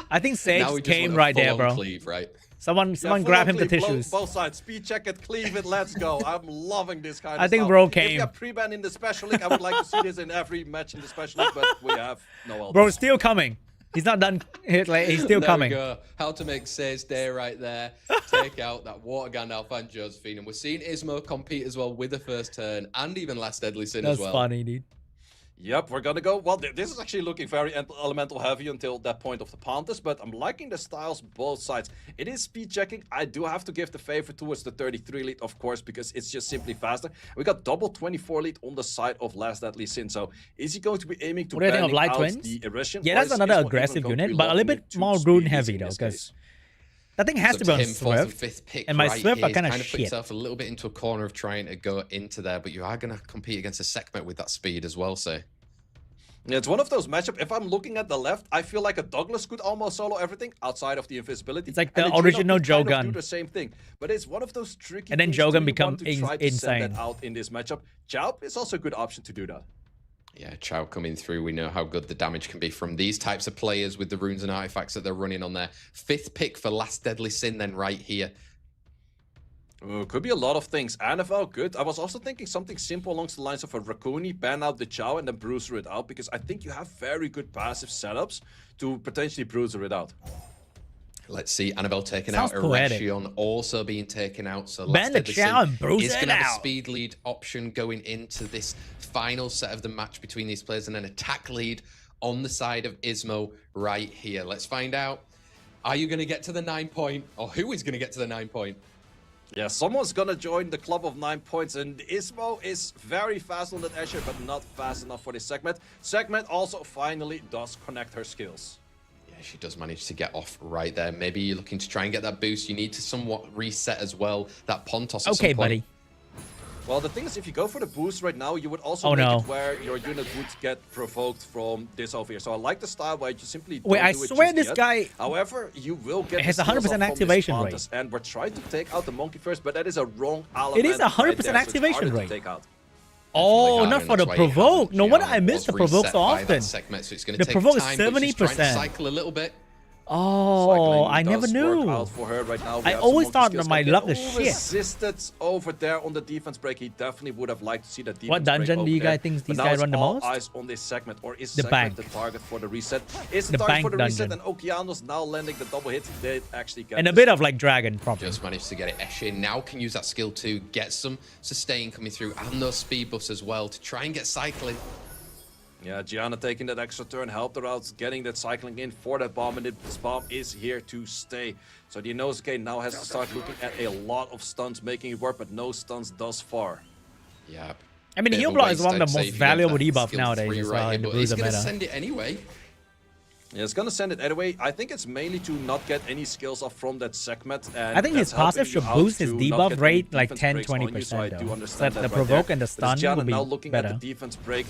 I think Sage Now we just came want a right there, full-on bro. Cleave, right? Someone Yeah, grab him the full-on cleave, tissues. Both sides. Speed check it, cleave it, let's go. I'm loving this kind of I think stuff. bro If came. we have pre-ban in the Special League, I would like to see this in every match in the Special League, but we have no elders. Bro, still coming. He's not done. Like, he's still There coming. we go. How to make Sage Day right there. Take out that Water Gandalf and Josephine. And we're seeing Ismo compete as well with the first turn and even Last Deadly Sin That's as well. funny, dude. Yep, we're gonna go. Well, this is actually looking very elemental heavy until that point of the Panthers, but I'm liking the styles both sides. It is speed checking. I do have to give the favor towards the 33 lead, of course, because it's just simply faster. We got double 24 lead on the side of Last Deadly Sin. So is he going to be aiming to ban out the Eresion? Yeah, that's another aggressive unit, but a little bit more rune heavy though, because that thing has to be on Swift, and my Swift are kind of shit. Put yourself a little bit into a corner of trying to go into there, but you are going to compete against a Sekhmet with that speed as well, so. Yeah, it's one of those matchups. If I'm looking at the left, I feel like a Douglas could almost solo everything outside of the invisibility. It's like the original Joe Gun. Do the same thing, but it's one of those tricky. And then Joe Gun becomes insane. Send that out in this matchup. Chao is also a good option to do that. Yeah, Chao coming through. We know how good the damage can be from these types of players with the runes and artifacts that they're running on their 5th pick for Last Deadly Sin. Then right here. Could be a lot of things. Annabelle, good. I was also thinking something simple along the lines of a Raccoon, ban out the Chao and then bruiser it out, because I think you have very good passive setups to potentially bruiser it out. Let's see, Annabelle taken out, Eresion also being taken out. So ban the Chao and bruiser is it going to have out. a speed lead option going into this final set of the match between these players, and an attack lead on the side of Ismo right here. Let's find out. Are you going to get to the 9 point, or who is going to get to the 9 point? Yeah, someone's gonna join the club of 9 points, and Ismo is very fast on that Asher, but not fast enough for this Sekhmet. Sekhmet also finally does connect her skills. Yeah, she does manage to get off right there. Maybe you're looking to try and get that boost. You need to somewhat reset as well that Pontos at some point. Buddy. Well, the thing is, if you go for the boost right now, you would also make it where your unit would get provoked from this over here. So I like the style where you simply don't I swear this guy... However, you will get... It has 100% activation rate. And we're trying to take out the monkey first, but that is a wrong element. It is 100% right activation rate. To take out. Oh, not for the provoke. No wonder I miss the provoke so often. Segment, so it's going the to take provoke is time, 70%. Cycle a little bit. Oh, I never knew. Out for her right now. I always thought that my luck is shit. Resisted over there on the defense break. He definitely would have liked to see that defense What dungeon do you guys think these guys run the most? Eyes on this segment, or is the segment bank. the target for the reset? Is the target for the reset, and Okeanos now landing the double hit. They actually get and a bit of like dragon probably. Just managed to get it. Eshin now can use that skill to get some sustain coming through, and those speed buffs as well to try and get cycling. Yeah, Gianna taking that extra turn, helped her out, getting that cycling in for that bomb, and this bomb is here to stay. So the Inosuke now has to start looking at a lot of stuns, making it work, but no stuns thus far. Yeah. I mean, heal block is one of the most valuable debuff nowadays as well in the Bruiser meta. He's going to send it anyway. Yeah, it's going to send it anyway. I think it's mainly to not get any skills off from that Sekhmet. And I think his passive should boost his debuff rate like 10-20% though. So that the provoke and the stun will be now looking better. At the defense break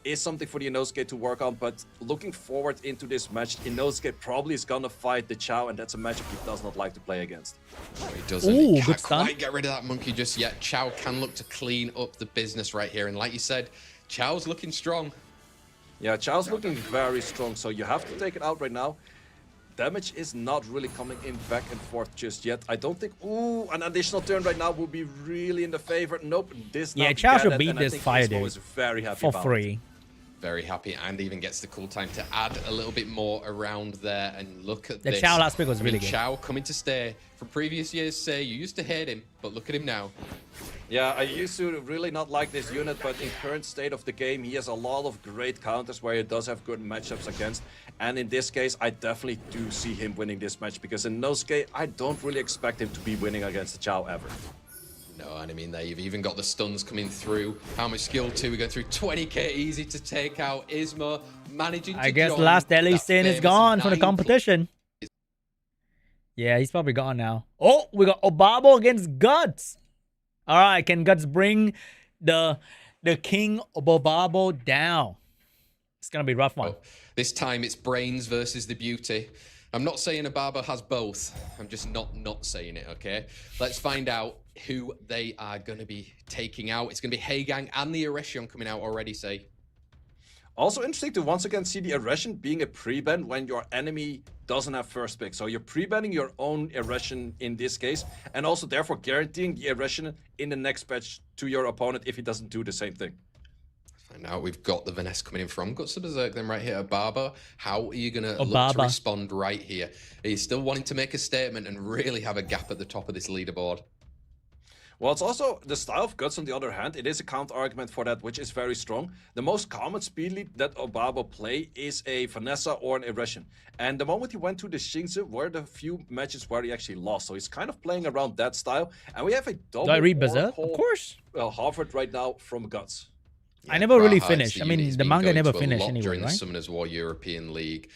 is something for the Inosuke to work on, but looking forward into this match, Inosuke probably is gonna fight the Chao, and that's a matchup he does not like to play against. No, he doesn't. Ooh, he good stun. Quite get rid of that monkey just yet. Chao can look to clean up the business right here, and like you said, Chao's looking strong. Yeah, Chao's looking very strong, so you have to take it out right now. Damage is not really coming in back and forth just yet. I don't think... Ooh, an additional turn right now would be really in the favor. Nope, this... Yeah, Chao should beat this fire, dude. Very happy for free. Very happy, and even gets the cool time to add a little bit more around there. And look at this. The Chao last pick was really good. Chao coming to stay. From previous years, say you used to hate him, but look at him now. Yeah, I used to really not like this unit, but in current state of the game, he has a lot of great counters where he does have good matchups against. And in this case, I definitely do see him winning this match, because in Inosuke, I don't really expect him to be winning against the Chao ever. No, and I mean, you've even got the stuns coming through. How much skill too? We go through 20k easy to take out. Isma managing to I guess Last Deadly Sin is gone from the competition. Yeah, he's probably gone now. Oh, we got Obabo against Guts. All right, can Guts bring the King Obabo down? It's gonna be a rough one. Oh, this time it's brains versus the beauty. I'm not saying Obabo has both. I'm just not saying it, okay? Let's find out who they are going to be taking out. It's going to be Heigang and the Eresion coming out already, say. Also interesting to once again see the Eresion being a pre-ban when your enemy doesn't have first pick. So you're pre-banning your own Eresion in this case, and also therefore guaranteeing the Eresion in the next patch to your opponent if he doesn't do the same thing. And now we've got the Vanessa coming in from Guts of Berserk then right here. Obabo, how are you going to look to respond right here? Are you still wanting to make a statement and really have a gap at the top of this leaderboard? Well, it's also the style of Guts on the other hand. It is a counter argument for that, which is very strong. The most common speed lead that Obabo play is a Vanessa or an Irration. And the moment he went to the Xingzi were the few matches where he actually lost. So he's kind of playing around that style. And we have a double Do I read Berserk? Of course. Harvard right now from Guts. Yeah, I never really Praha finished. I mean, the manga never finished anyway, during right? the Summoners War European League.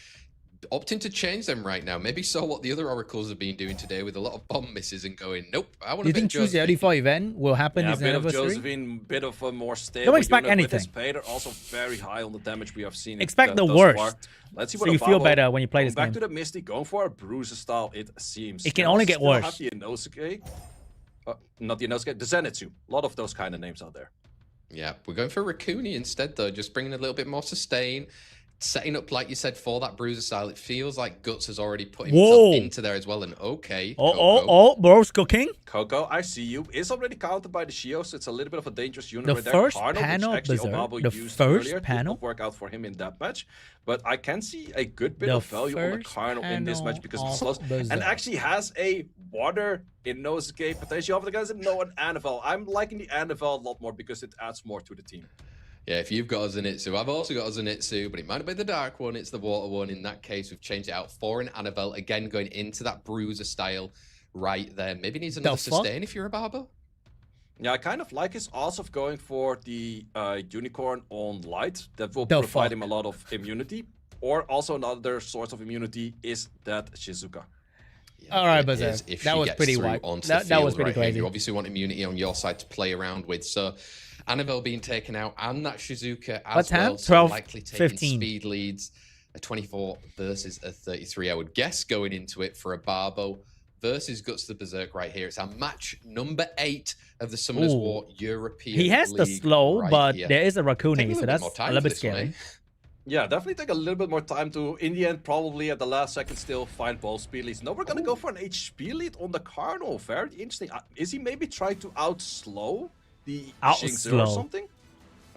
Opting to change them right now. Maybe saw what the other Oracles have been doing today with a lot of bomb misses and going, nope, I want to. Do you think Tuesday 34 event will happen Yeah, this a bit anniversary? of Josephine, bit of a more stable Don't expect unit anything. with his Spader, also very high on the damage we have seen. Expect the thus worst. far. Let's see So what you feel Obabo- better when you play this back game. to the Misty, going for a Bruiser style, it seems. It can They only also get still worse. Have the Inosuke, not the Inosuke, the Zenitsu. A lot of those kind of names out there. Yeah, we're going for Rakuni instead, though. Just bringing a little bit more sustain. Setting up, like you said, for that Bruiser style. It feels like Guts has already put himself into there as well. And okay. Bro's cooking. Coco, I see you. Is already countered by the Shio, so it's a little bit of a dangerous unit The right there. first Carno, panel, which actually Berserk, Obabo the used first earlier, panel? did not work out for him in that match. But I can see a good bit The of value on the first Carno in this match panel because of the of slows. Berserk. And actually has a water Inosuke potential of the guys that know an Anavel. I'm liking the Anavel a lot more because it adds more to the team. Yeah, if you've got a Zenitsu, I've also got a Zenitsu, but it might not be the dark one, it's the water one. In that case, we've changed it out for an Annabelle. Again, going into that Bruiser style right there. Maybe needs another sustain if you're a Barbo. Yeah, I kind of like his odds of going for the Unicorn on Light. That will provide him a lot of immunity. Or also another source of immunity is that Shizuka. Yeah, all right, Berserk. That was pretty wide. That was pretty crazy. You obviously want immunity on your side to play around with. So Annabelle being taken out and that Shizuka as well. 12, so likely taking 15. speed leads. A 24 versus a 33, I would guess, going into it for a Barbo versus Guts the Berserk right here. It's our match number 8 of the Summoners War European He has the League slow, right but here. there is a Rakuni, so that's a little bit this one, scary. Yeah, definitely take a little bit more time to, in the end, probably at the last second still find both speed leads. No, we're going to go for an HP lead on the Carno. Very interesting. Is he maybe trying to out-slow the Xingzi or something?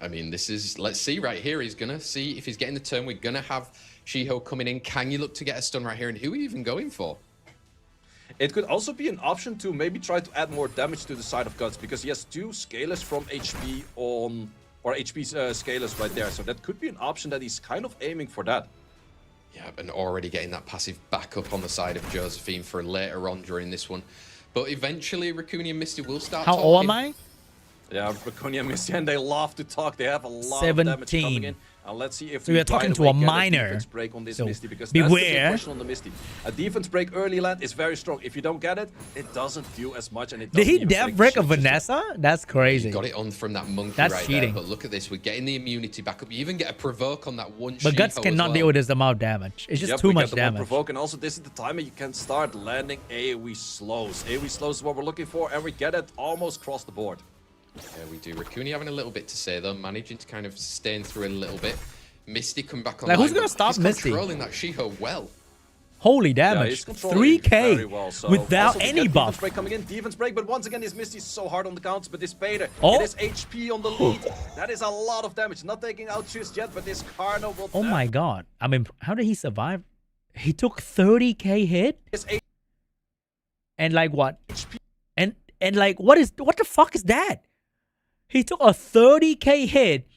I mean, this is, let's see right here. He's going to see if he's getting the turn. We're going to have Shiho coming in. Can you look to get a stun right here? And who are you even going for? It could also be an option to maybe try to add more damage to the side of Guts because he has 2 scalers from HP on, or HP scalers right there. So that could be an option that he's kind of aiming for that. Yeah, and already getting that passive backup on the side of Josephine for later on during this one. But eventually, Rakuni and Misty will start How talking. old am I? Yeah, Rakuni and Misty, and they love to talk. They have a lot of damage coming in. And let's see if so we are talking to a minor. Defense break on this So Misty, because beware. that's the big question on the Misty. A defense break early land is very strong. If you don't get it, it doesn't do as much. And it Did he doesn't even death break a Vanessa? That's crazy. He got it on from that monkey That's right cheating. there. But look at this. We're getting the immunity back up. You even get a provoke on that one. But Guts cannot deal with this amount of damage. It's just too much damage. Provoke, and also this is the time you can start landing AoE slows. AoE slows is what we're looking for, and we get it almost across the board. Yeah, we do. Rakuni having a little bit to say though, managing to kind of sustain through a little bit. Misty come back on. Like, who's gonna stop Misty? He's controlling that Shiho well. Holy damage. 3k well, so without also any buff. Defense break coming in, defense break, but once again, this Misty is so hard on the counts, but this Spader, it is HP on the lead. That is a lot of damage. Not taking out just yet, but this Carno will... Oh my god. I mean, how did he survive? He took 30k hit? And like what? HP. And like, what the fuck is that? He took a 30k hit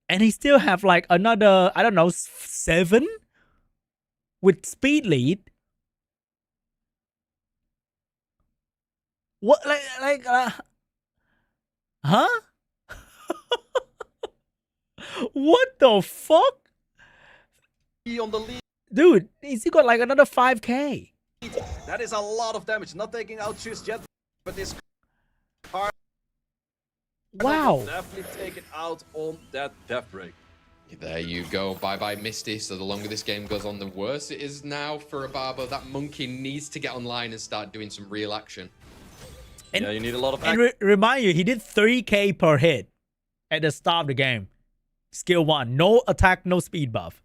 and he still have like another, I don't know, 7 with speed lead. What, huh? What the fuck? On the lead. Dude, he's got like another 5k. That is a lot of damage. Not taking out just yet, but this Carno will definitely take it out on that death break. There you go. Bye-bye, Misty. So the longer this game goes on, the worse it is now for Obabo. That monkey needs to get online and start doing some real action. And, yeah, you need a lot of action. And remind you, he did 3k per hit at the start of the game. Skill 1. No attack, no speed buff.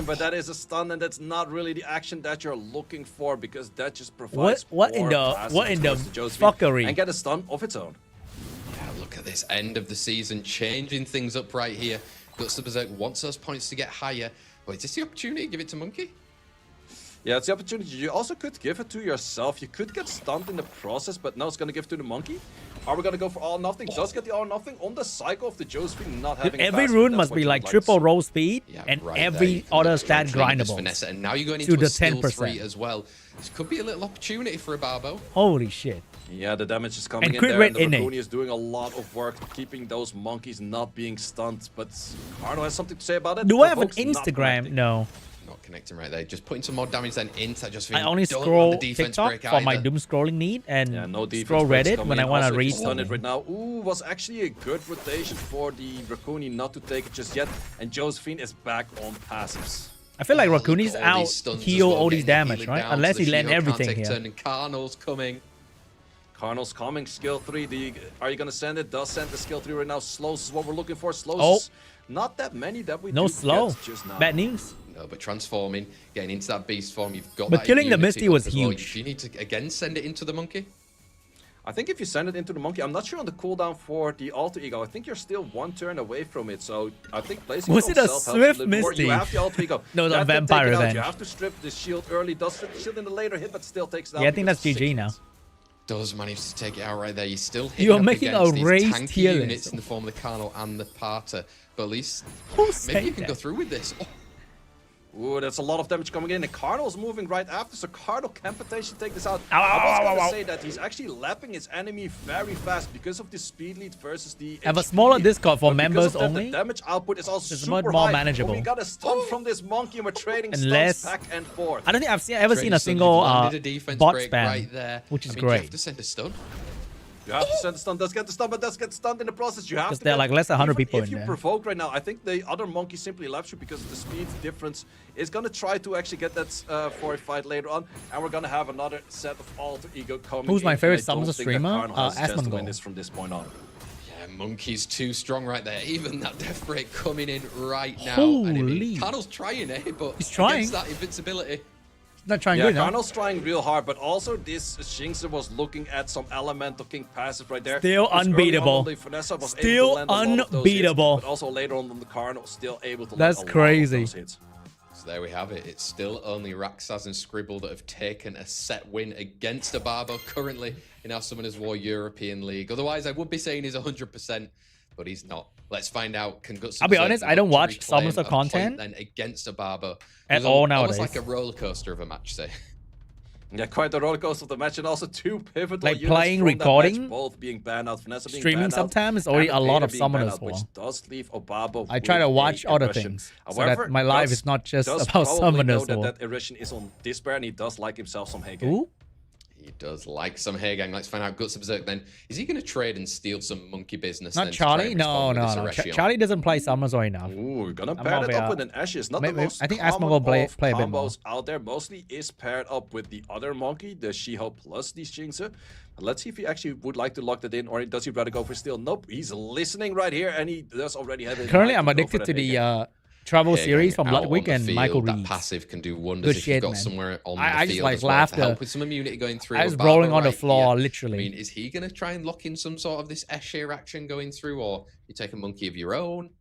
But that is a stun, and that's not really the action that you're looking for, because that just provides what in the fuckery and get a stun of its own. Yeah, look at this end of the season, changing things up right here. Guts the Berserk wants those points to get higher, but is this the opportunity? Give it to Monkey. Yeah, it's the opportunity. You also could give it to yourself. You could get stunned in the process, but now it's going to give it to the monkey. Are we going to go for all or nothing? Does get the all or nothing on the cycle of the Josephine not having every rune must be like triple roll speed and every other stat grindable. And now you're going into the a skill 10% 3 as well. This could be a little opportunity for Obabo. Holy shit. Yeah, the damage is coming And in crit there, rate and the innate. Draconi is doing a lot of work keeping those monkeys not being stunned. But Arno has something to say about it. Do I have an Provokes not Instagram? connecting. No. Not connecting right there. Just putting some more damage then into Josephine. I only Don't scroll want the defense TikTok break for my either. doom scrolling need and Yeah, no defense scroll breaks Reddit coming when I in. want to Also, read he's done it something. right now. Ooh, was actually a good rotation for the Draconi not to take it just yet. And Josephine is back on passives. I feel like Look Raccooni's at all out these stuns as heal well, all these getting the damage, healing right? down, Unless so he the land She-Hulk can't everything take a here. turn, and Carnal's coming. Cardinals coming, skill 3. Are you going to send it? Does send the skill 3 right now. Slows is what we're looking for. Slows Oh. is not that many that we No do slow. get just now. Bad news. No, but transforming, getting into that beast form, you've got But that killing the immunity Misty was up as well. huge. Do you need to, again, send it into the monkey? I think if you send it into the monkey, I'm not sure on the cooldown for the alter ego. I think you're still 1 turn away from it. So I think placing Was it it on a self helps Swift little more. Misty? You have the alter ego. No, You the have to take Vampire it out. Revenge. You have to strip the shield early. Does the shield in the later hit, but still takes it out. Yeah, I think that's because GG it's now. 6 Does manage to take it out right there. You're still hitting You're up making a against these raised tanky tier units list. in the form of the Carnal and the Parter. But at least Who maybe said you can go that? through with this. Oh, Ooh, that's a lot of damage coming in. And Cardinal's moving right after, so Cardinal can potentially take this out. Ow, ow, I was ow, going ow, to ow. say that he's actually lapping his enemy very fast because of the speed lead versus the Have a HP smaller lead. Discord for But because members of that, only. The damage output is also It's super more high. manageable. But we got a stun from this monkey and we're trading Unless- stuns back and forth. I don't think I've ever seen a Trading single stuns, you've landed a defense bot break spam, right there. which is I mean, You great. have to send a stun. You have to send the stun, does get the stun, but does get stunned in the process. You have Because to there are get- like less than 100 even people if in you there. provoke right now, I think the other monkey simply laps you because of the speed difference. Is going to try to actually get that for a fight later on, and we're going to have another set of alter ego coming. Who's my in, favorite and I don't Summoner think that streamer? Karn has a chance to Asmongold. win this from this point on. Yeah, Monkey's too strong right there. Even that death break coming in right now. And I mean, Holy. Carnal's trying, but He's trying. against that invincibility. Not trying Yeah, good, no? Karnal's trying real hard, but also this Shinxa was looking at some Elemental King passive right there. Still Because early on unbeatable. the Vanessa was Still able to land a lot of those hits, unbeatable. but also later on the Karnal still able to That's land a crazy. lot of those hits. So there we have it. It's still only Raxaz and Scribble that have taken a set win against Obabo currently in our Summoners War European League. Otherwise, I would be saying he's 100%, but he's not. Let's find out. Can Guts I'll be Berserk honest, I look don't to watch reclaim Summoners a point content then against Obabo? at It was all almost nowadays. like a roller coaster of a match, say. Yeah, quite the roller coaster of the match, and also 2 pivotal Like units playing, from that recording, match, both being banned out. Vanessa being streaming banned out, sometimes is already and a lot of Vader being banned Summoners out, War. which does leave Obabo I try to with watch a other erection. things so However, that my life Guts is not just does about probably know Summoners War. that erection is on despair, and he does like himself some Hege. Ooh, He does like some hair gang. Let's find out Guts Berserk then. Is he going to trade and steal some monkey business? not then to try Charlie? and No, respond with no, no. this Erection? Charlie doesn't play Summoners War enough. Ooh, we're gonna I'm pair gonna that be, up with an Ashes. Not maybe- the most I think common Asmongold of play a bit more. combos out there. Mostly is paired up with the other monkey, the She-Hulk plus the Shinxa. Let's see if he actually would like to lock that in, or does he rather go for steal? Nope, he's listening right here, and he does already have it. Currently, I'm addicted to the travel Hair series gang from out Ludwig on the and field, Michael that Reeves. passive can do wonders Good if shit, you've got man. somewhere on I the just, field like, as well to laughed help at- with some immunity going through. I was Obabo rolling on the right floor, here. literally. I mean, is he going to try and lock in some sort of this Escher action going through, or you take a monkey of your own?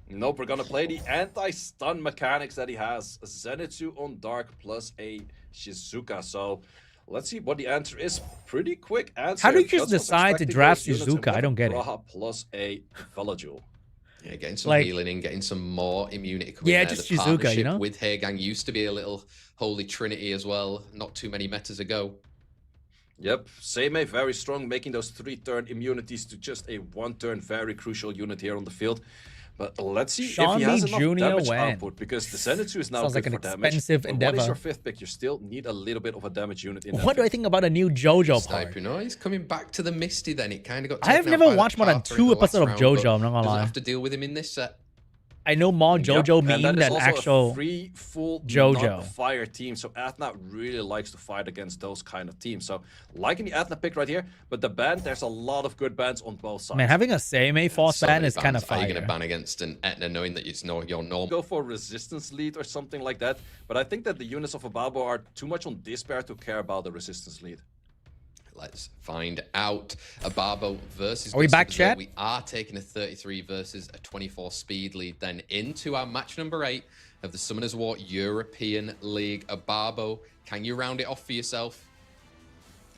Nope, we're gonna play the anti-stun mechanics that he has. Zenitsu on Dark plus a Shizuka. So let's see what the answer is. Pretty quick answer. How do you just Guts was decide to expecting draft those units, and Shizuka? I we don't get have it. Braha plus a Velajul. Yeah, getting some Like- healing in, getting some more immunity coming Yeah, there. just The Shizuka, you partnership know? with Hairgang used to be a little holy trinity as well, not too many metas ago. Yep, Seimei very strong, making those 3-turn immunities to just a 1-turn very crucial unit here on the field. But let's see if SeanB he has enough Jr. damage when? output, because the Zenitsu is now Sounds good like an for damage. expensive But what is endeavor. your 5th pick? You still need a little bit of a damage unit in that What do I fifth. think about a new JoJo part? Sniper, no, he's coming back to the Misty then. It kind of got I have taken out never by watched that more than Parter 2 in the last episodes of round, JoJo, but I'm not gonna doesn't lie. have to deal with him in this set. I know more JoJo Yep, and meme that is than also actual. a free full JoJo. non-fire team, so Athna really likes to fight against those kind of teams. So liking the Athna pick right here, but the ban, there's a lot of good bans on both sides. Man, having a Seimei force So ban many is kind of bans. Are you going fire. to ban against an Etna knowing that it's your normal? Go for resistance lead or something like that, but I think that the units of Obabo are too much on despair to care about the resistance lead. Let's find out. Obabo versus. Are we Guts back, Berserk. chat? We are taking a 33 versus a 24 speed lead then into our match number 8. of the Summoners War European League. Obabo, can you round it off for yourself?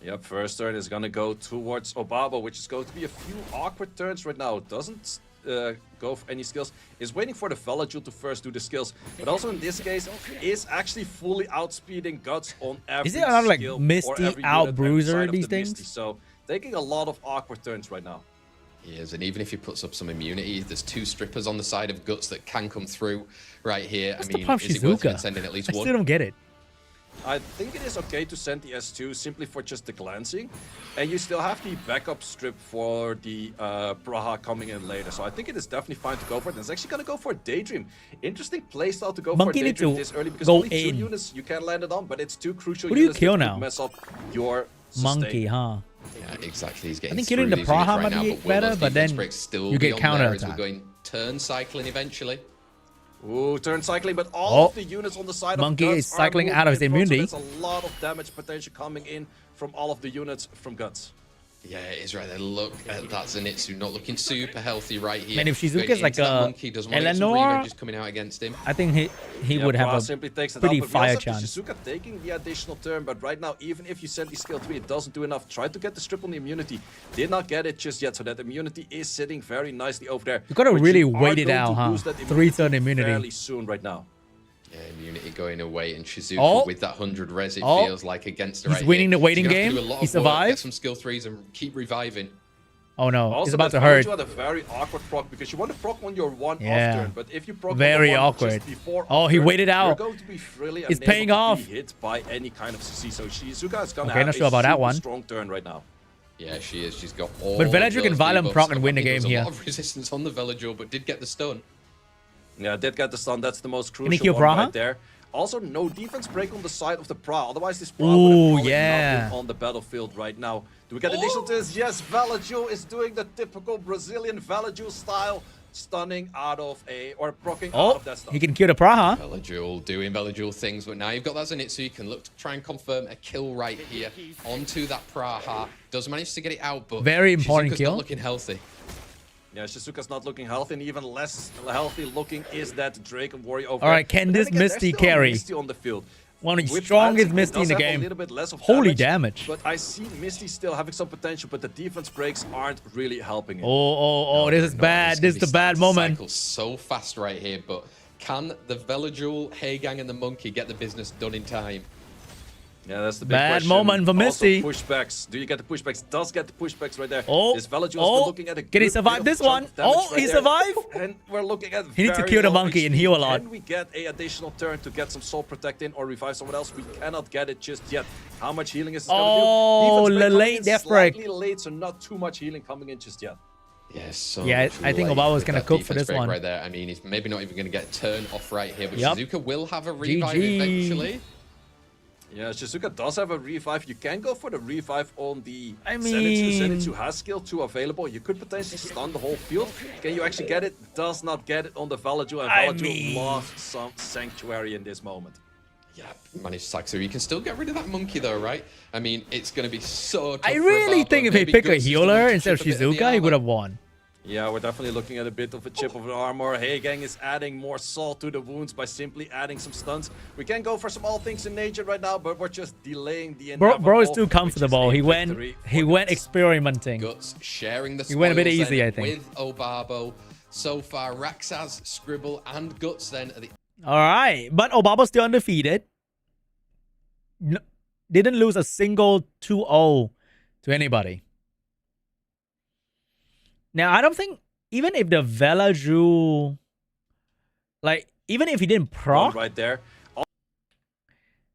Yep, first turn is going to go towards Obabo, which is going to be a few awkward turns right now. Doesn't go for any skills. Is waiting for the Velagil to first do the skills. But also in this case, is actually fully outspeeding Guts on every Is it another like skill or Misty every out unit bruiser outside of these the things? Misty. So taking a lot of awkward turns right now. He is, and even if he puts up some immunity, there's 2 strippers on the side of Guts that can come through right here. What's I mean, the problem is it worth Shizuka? even sending at least I one? still don't get it. I think it is okay to send the S2 simply for just the glancing, and you still have the backup strip for the Praha coming in later. So I think it is definitely fine to go for it. And it's actually going to go for Daydream. Interesting playstyle to go Monkey for need Daydream to this early because go only 2 in. units you can land it on, but it's 2 crucial Who do you units kill that now? could mess up your sustain. Monkey, huh? Yeah, exactly. He's getting I think killing the through these units Praha right might now, be will better, those but defense then breaks still you be get on counter there as we're attack. going turn cycling eventually. Ooh, turn cycling, but all Oh. of the units on the side Monkey of Guts is cycling are out of his moving in front, immunity. So there's a lot of damage potential coming in from all of the units from Guts. Yeah, it is right there. Look at that Zenitsu, not looking super healthy right here. Man, if Going Shizuka's like into that a monkey, doesn't want to get some Eleanor, revenges coming out against him. I think he Yeah, would have Praha a simply takes it pretty out, but fire we also have chance. Shizuka taking the additional turn, but right now, even if you send the skill 3, it doesn't do enough. Try to get the strip on the immunity. Did not get it just yet, so that immunity is sitting very nicely over there. You gotta But really you are wait it going out, to huh? lose that 3-turn immunity. fairly soon right now. Yeah, immunity going away, and Shizuka Oh. with that 100 res, it Oh. feels like against her He's right winning here. the waiting She's gonna have game. to do a lot He of work, survived. get some skill 3s and keep reviving. Oh no, Also, it's about that to hurt. Velagil had a very awkward proc because you want to proc on your one Yeah. off turn, but if you proc Very on the one awkward. just before Oh, off he turn, waited out. You're going to be really It's unable paying to off. be hit by any kind of CC. So Shizuka is gonna Okay, have not a sure about that super one. strong turn right now. Yeah, she is. She's got all But of Velagil can those violent debuffs. proc and win the There game was here. a lot of resistance on the Velagil, but did get the stun. Yeah, did get the stun. That's the most Can he crucial kill one Praha? right there. Also, no defense break on the side of the Pra. Otherwise, this Pra Ooh, would have probably yeah. not been on the battlefield right now. Do we get additional to this? Yes, Velagil is doing the typical Brazilian Velagil style, stunning out of a, or proccing out Oh, of that stun. he can kill the Praha. Velagil doing Velagil things, but now you've got that Zenitsu, you can look to try and confirm a kill right here onto that Praha. Does manage to get it out, but Very important Shizuka's kill. not looking healthy. Yeah, Shizuka's not looking healthy, and even less healthy looking is that Dragon Warrior over All there. right, can But then this again, there's Misty still a carry? Misty on the field. One of the With strongest glancing, it Misty in does the have a game. little bit less of Holy damage. But I see Misty still having some potential, but the defense breaks aren't really helping it. Oh, this is No, bad. it's This is gonna the be bad starting to moment. cycle so fast right here, but can the Velagil, Heigang, and the Monkey get the business done in time? Yeah, that's the big Bad question. moment for Misty. Also, pushbacks. Do you get the pushbacks? Does get the pushbacks right there. Oh, This Velagil has been oh, looking at a can he good survive bit of this one? chunk of damage Oh, right he there. survived? And we're looking at He needs to very kill the low monkey and HP. heal a lot. Can we get a additional turn to get some soul protect in or revive someone else? We cannot get it just yet. How much healing is this going to do? Oh, Defense break the coming late in death break. Slightly late, so not too much healing coming in just yet. Yes, so Yeah, much I think late Obabo's with gonna that cook for defense this break one. right there. I mean, he's maybe not even going to get a turn off right here, but Yep. Shizuka will have a revive GG. eventually. Yeah, Shizuka does have a revive. You can go for the revive on the I Zenitsu. mean- Zenitsu has skill 2 available. You could potentially stun the whole field. Can you actually get it? Does not get it on the Velagil, and I Velagil mean- lost some sanctuary in this moment. Yeah, managed to tag through. You can still get rid of that monkey though, right? I mean, it's going to be so tough I for really Obabo. think if he Maybe picked a Guts is the one healer to instead of chip a bit of the Shizuka, he would armor. have won. Yeah, we're definitely looking at a bit of a chip of armor. Heigang is adding more salt to the wounds by simply adding some stuns. We can go for some all things in nature right now, but we're just delaying the Bro is inevitable, too which is comfortable. a He went victory went for Guts. experimenting. Guts sharing the He went a bit spoils easy, then I think. with Obabo. So far, Raxaz, Scribble, and Guts then at the All right, but Obabo's still undefeated. Didn't lose a single 2-0 to anybody. Now, I don't think, even if the Velagil, like, even if he didn't proc, right there.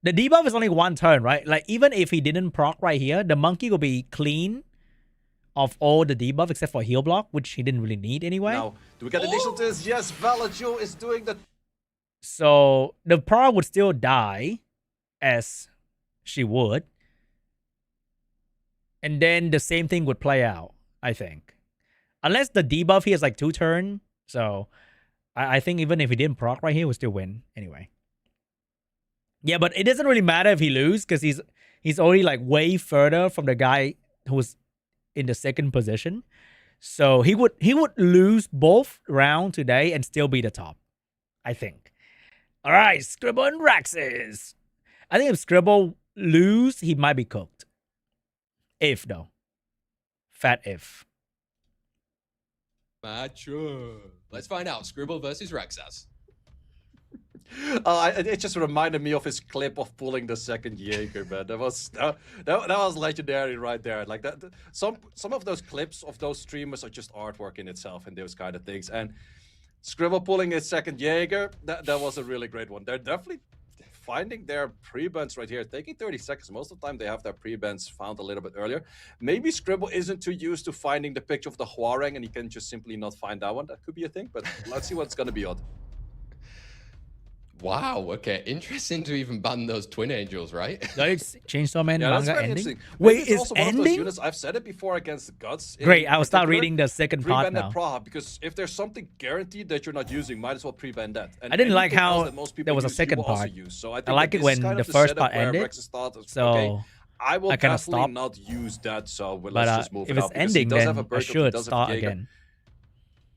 the debuff is only one turn, right? Like, even if he didn't proc right here, the monkey will be clean of all the debuff except for heal block, which he didn't really need anyway. Now, do we get additional to this? Yes, Velagil is doing the So the Pra would still die, as she would. And then the same thing would play out, I think. Unless the debuff here is like 2 turn. So I think even if he didn't proc right here, he would still win anyway. Yeah, but it doesn't really matter if he loses because he's already like way further from the guy who was in the second position. So he would lose both round today and still be the top, I think. All right, Scribble and Raxes. I think if Scribble lose, he might be cooked. If though. Fat if. Mature. Let's find out. Scribble versus Rexas. It just reminded me of his clip of pulling the second Jaeger, man. That was legendary right there. Like that, some of those clips of those streamers are just artwork in itself and those kind of things. And Scribble pulling his second Jaeger, that was a really great one. They're definitely finding their pre-bans right here, taking 30 seconds. Most of the time they have their pre-bans found a little bit earlier. Maybe Scribble isn't too used to finding the picture of the Huarang and he can just simply not find that one. That could be a thing, but let's see what's going to be on. Wow, okay. Interesting to even ban those Twin Angels, right? It's Chainsaw Man manga ending? Wait, it's also ending? One of those units. I've said it before against the Guts. Great, I'll start reading the second part now. Praha, because if there's something guaranteed that you're not using, might as well pre-ban that. And I didn't like how there was a second part. So I like it when the first part ended. So okay, I will kind of definitely stop. not use that. So But let's just move if it it's out. ending, then I should start again.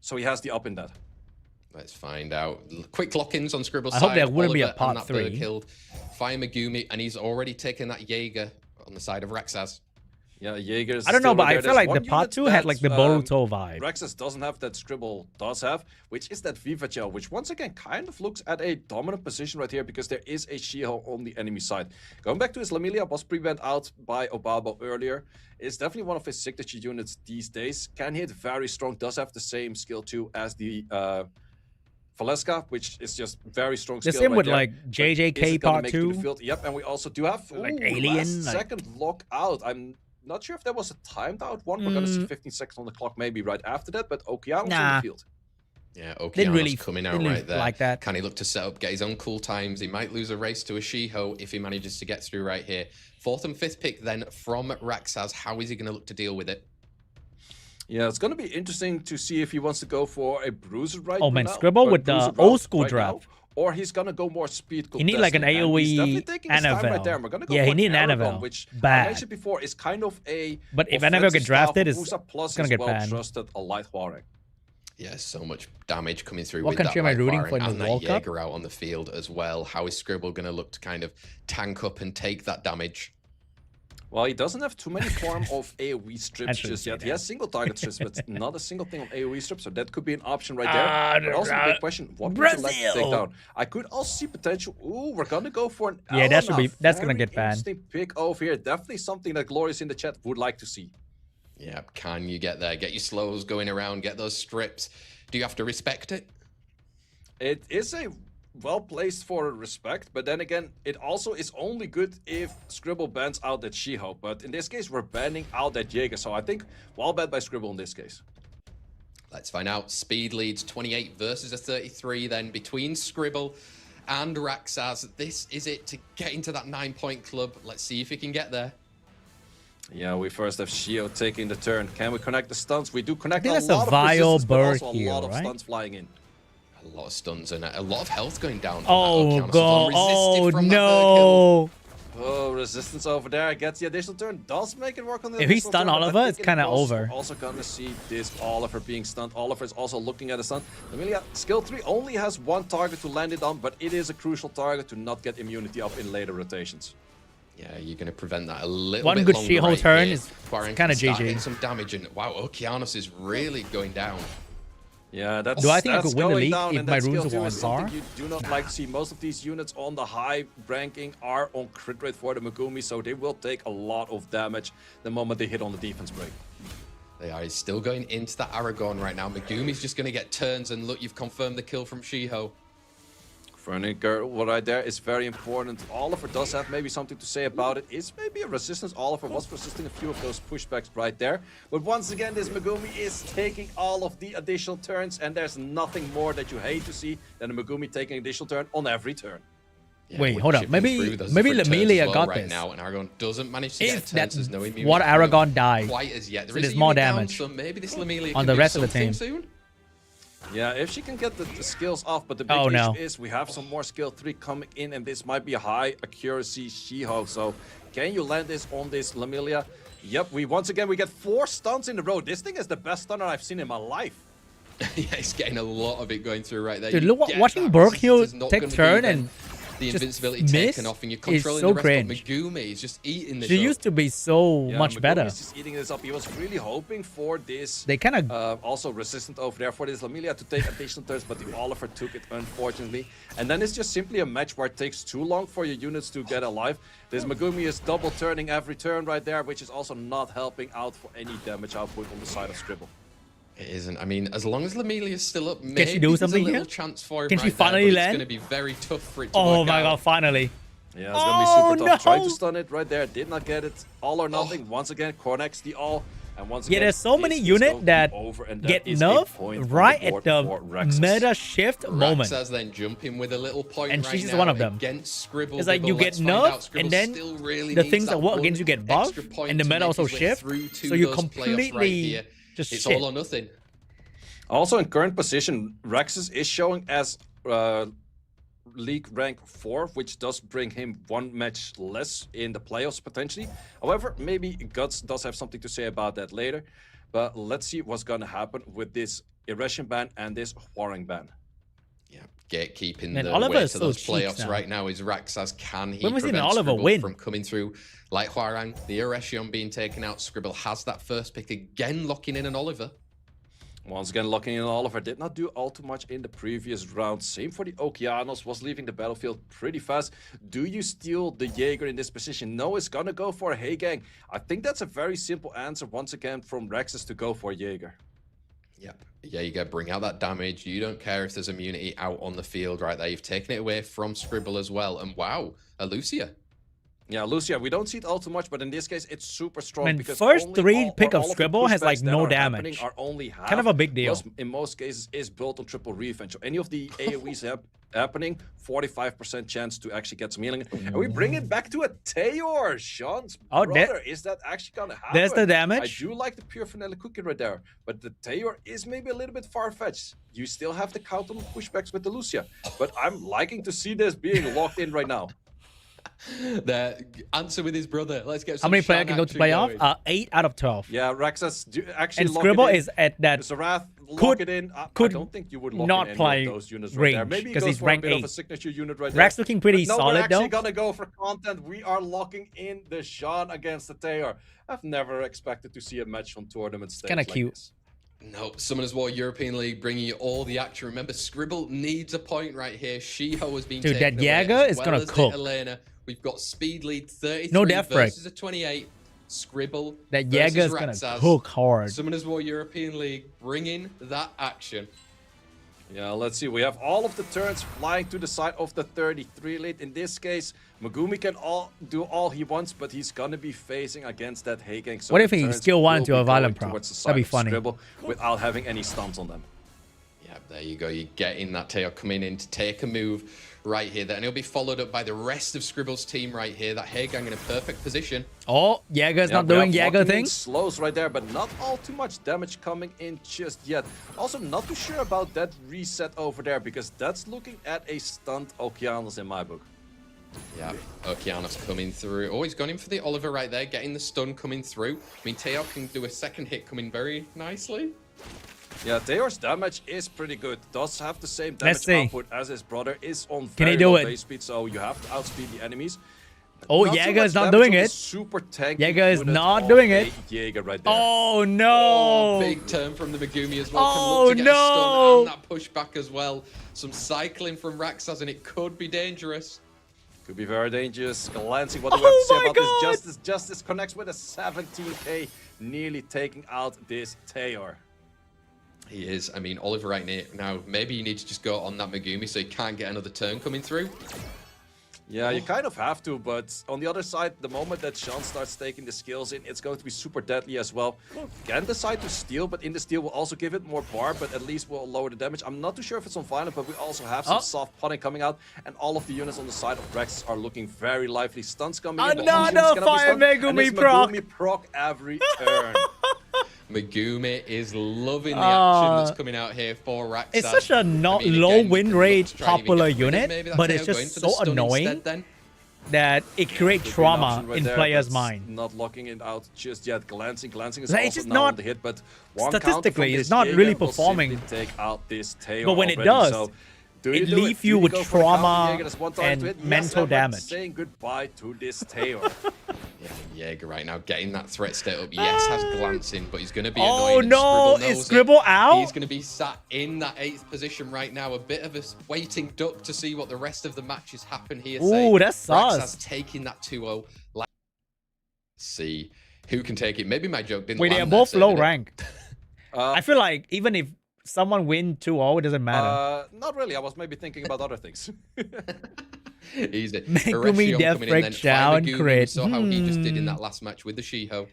So he has the up in that. Let's find out. Quick lock-ins on Scribble's I side. hope there wouldn't be a Oliver part and that 3. bird killed. Fire Megumi, and he's already taken that Jaeger on the side of Rexas. Yeah, Jaeger's. I don't know, still but right I there. feel There's like the one part unit 2 had like the that, Boruto vibe. Rexas doesn't have that Scribble does have, which is that Viva Gel, which once again kind of looks at a dominant position right here because there is a Shiho on the enemy side. Going back to his Lamilia, was pre-banned out by Obabo earlier. It's definitely one of his signature units these days. Can hit very strong, does have the same skill too as the Valeska, which is just very strong skill. The same right with there. like JJK part 2. Yep, and we also do have Like Alien, like... second lockout. I'm not sure if there was a timed out one. We're gonna see 15 seconds on the clock maybe right after that, but Okeano's in the field. Yeah, Okeano's coming out right there. Like that. Can he look to set up, get his own cool times? He might lose a race to a Shiho if he manages to get through right here. 4th and 5th pick then from Raxaz. How is he going to look to deal with it? Yeah, it's going to be interesting to see if he wants to go for a bruiser right now. Oh man, Scribble with the old school draft. Or he's going to go more speed. He need like an AoE Annabelle. Right yeah, he need an Annabelle. Which bad. I mentioned before is kind of a. But if Annabelle get drafted, it's going to get banned. Trusted a light Huarang. Yeah, so much damage coming through. What with country that am I rooting for in and the that World Cup? Jaeger out on the field as well. How is Scribble going to look to kind of tank up and take that damage? Well, he doesn't have too many form of AoE strips just yet. He has single target strips, but not a single thing on AoE strips, so that could be an option right there. But also the big question, what would you like to take down? I could also see potential. Ooh, we're gonna go for an that's gonna get banned. Interesting pick over here. Definitely something that Glorious in the chat would like to see. Yeah, can you get there? Get your slows going around, get those strips. Do you have to respect it? It is a well placed for respect, but then again, it also is only good if Scribble bans out that Shiho. But in this case, we're banning out that Jaeger, so I think well banned by Scribble in this case. Let's find out. Speed leads 28 versus a 33 then between Scribble and Raxaz. This is it to get into that 9-point club. Let's see if he can get there. Yeah, we first have Shio taking the turn. Can we connect the stunts? We do connect a that's lot a vile of resistance, but also bird here, a lot of right? stunts flying in. A lot of stuns and a lot of health going down. Oh, God. Oh, no. Oh, resistance over there. Gets the additional turn. Does make it work on the If he stun Oliver, it's kind of over. We're also going to see this Oliver being stunned. Oliver is also looking at a stun. Amelia, skill 3 only has one target to land it on, but it is a crucial target to not get immunity up in later rotations. Yeah, you're going to prevent that a little bit One good longer She-Ho right turn here. is Quarren kind of can start GG. getting some damage, and wow, Okeanos is really going down. Yeah, that's Do I think I that's could win the going league down, if and my that skill runes two are on is something par? you do not like to see. Most of these units on the high ranking are on crit rate for the Megumi, so they will take a lot of damage the moment they hit on the defense break. They are still going into that Aragorn right now. Megumi's just going to get turns, and look, you've confirmed the kill from Shiho. What right there is very important. Oliver does have maybe something to say about it. Is maybe a resistance. Oliver was resisting a few of those pushbacks right there. But once again, this Megumi is taking all of the additional turns, and there's nothing more that you hate to see than a Megumi taking an additional turn on every turn. Yeah, wait, we're hold up. chipping Maybe through those maybe different turns Lamilia as well got right this. now, and Aragorn doesn't manage to If get turns. that's There's no immunity what from him Aragorn died, quite as yet. so There is there's a more unit down, damage so maybe this Lamilia on can the do rest of the something team. soon. Yeah, if she can get the skills off, but the big issue is we have some more skill 3 coming in, and this might be a high accuracy Shiho. So can you land this on this Lamilia? Yep, we get 4 stuns in a row. This thing is the best stunner I've seen in my life. Yeah, he's getting a lot of it going through right there. Dude, You look, get watching that Berkhill resistance is not take gonna be turn then and the just invincibility miss taken off, and you're is controlling so the rest cringe. of Megumi. He's just eating this She up. used to be so Yeah, much Megumi better. is just eating this up. He was really hoping for this. They kind of Also resistant over there for this Lamilia to take additional turns, but the Oliver took it, unfortunately. And then it's just simply a match where it takes too long for your units to get alive. This Megumi is double turning every turn right there, which is also not helping out for any damage output on the side of Scribble. It isn't. I mean, as long as Lamelia's still up, maybe she do something there's a little here? chance for him Can right she finally there, but land? It's going to be very tough for it to oh work my out. god, finally. Yeah, it's gonna be super tough. no! Tried to stun it right there, did not get it. All or nothing. Once again, connects the all. And once again, Yeah, there's so this many is units going to that be over, and that get is a nerfed point from right board at the for Rexus. meta shift moment. Raxa's then jumping with a little point And right she's now one of them. against Scribble. It's like you get nerfed, and then the things that work against you get buffed, and the meta also shift. So you completely just it's shit. all or nothing. Also, in current position, Rexus is showing as League rank 4, which does bring him one match less in the playoffs potentially. However, maybe Guts does have something to say about that later. But let's see what's going to happen with this Irration ban and this Huarang ban. Yeah, gatekeeping Man, the Oliver way is to so those cheap playoffs now. right now is Raxas. Can he When was prevent Oliver Scribble win? from coming through like Huarang? The Irration being taken out. Scribble has that first pick again, locking in an Oliver. Once again, locking in Oliver did not do all too much in the previous round. Same for the Okeanos, was leaving the battlefield pretty fast. Do you steal the Jaeger in this position? No, it's gonna go for a Hey Gang. I think that's a very simple answer once again from Rexus to go for Jaeger. Yep. Yeah, you gotta bring out that damage. You don't care if there's immunity out on the field right there. You've taken it away from Scribble as well. And wow, a Lucia. Yeah, Lucia, we don't see it all too much, but in this case, it's super strong. Man, Because first only three pick of all the Scribble has, pushbacks like, that no are happening damage. Are only half, Kind of a big deal. plus, in most cases, is built on triple revenge. So any of the AoEs happening, 45% chance to actually get some healing. And we bring it back to a Tayor, Sean's brother. Is that actually gonna happen? There's the damage. I do like the pure vanilla cookie right there, but the Tayor is maybe a little bit far-fetched. You still have to count on pushbacks with the Lucia, but I'm liking to see this being locked in right now. The answer with his brother. Let's get How some many players can go to playoff? 8 out of 12. Yeah, Rexus actually And lock Scribble it in. is at that Zarath, lock could- it in. I could don't think you would lock not in any play of those units right there. range, Maybe 'cause goes he's for rank a bit 8. of a signature unit right Rax there. looking pretty But no, solid we're actually though. gonna go for content. We are locking in the Sean against the Tayor. I've never expected to see a match on tournament stage. Kinda like cute. this. No, Summoners War European League bringing you all the action. Remember, Scribble needs a point right here. Shiho has been Dude, taken that away, Jaeger as is well gonna as the cook. Elena. We've got speed lead 33 No death break. versus a 28. Scribble That versus Jaeger is gonna Raxas. cook hard. Summoners War European League bringing that action. Yeah, let's see. We have all of the turns flying to the side of the 33 lead. In this case, Megumi can do all he wants, but he's gonna be facing against that Hey Gang. So What if the he turns still wanted will to be a violent going prop? towards the That'd side be of funny. Scribble without having any stunts on them. Yeah, there you go. You're getting that Tail coming in to take a move right here. And he'll be followed up by the rest of Scribble's team right here. That Hey Gang in a perfect position. Oh, Jaeger's not we doing have Jaeger locking in things. slows right there, but not all too much damage coming in just yet. Also, not too sure about that reset over there, because that's looking at a stunned Okeanos in my book. Yeah, Okeanos coming through. Oh, he's gone in for the Oliver right there, getting the stun coming through. I mean, Teo can do a second hit coming very nicely. Yeah, Tayor's damage is pretty good. Does have the same Let's damage see. output as his brother. Is on Can he very do low it? base speed, so you have to outspeed the enemies. Oh, Not too Jaeger is much not damage doing on the it. Super tanky Jaeger is unit not of doing a it. Jaeger right there. Oh Oh, no! big turn from the Megumi as well. Oh, Can look to get a stun no. and that pushback as well. Some cycling from Raxas, and it could be dangerous. Could be very dangerous. Glancing what do we Oh have to say my about God. this Justice. Justice connects with a 17k, nearly taking out this Tayor. He is. I mean, Oliver right now, maybe you need to just go on that Megumi so he can't get another turn coming through. Yeah, you kind of have to, but on the other side, the moment that Sean starts taking the skills in, it's going to be super deadly as well. Can decide to steal, but in the steal will also give it more bar, but at least will lower the damage. I'm not too sure if it's on violent, but we also have some soft punning coming out, and all of the units on the side of Rex are looking very lively. Stunts coming in. but all Another units cannot be fire stunned, and Megumi it's proc. Megumi proc every turn. Megumi is loving the action that's coming out here for Raxas. It's such a not I mean, low again, win you could look rate to try and even popular get rid of unit, maybe that but it's Teo just going for the so stun annoying. instead then. that it creates Could be an trauma option right in there, players' but mind. Not locking it out just yet. Glancing is Like, it's also just now not- on the hit, but one statistically, counter it's from not this really Jaeger will performing. simply take out this tail But when it already, does, so do it you do leaves Do you with go for the counter trauma Jaeger? There's one target and to hit. Yes, mental and we're damage. saying goodbye to this tail. Yeah, Jaeger right now getting that threat state up. Yes, has glancing, but he's going to be Oh annoying. and no, Scribble is knows Scribble it. out? He's going to be sat in that 8th position right now. A bit of a waiting duck to see what the rest of the matches happen here. Ooh, that's sus. Rax has taken that 2-0. Let's see who can take it. Maybe my joke didn't Wait, they are land there, both low saving it. rank. I feel like even if someone win 2-0, it doesn't matter. Not really. I was maybe thinking about other things. Easy. Megumi Erection Death coming in, Break then Chow and Megumi, crit. we saw how he just did in that last match with the Shiho.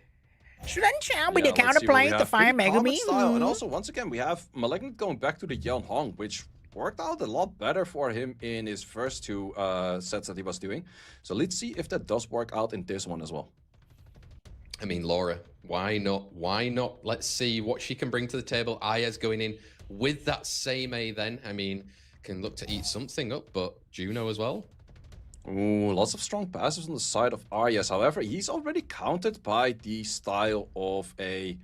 Shouldn't Chow be Yeah, the let's see what we counterplay to have. Fire Pretty common Megumi? style. And also, once again, we have Malignant going back to the Yeon Hong, which worked out a lot better for him in his first 2 sets that he was doing. So let's see if that does work out in this one as well. I mean, Laura, why not? Why not? Let's see what she can bring to the table. Aya's going in with that same A then. I mean, can look to eat something up, but Juno as well. Ooh, lots of strong passes on the side of Arias. However, he's already countered by the style of a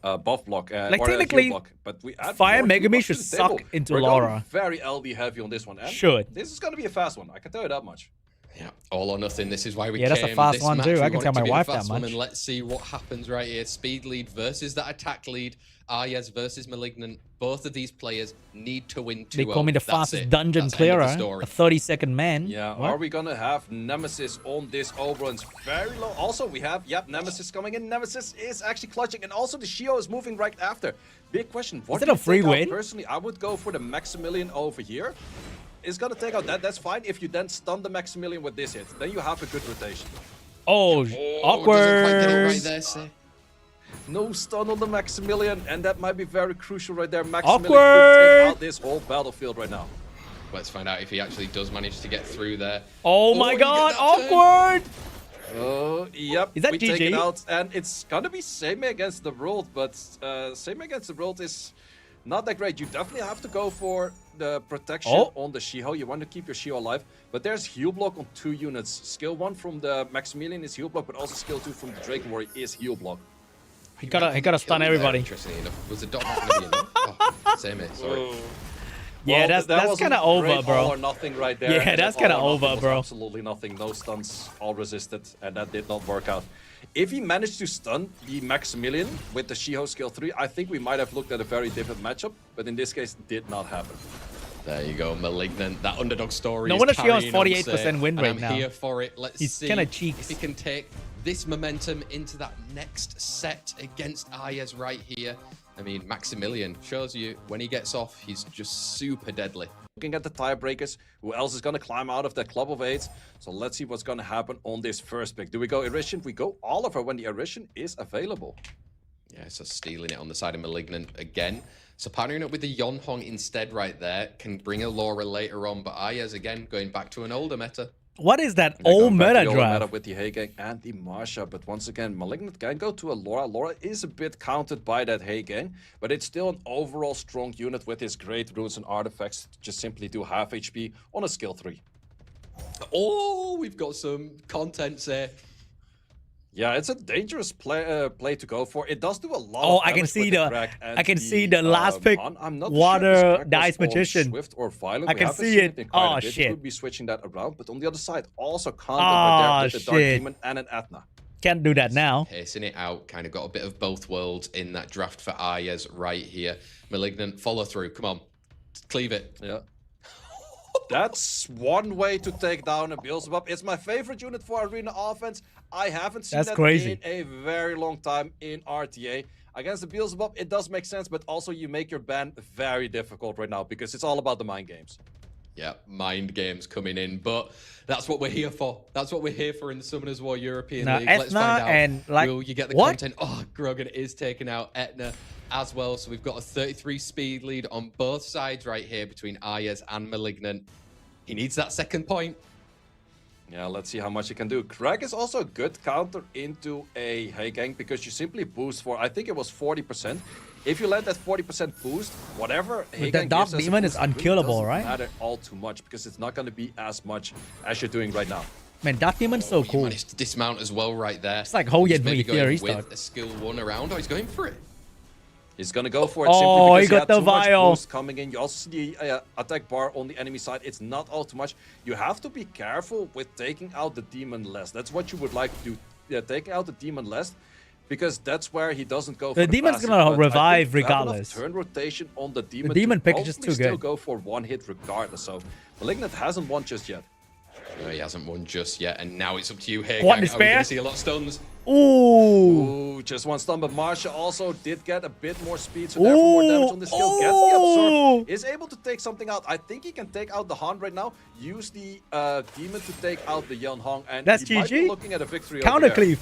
buff block. Like, or a heal technically, block. But we add Fire more Megumi heal should blocks to the table. suck into We're Laura. going very LD heavy on this one. And Should. This is going to be a fast one. I can tell you that much. Yeah, all or nothing. This is why we Yeah, that's a came. fast This one match, too. we I can want tell it to my be the wife that fast one, much. And let's see what happens right here. Speed lead versus that attack lead. Ayaz versus Malignant. Both of these players need to win 2-0. They call me the That's fastest it. dungeon That's the end of clearer. the story. A 30-second man. Yeah, What? are we going to have Nemesis on this Obro? It's very low. Also, we have, Nemesis coming in. Nemesis is actually clutching. And also, the Shio is moving right after. Big question. What Is it do a you free take out? win? Personally, I would go for the Maximilian over here. It's going to take out that. That's fine if you then stun the Maximilian with this hit. Then you have a good rotation. Oh, Doesn't quite get it awkward. right there, Say. No stun on the Maximilian, and that might be very crucial right there. Maximilian could Awkward. take out this whole battlefield right now. Let's find out if he actually does manage to get through there. Oh my you god, get that turn. awkward. Oh, yep. Is that we take it GG? out, and it's gonna be same against the world, but same against the world is not that great. You definitely have to go for the protection on the Shiho. You want to keep your Shiho alive, but there's heal block on 2 units. Skill 1 from the Maximilian is heal block, but also skill 2 from the Dragon Warrior is heal block. He gotta stun There, everybody. Interestingly enough, was the dot not gonna be enough? Oh, same it. Sorry. Yeah, Well, that's was kind of a over, great bro. all or nothing right there. Yeah, and that's that kinda all or nothing over, was bro. Absolutely nothing. No stuns, all resisted, and that did not work out. If he managed to stun the Maximilian with the Shiho skill 3, I think we might have looked at a very different matchup, but in this case, it did not happen. There you go, Malignant. That underdog story. No is wonder she has carrying on, 48% win and rate I'm now. here for it. Let's He's see kinda cheeks. if he can take this momentum into that next set against Ayaz right here. I mean, Maximilian shows you when he gets off, he's just super deadly. Looking at the tiebreakers, who else is going to climb out of that club of 8? So let's see what's going to happen on this first pick. Do we go Erishan? We go Oliver when the Erishan is available. Yeah, so stealing it on the side of Malignant again. So partnering up with the Yonhong instead right there can bring a Laura later on, but Ayaz again going back to an older meta. What is that They're old going back to meta the old meta draft? with the Hagang and the Marsha, but once again, Malignant can go to a Laura. Laura is a bit countered by that Hagang, but it's still an overall strong unit with his great runes and artifacts to just simply do half HP on a skill 3. Oh, we've got some content there. Yeah, it's a dangerous play to go for. It does do a lot. Oh, of I can damage see with the- crack and I can see the last pick, I'm not Water sure if this crack Dice was on Magician. Swift or Violent. I We can haven't see seen it. in quite a Oh, bit. shit. He could be switching that around, but on the other side, also countered Oh, right there with the Dark shit. Demon and an Atna. Can't do that now. Pacing it out, kind of got a bit of both worlds in that draft for Ayaz right here. Malignant, follow through, come on, cleave it. Yeah. That's one way to take down a Beelzebub. It's my favorite unit for arena offense. I haven't seen That's that crazy. in a very long time in RTA. Against the Beelzebub, it does make sense, but also you make your ban very difficult right now because it's all about the mind games. Yeah, mind games coming in, but that's what we're here for. That's what we're here for in the Summoners War European Now, League. Let's Etna find out. and, like, will you get the what? content? Oh, Grogan is taking out Etna as well. So we've got a 33 speed lead on both sides right here between Ayaz and Malignant. He needs that second point. Yeah, let's see how much he can do. Craig is also a good counter into a Hagang because you simply boost for, I think it was 40%. If you let that 40% boost, whatever But Hagang the Dark gives as a Demon is boost, it really unkillable, doesn't right? matter all too much because it's not going to be as much as you're doing right now. Man, that demon's so He cool. managed to dismount as well right there. It's like Ho He's Yen maybe Hui going theory with start. a skill 1 around. Oh, he's going for it. He's gonna go for it Oh, simply he because got the too much vial. boost coming in. You also see the attack bar on the enemy side. It's not all too much. You have to be careful with taking out the demon less. That's what you would like to do. Yeah, taking out the demon less, because that's where he doesn't go for The demon's passive, gonna but revive I think to have enough regardless. turn rotation on the demon. The demon to pick is just probably too still good. go for one hit regardless. So Malignant hasn't won just yet. No, he hasn't won just yet, and now it's up to you here. What, Gang. Are we despair? going to see a lot of stuns? Ooh. Ooh, just one stun, but Marsha also did get a bit more speed, so therefore more damage on the skill. Gets the absorb, is able to take something out. I think he can take out the Han right now. Use the demon to take out the Yan Hong, and That's he might be GG. looking at a victory. Counter over there. cleave.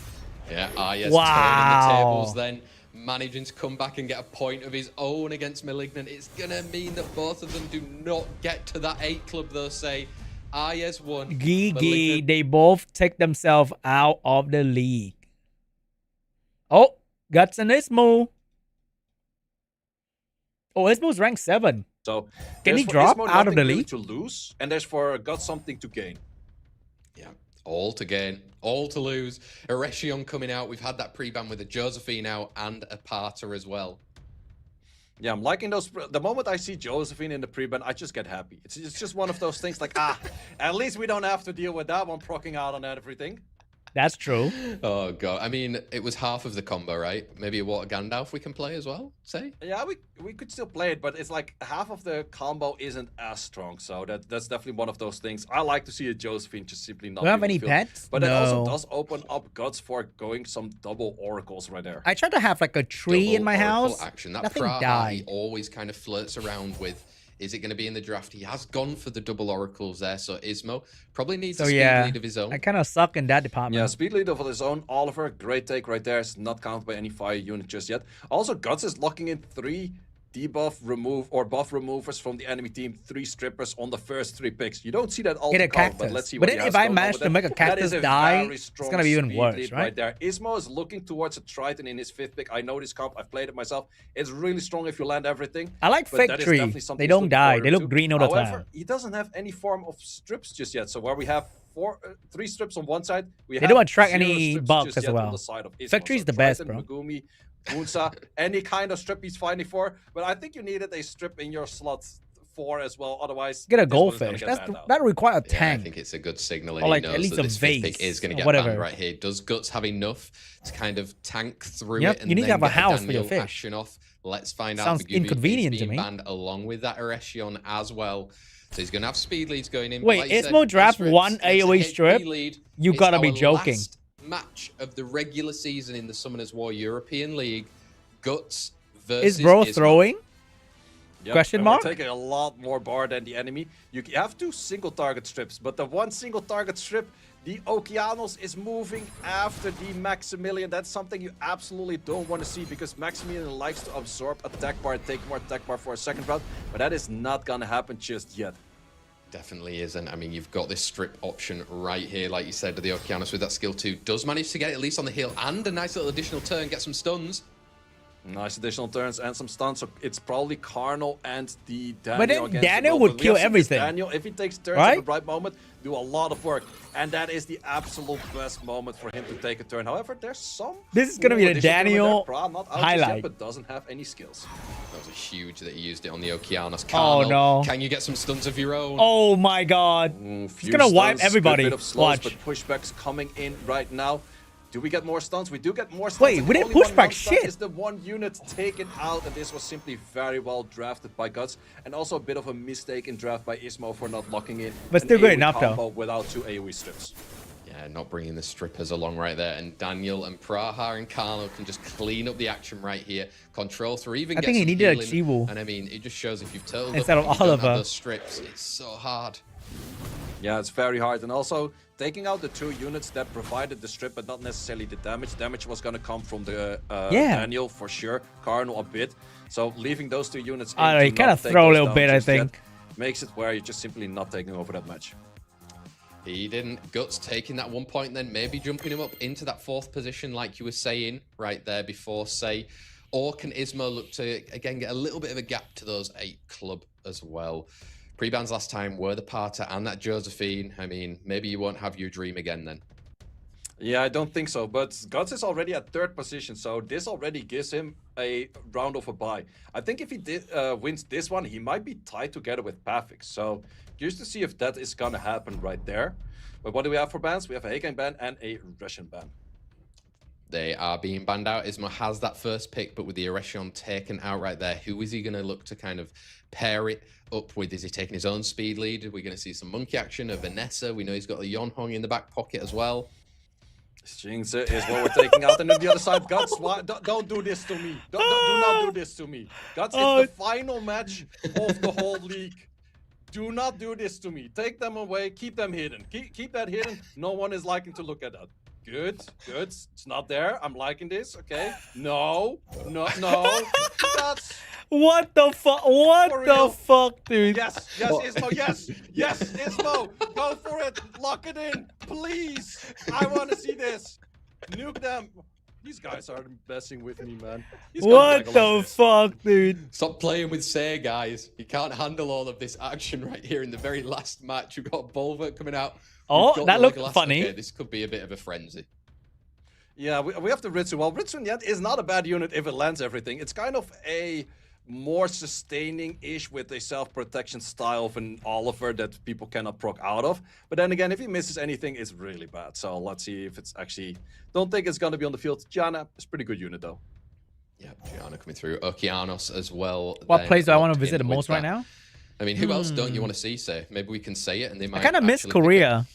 Yeah, yes, Wow. turning the tables then. Managing to come back and get a point of his own against Malignant. It's going to mean that both of them do not get to that 8 club, they'll say. Yes, won. Gigi, they both take themselves out of the league. Oh, Guts and Ismo. Oh, Ismo's ranked 7. So Can there's he for drop Ismo out of nothing the really league? to lose, and there's for got something to gain. Yeah, all to gain, all to lose. Erechion coming out. We've had that pre-ban with a Josephine out and a Parter as well. Yeah, I'm liking those. The moment I see Josephine in the pre-ban, I just get happy. It's just one of those things like, at least we don't have to deal with that one proccing out on everything. That's true. Oh, God. I mean, it was half of the combo, right? Maybe a Water Gandalf we can play as well, say? Yeah, we could still play it, but it's like half of the combo isn't as strong. So that's definitely one of those things. I like to see a Josephine just simply not. Do you have be any fulfilled. pets? But No. it also does open up guts for going some double oracles right there. I tried to have like a tree Double in my Oracle house. action. That Nothing Praha, he died. always kind of flirts around with. Is it going to be in the draft? He has gone for the double oracles there, so Ismo probably needs a speed lead of his own. I kind of suck in that department. Yeah, speed lead of his own. Oliver, great take right there. It's not counted by any fire unit just yet. Also, Guts is locking in 3 debuff remove or buff removers from the enemy team, 3 strippers on the first 3 picks. You don't see that all Get the a time, cactus. but let's see But what he then has if I going on manage with to it. make a That cactus is a die, very it's strong gonna be even speed worse, lead right? there. Ismo is looking towards a Triton in his 5th pick. I know this comp. I've played it myself. It's really strong if you land everything. I like but Fig that is Tree. definitely something They he's don't looking die. forward They look to. green all the However, time. he doesn't have any form of strips just yet. So where we have 3 strips on one side, we They have don't attract 0 any strips bugs just as yet well. on the side of Ismo. Fig Tree's So the best, Triton, bro. Megumi, Munsa, any kind of strip he's fighting for. But I think you needed a strip in your slot 4 as well. Otherwise, Get a this one is gonna goldfish. get banned out. That require a Yeah, I tank. think it's a good signal. Or And like he at knows least that a this 5th pick vase is going to or get whatever. banned right here. Does Guts have enough to kind of tank through Yep, it? And you need to then have a get the house for your Daniel fish. action off? Let's find Sounds out. Megumi inconvenient is to being me. banned along with that Erechion as well. So he's going to have speed leads going in. Wait, Like you said, Ismo draft strips, 1 it's a AoE HP strip? lead. You It's gotta be our joking. last match of the regular season in the Summoners War European League. Guts versus Is bro Ismo. throwing? Yep, Question and mark? We're taking a lot more bar than the enemy. You have 2 single target strips, but the 1 single target strip, the Okeanos is moving after the Maximilian. That's something you absolutely don't want to see because Maximilian likes to absorb attack bar and take more attack bar for a second round, but that is not gonna happen just yet. Definitely isn't. I mean, you've got this strip option right here, like you said, to the Okeanos with that skill 2. Does manage to get it at least on the hill and a nice little additional turn, get some stuns. Nice additional turns and some stuns, so it's probably Carnal and the Daniel. But then against Daniel the would Dolphin. We kill have seen this everything. Daniel, if he takes turns Right? at the right moment, do a lot of work, and that is the absolute best moment for him to take a turn. However, there's some. This is gonna be the additional turn with Daniel that. Pra not out just highlight. yet, but doesn't have any skills. That was huge that he used it on the Okeanos. Oh, Carnal, no. Can you get some stuns of your own? Oh my god. He's gonna wipe everybody. Good bit of slows, Watch. but pushbacks coming in right now. Do we get more stuns? We do get more stuns. Wait, and we didn't only one pushback non-stun shit. Is the 1 unit taken out, and this was simply very well drafted by Guts, and also a bit of a mistake in draft by Ismo for not locking in. But an still good AoE enough, though. combo without 2 AoE strips. Yeah, not bringing the strippers along right there. And Daniel and Praha and Carnal can just clean up the action right here. Control through, even I get think he some needed a healing. Chiwu. And I mean, it just shows if you've turtled Instead up of and you don't have Oliver. those strips, it's so hard. Yeah, it's very hard. And also, taking out the 2 units that provided the strip, but not necessarily the damage. Damage was going to come from the Daniel, for sure. Carnal a bit. So leaving those 2 units in I don't know, to you kind not of take throw a those little down bit, I just yet think. makes it where you're just simply not taking over that match. He didn't. Guts taking that 1 point, then maybe jumping him up into that 4th position, like you were saying right there before, say. Or can Ismo look to, again, get a little bit of a gap to those 8 club as well? Pre-bans last time were the Parter and that Josephine. I mean, maybe you won't have your dream again then. Yeah, I don't think so. But Guts is already at 3rd position, so this already gives him a round of a bye. I think if he wins this one, he might be tied together with Pavix. So curious to see if that is gonna happen right there. But what do we have for bans? We have a Hagang ban and a Russian ban. They are being banned out. Ismo has that first pick, but with the Erection taken out right there, who is he going to look to kind of pair it up with? Is he taking his own speed lead? Are we going to see some monkey action? A Vanessa? We know he's got a Yonhong in the back pocket as well. Jinx is what we're taking out, and on the other side, Guts, don't do this to me. Do not do this to me. Guts, it's the final match of the whole league. Do not do this to me. Take them away. Keep them hidden. Keep that hidden. No one is liking to look at that. Good. It's not there. I'm liking this. Okay. No. That's... What the fuck? What the fuck, dude? Yes, Ismo, yes, Ismo. Go for it. Lock it in. Please. I want to see this. Nuke them. These guys are messing with me, man. What the fuck, dude? Stop playing with Say, guys. You can't handle all of this action right here in the very last match. We've got Bulwark coming out. Oh, that looked funny. Okay, this could be a bit of a frenzy. Yeah, we have the Ritsu. Well, Ritsu in the end is not a bad unit if it lands everything. It's kind of a more sustaining-ish with a self-protection style of an Oliver that people cannot proc out of. But then again, if he misses anything, it's really bad. So let's see if it's actually... Don't think it's going to be on the field. Gianna is a pretty good unit, though. Yeah, Gianna coming through. Okeanos as well. What place do I want to visit the most right now? I mean, who else don't you want to see, say? Maybe we can say it and they might... I kind of miss Korea.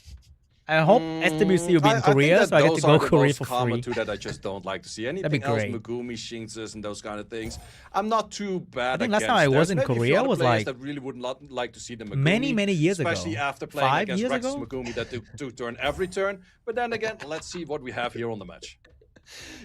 I hope SWC will be in Korea, so I get to go Korea for free. Two that I just don't like to see. Anything else, Megumi, Shinxes, and those kind of things, I'm not too bad. I think last time I was in Korea was like that really would not like to see the Megumi, many years ago. Especially after playing against Rex Megumi that do turn every turn. But then again, let's see what we have here on the match.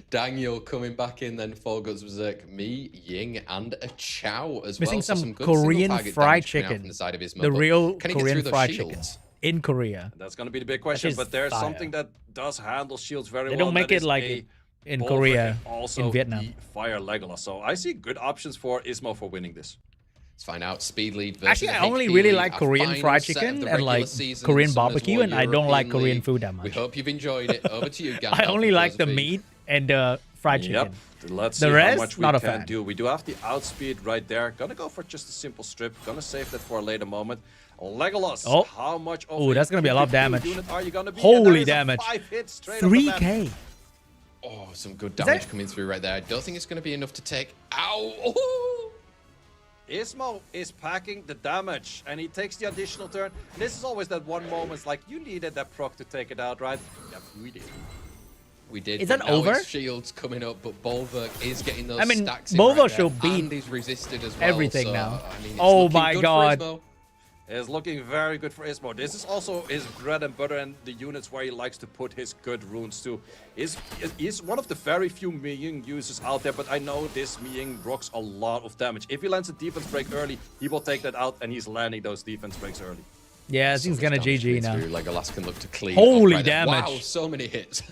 Daniel coming back in then for Guts Berserk, me, Ying, and a Chow as well. Missing some Korean fried chicken. From the side of his the real Korean fried chicken. In Korea. That's going to be the big question, but there's something that does handle shields very well. They don't make it like in Korea, also in Vietnam. Fire Legolas. So I see good options for Ismo for winning this. Let's find out. Speed lead versus Actually, I only really like Korean fried chicken and like Korean barbecue, and I don't like Korean food that much. We hope you've enjoyed it. Over to you, Gandalf. I only like the meat and the fried chicken. Yep. Let's see how much we can do. We do have the outspeed right there. Gonna go for just a simple strip. Gonna save that for a later moment. Legolas, how much of that's gonna be a lot of damage. Are you gonna be? Holy damage. 3K. Oh, some good damage coming through right there. I don't think it's gonna be enough to take. Ow! Ismo is packing the damage, and he takes the additional turn. And this is always that one moment, it's like you needed that proc to take it out, right? Yep, we did. We did. Is that over? Shields coming up, but Bulwark is getting those stacks. Bulwark should beat he's resisted as well, everything now. I mean, oh my god. It's looking very good for Ismo. This is also his bread and butter and the units where he likes to put his good runes to. He's one of the very few Miying users out there, but I know this Miying rocks a lot of damage. If he lands a defense break early, he will take that out, and he's landing those defense breaks early. Yeah, I think he's gonna GG now. Legolas can look to clean. Holy damage. Wow, so many hits.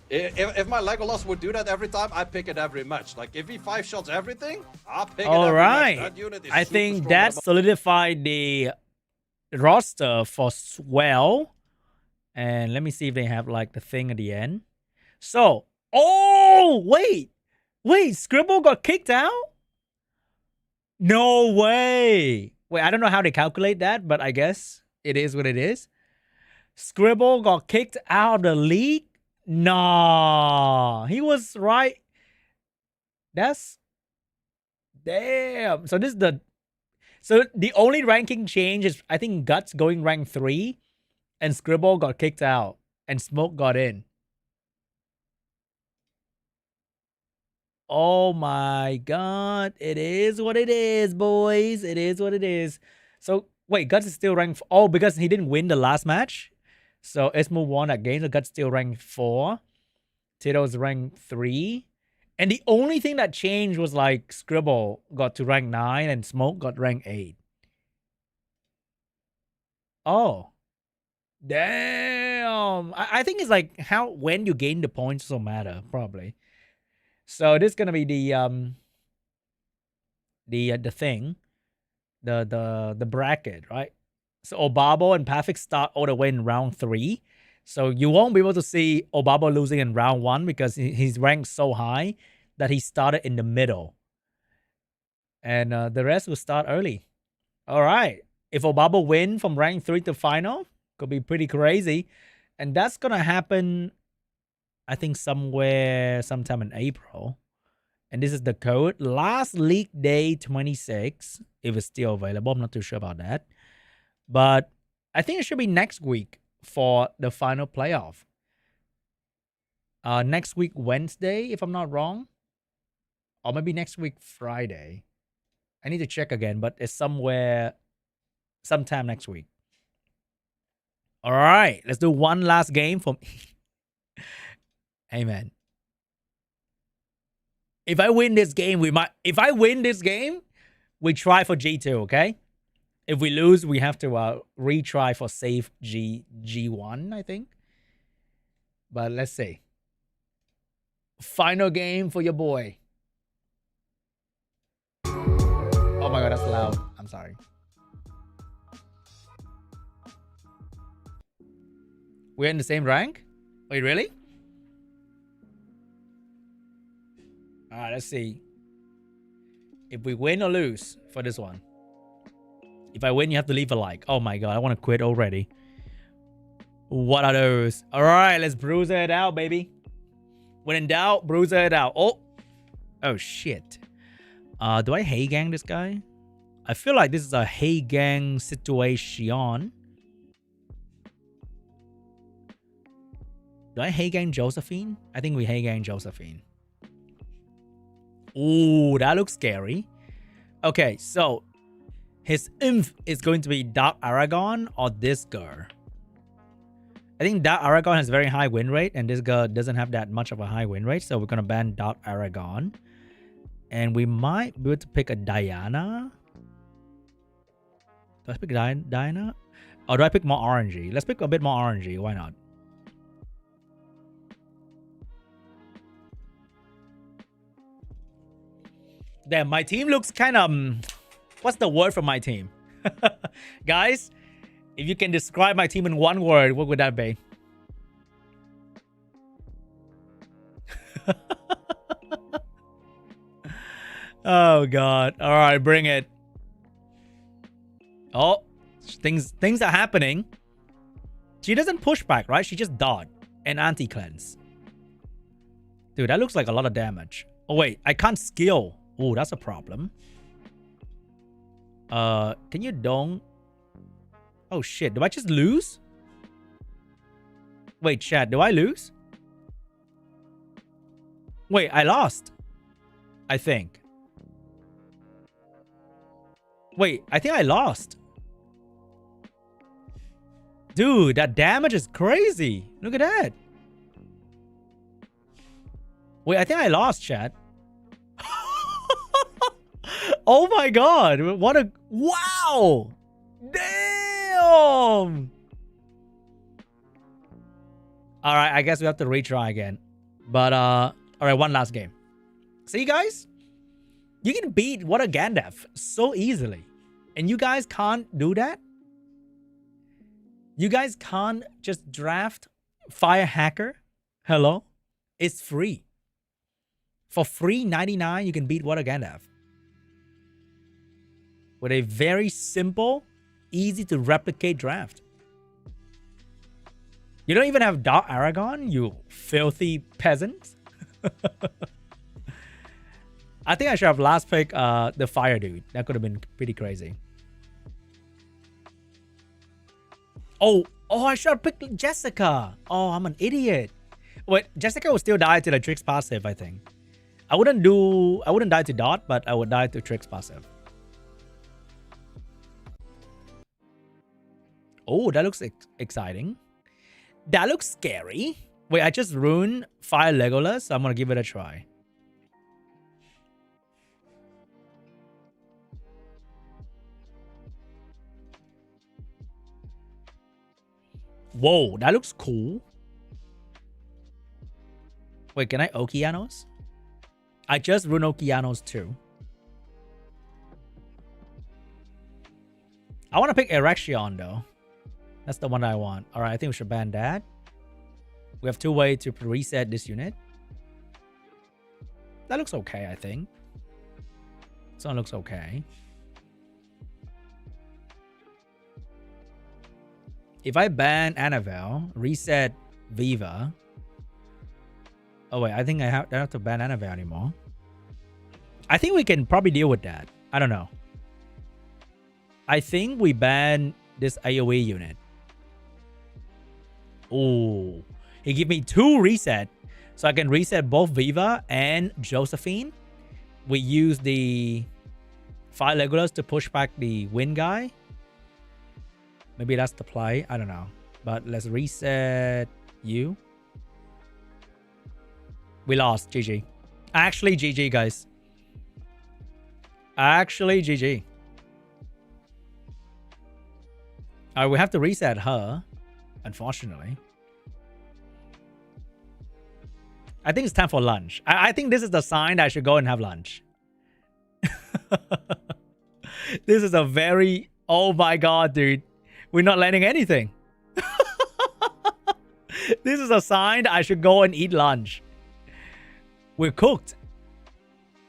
If my Legolas would do that every time, I pick it every match. Like, if he 5-shots everything, I'll pick it every match. That unit is I think that solidified the roster for Swell. And let me see if they have, like, the thing at the end. So, wait, Scribble got kicked out? No way. Wait, I don't know how they calculate that, but I guess it is what it is. Scribble got kicked out of the league? Nah, he was right. That's damn. So this is the only ranking change is I think Guts going rank 3, and Scribble got kicked out, and Smoke got in. Oh my god! It is what it is, boys. It is what it is. So wait, Guts is still ranked. Oh, because he didn't win the last match. So Ismo won that game, so Guts still ranked 4. Tito's ranked 3. And the only thing that changed was like Scribble got to rank 9 and Smoke got rank 8. Oh. Damn. I think it's like when you gain the points doesn't matter, probably. So this is gonna be the thing. the bracket, right? So Obabo and Patrick start all the way in round 3. So you won't be able to see Obabo losing in round 1 because he's ranked so high that he started in the middle. And the rest will start early. All right. If Obabo win from rank 3 to final, could be pretty crazy. And that's going to happen, I think, sometime in April. And this is the code. Last league day 26, if it's still available. I'm not too sure about that. But I think it should be next week for the final playoff. Next week, Wednesday, if I'm not wrong. Or maybe next week, Friday. I need to check again, but it's sometime next week. All right, let's do one last game for me. Amen. If I win this game, we try for G2, okay? If we lose, we have to retry for safe G1, I think. But let's see. Final game for your boy. Oh my god, that's loud. I'm sorry. We're in the same rank? Wait, really? Alright, let's see. If we win or lose for this one. If I win, you have to leave a like. Oh my god, I want to quit already. What are those? Alright, let's bruise it out, baby. When in doubt, bruise it out. Oh shit. Do I hey gang this guy? I feel like this is a hey gang situation. Do I hey gang Josephine? I think we hey gang Josephine. Ooh, that looks scary. Okay, so his inf is going to be Dark Aragon or this girl. I think Dark Aragon has very high win rate, and this girl doesn't have that much of a high win rate, so we're gonna ban Dark Aragon. And we might be able to pick a Diana. Do I pick Diana? Or do I pick more orangey? Let's pick a bit more orangey. Why not? Damn, my team looks kind of... what's the word for my team? Guys, if you can describe my team in one word, what would that be? Oh, God. All right, bring it. Oh, things are happening. She doesn't push back, right? She just dodge and anti-cleanse. Dude, that looks like a lot of damage. Oh, wait. I can't skill. Oh, that's a problem. Can you don't? Oh, shit. Do I just lose? Wait, chat. Do I lose? Wait, I lost. I think. Wait, I think I lost. Dude, that damage is crazy. Look at that. Wait, I think I lost, chat. Oh my god. What a... Wow. Damn. Alright, I guess we have to retry again. But, alright, one last game. See, guys? You can beat What a Gandalf so easily. And you guys can't do that? You guys can't just draft Fire Hacker? Hello? It's free. For free 99, you can beat What a Gandalf. With a very simple, easy to replicate draft. You don't even have Dark Aragon, you filthy peasant. I think I should have last pick the fire dude. That could have been pretty crazy. Oh, I should have picked Jessica. Oh, I'm an idiot. Wait, Jessica will still die to the Trix passive, I think. I wouldn't die to Dot, but I would die to Trix passive. Oh, that looks exciting. That looks scary. Wait, I just ruined Fire Legolas, so I'm gonna give it a try. Whoa, that looks cool. Wait, can I Okeanos? I just ruined Okeanos too. I want to pick Erection though. That's the one I want. All right, I think we should ban that. We have 2 ways to reset this unit. That looks okay, I think. This one looks okay. If I ban Annabelle, reset Viva. Oh wait, I think I don't have to ban Annabelle anymore. I think we can probably deal with that. I don't know. I think we ban this AoE unit. Oh, he give me 2 reset. So I can reset both Viva and Josephine. We use the 5 Legolas to push back the wind guy. Maybe that's the play. I don't know. But let's reset you. We lost. GG. Actually, GG, guys. Actually, GG. Alright, we have to reset her. Unfortunately. I think it's time for lunch. I think this is the sign that I should go and have lunch. This is a very... Oh my god, dude. We're not landing anything. This is a sign that I should go and eat lunch. We're cooked.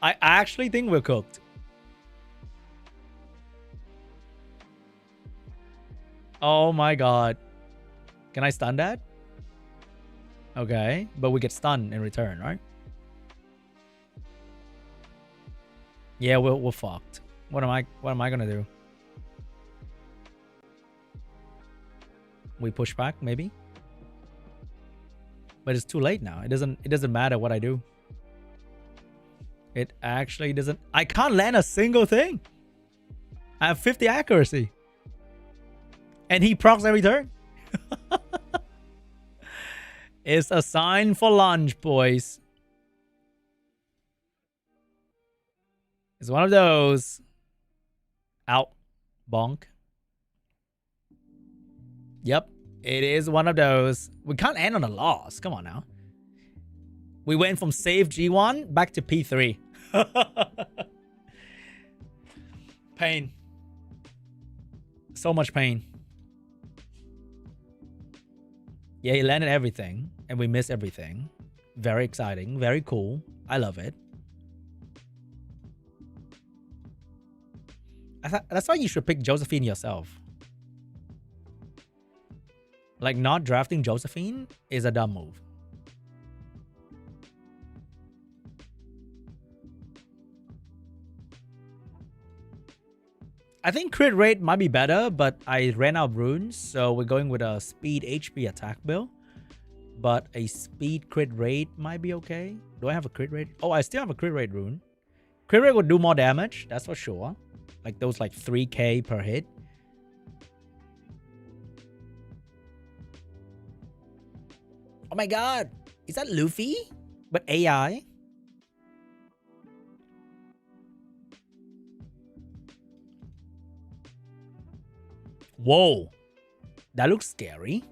I actually think we're cooked. Oh my god. Can I stun that? Okay, but we get stunned in return, right? Yeah, we're fucked. What am I gonna do? We push back, maybe? But it's too late now. It doesn't matter what I do. It actually doesn't. I can't land a single thing. I have 50 accuracy. And he procs every turn. It's a sign for lunch, boys. It's one of those. Out. Bonk. Yep. It is one of those. We can't end on a loss. Come on now. We went from save G1 back to P3. Pain. So much pain. Yeah, he landed everything. And we missed everything. Very exciting. Very cool. I love it. That's why you should pick Josephine yourself. Like, not drafting Josephine is a dumb move. I think crit rate might be better, but I ran out of runes, so we're going with a speed HP attack build. But a speed crit rate might be okay. Do I have a crit rate? Oh, I still have a crit rate rune. Crit rate would do more damage, that's for sure. Like those like 3k per hit. Oh my god. Is that Luffy? But AI? Whoa. That looks scary.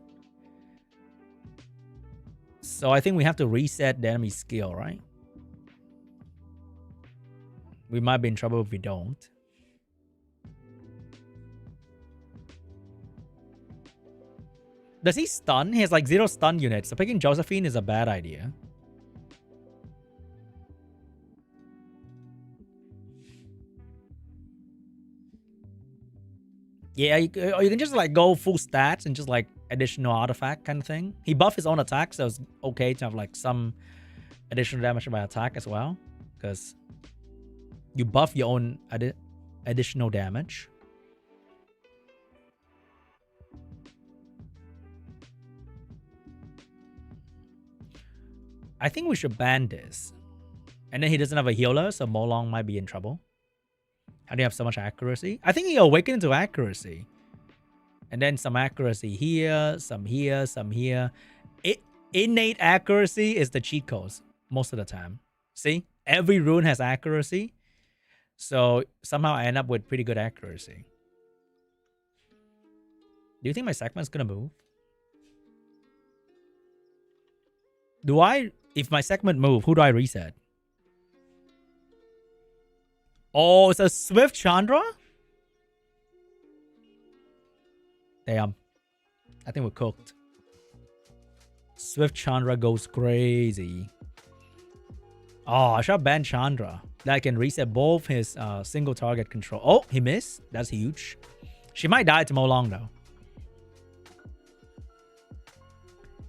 So I think we have to reset the enemy skill, right? We might be in trouble if we don't. Does he stun? He has like 0 stun units. So picking Josephine is a bad idea. Yeah, you can just like go full stats and just like additional artifact kind of thing. He buffed his own attack, so it's okay to have like some additional damage by attack as well. Because you buff your own additional damage. I think we should ban this. And then he doesn't have a healer, so Molong might be in trouble. How do you have so much accuracy? I think he awakened to accuracy. And then some accuracy here, some here, some here. Innate accuracy is the cheat codes most of the time. See? Every rune has accuracy. So somehow I end up with pretty good accuracy. Do you think my segment's gonna move? If my segment move, who do I reset? Oh, it's a Swift Chandra? Damn. I think we're cooked. Swift Chandra goes crazy. Oh, I should ban Chandra. That can reset both his single target control. Oh, he missed. That's huge. She might die to Molong though.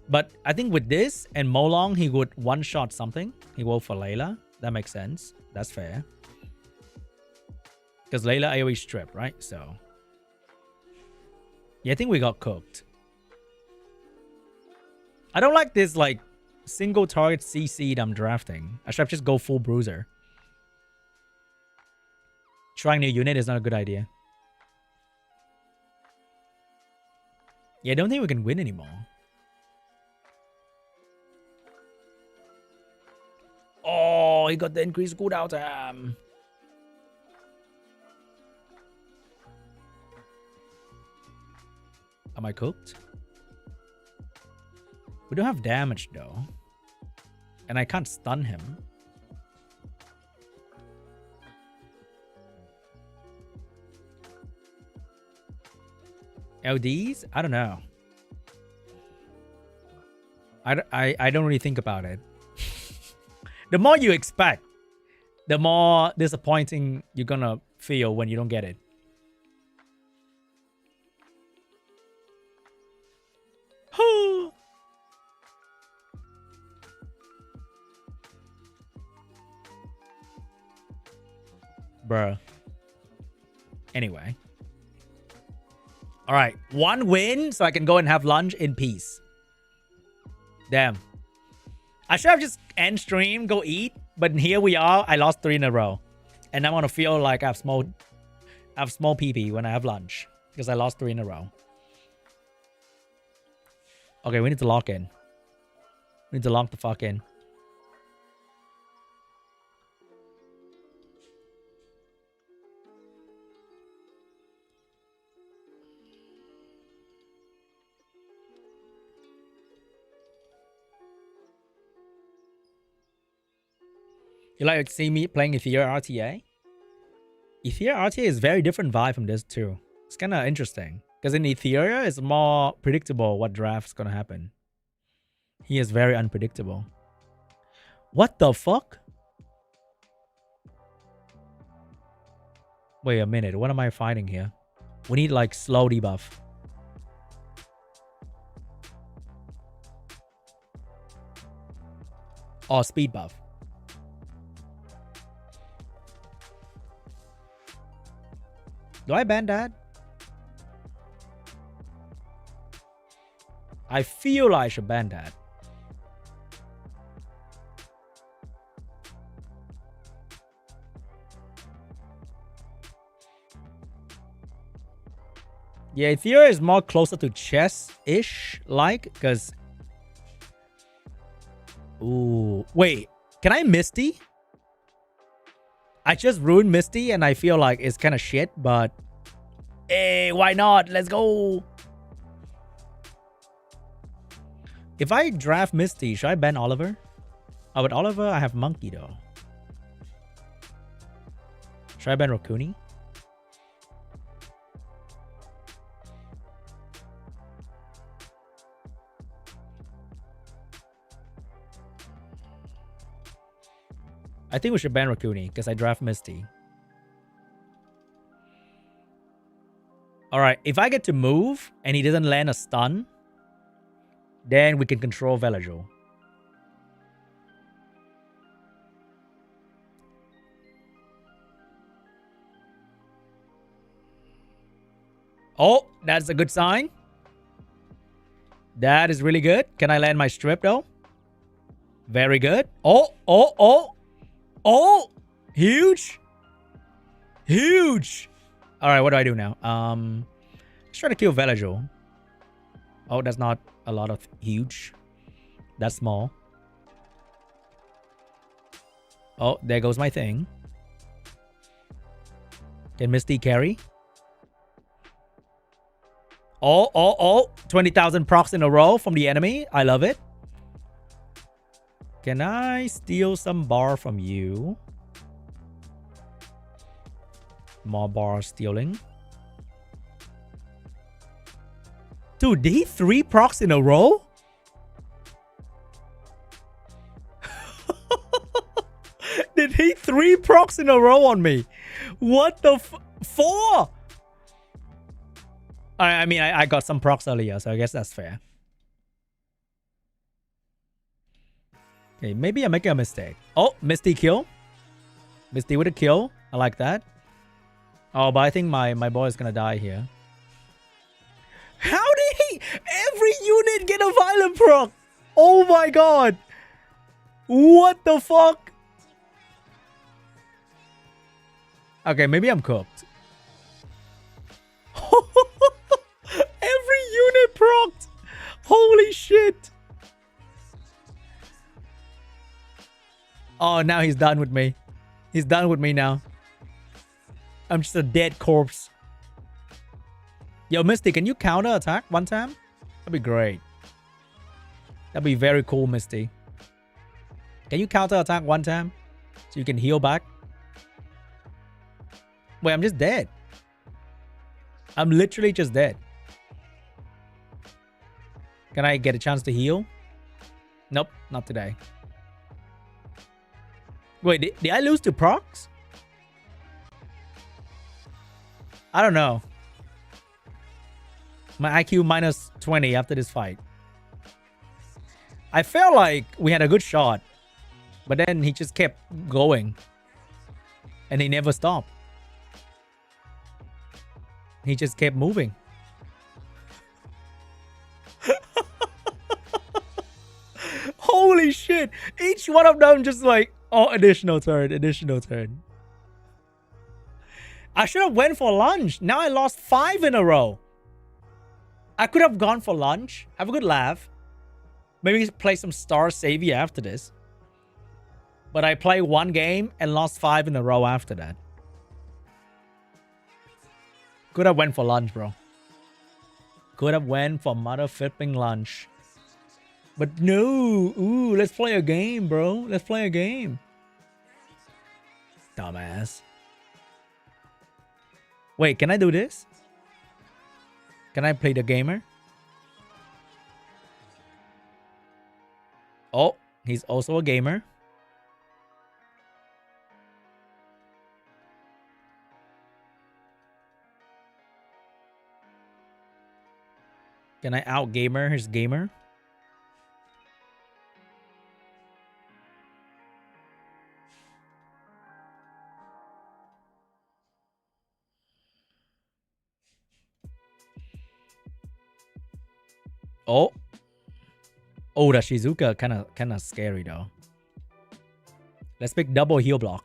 But I think with this and Molong, he would one-shot something. He will for Layla. That makes sense. That's fair. Because Layla AoE strip, right? So. Yeah, I think we got cooked. I don't like this, like, single target CC I'm drafting. I should just go full bruiser. Trying new unit is not a good idea. Yeah, I don't think we can win anymore. Oh, he got the increased cooldown time. Am I cooked? We don't have damage though. And I can't stun him. LDs? I don't know. I don't really think about it. The more you expect, the more disappointing you're gonna feel when you don't get it. Bruh. Anyway. Alright. One win so I can go and have lunch in peace. Damn. I should have just end stream, go eat. But here we are. I lost 3 in a row. And I want to feel like I have small PP when I have lunch. Because I lost 3 in a row. Okay, we need to lock in. We need to lock the fuck in. You like to see me playing Ethereal RTA? Ethereal RTA is very different vibe from this too. It's kind of interesting. Because in Ethereal, it's more predictable what draft's going to happen. He is very unpredictable. What the fuck? Wait a minute. What am I fighting here? We need like slow debuff. Or speed buff. Do I ban that? I feel I should ban that. Yeah, Ethereal is more closer to chess-ish, like, because... Ooh, wait. Can I Misty? I just ruined Misty and I feel like it's kind of shit, but... Hey, why not? Let's go! If I draft Misty, should I ban Oliver? Oh, with Oliver, I have Monkey, though. Should I ban Rakuni? I think we should ban Rakuni because I draft Misty. Alright, if I get to move and he doesn't land a stun, then we can control Velajo. Oh, that's a good sign. That is really good. Can I land my strip though? Very good. Oh, oh, oh. Oh, huge. Huge. All right, what do I do now? Let's try to kill Velajo. Oh, that's not a lot of huge. That's small. Oh, there goes my thing. Can Misty carry? Oh, oh, oh. 20,000 procs in a row from the enemy. I love it. Can I steal some bar from you? More bar stealing. Dude, did he 3 procs in a row? Did he 3 procs in a row on me? What the 4? I mean, I got some procs earlier, so I guess that's fair. Okay, maybe I'm making a mistake. Oh, Misty kill. Misty with a kill. I like that. Oh, but I think my boy is gonna die here. How did he... Every unit get a violent proc? Oh my god. What the fuck? Okay, maybe I'm cooked. Every unit procced. Holy shit. Oh, now he's done with me. He's done with me now. I'm just a dead corpse. Yo, Misty, can you counter attack one time? That'd be great. That'd be very cool, Misty. Can you counter attack one time? So you can heal back? Wait, I'm just dead. I'm literally just dead. Can I get a chance to heal? Nope, not today. Wait, did I lose to procs? I don't know. My IQ minus 20 after this fight. I felt like we had a good shot. But then he just kept going. And he never stopped. He just kept moving. Holy shit. Each one of them just like, oh, additional turn, additional turn. I should have went for lunch. Now I lost 5 in a row. I could have gone for lunch. Have a good laugh. Maybe play some Star Savior after this. But I played 1 game and lost 5 in a row after that. Could have went for lunch, bro. Could have went for mother flipping lunch. But no. Ooh, let's play a game, bro. Let's play a game. Dumbass. Wait, can I do this? Can I play the gamer? Oh, he's also a gamer. Can I out gamer his gamer? Oh. Oh, the Shizuka kind of scary though. Let's pick double heal block.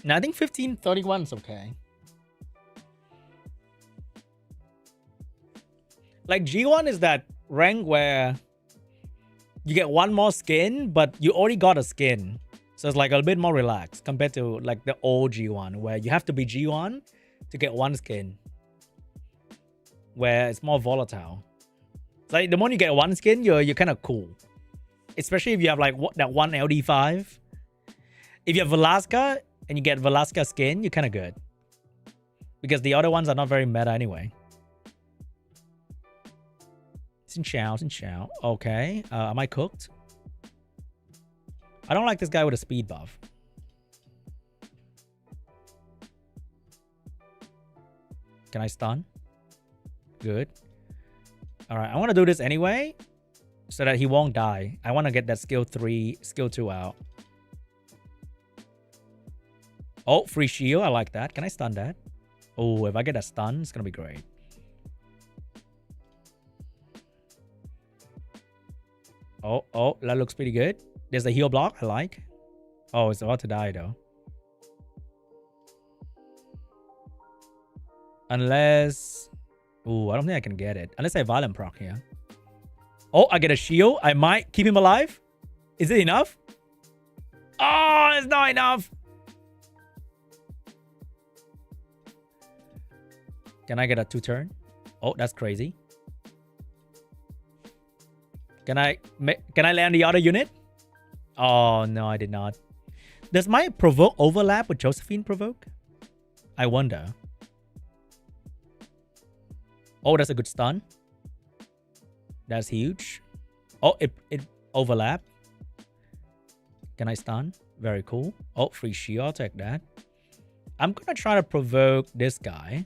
Now, I think 1531 is okay. Like G1 is that rank where you get 1 more skin, but you already got a skin. So it's like a bit more relaxed compared to like the old G1 where you have to be G1 to get 1 skin. Where it's more volatile. It's like the moment you get 1 skin, you're kind of cool. Especially if you have like that 1 LD5. If you have Velasca and you get Velasca skin, you're kind of good. Because the other ones are not very meta anyway. Xin Chao. Okay. Am I cooked? I don't like this guy with a speed buff. Can I stun? Good. Alright, I want to do this anyway. So that he won't die. I want to get that skill 3, skill 2 out. Oh, free shield. I like that. Can I stun that? Oh, if I get a stun, it's going to be great. Oh, that looks pretty good. There's a heal block I like. Oh, it's about to die though. Unless... Ooh, I don't think I can get it. Unless I violent proc here. Oh, I get a shield. I might keep him alive. Is it enough? Oh, it's not enough. Can I get a 2 turn? Oh, that's crazy. Can I land the other unit? Oh, no, I did not. Does my provoke overlap with Josephine provoke? I wonder. Oh, that's a good stun. That's huge. Oh, it overlap. Can I stun? Very cool. Oh, free shield. I'll take that. I'm going to try to provoke this guy.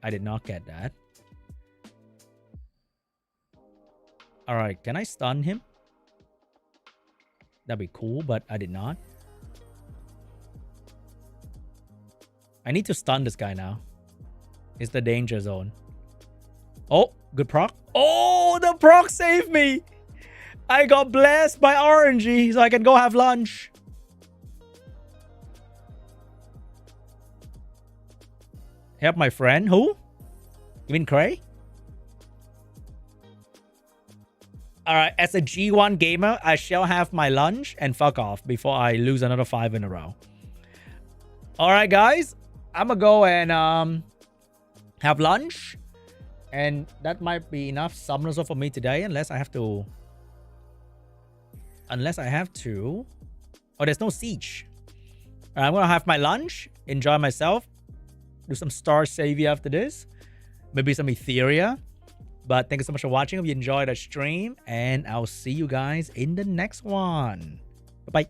I did not get that. All right. Can I stun him? That'd be cool, but I did not. I need to stun this guy now. It's the danger zone. Oh, good proc. Oh, the proc saved me. I got blessed by RNG, so I can go have lunch. Help my friend. Who? You mean Cray? Alright, as a G1 gamer, I shall have my lunch and fuck off before I lose another 5 in a row. Alright, guys. I'm gonna go and have lunch. And that might be enough summoners for me today, unless I have to... Oh, there's no siege. I'm gonna have my lunch, enjoy myself, do some Star Savior after this, maybe some Etheria. But thank you so much for watching. Hope you enjoyed the stream, and I'll see you guys in the next one. Bye-bye.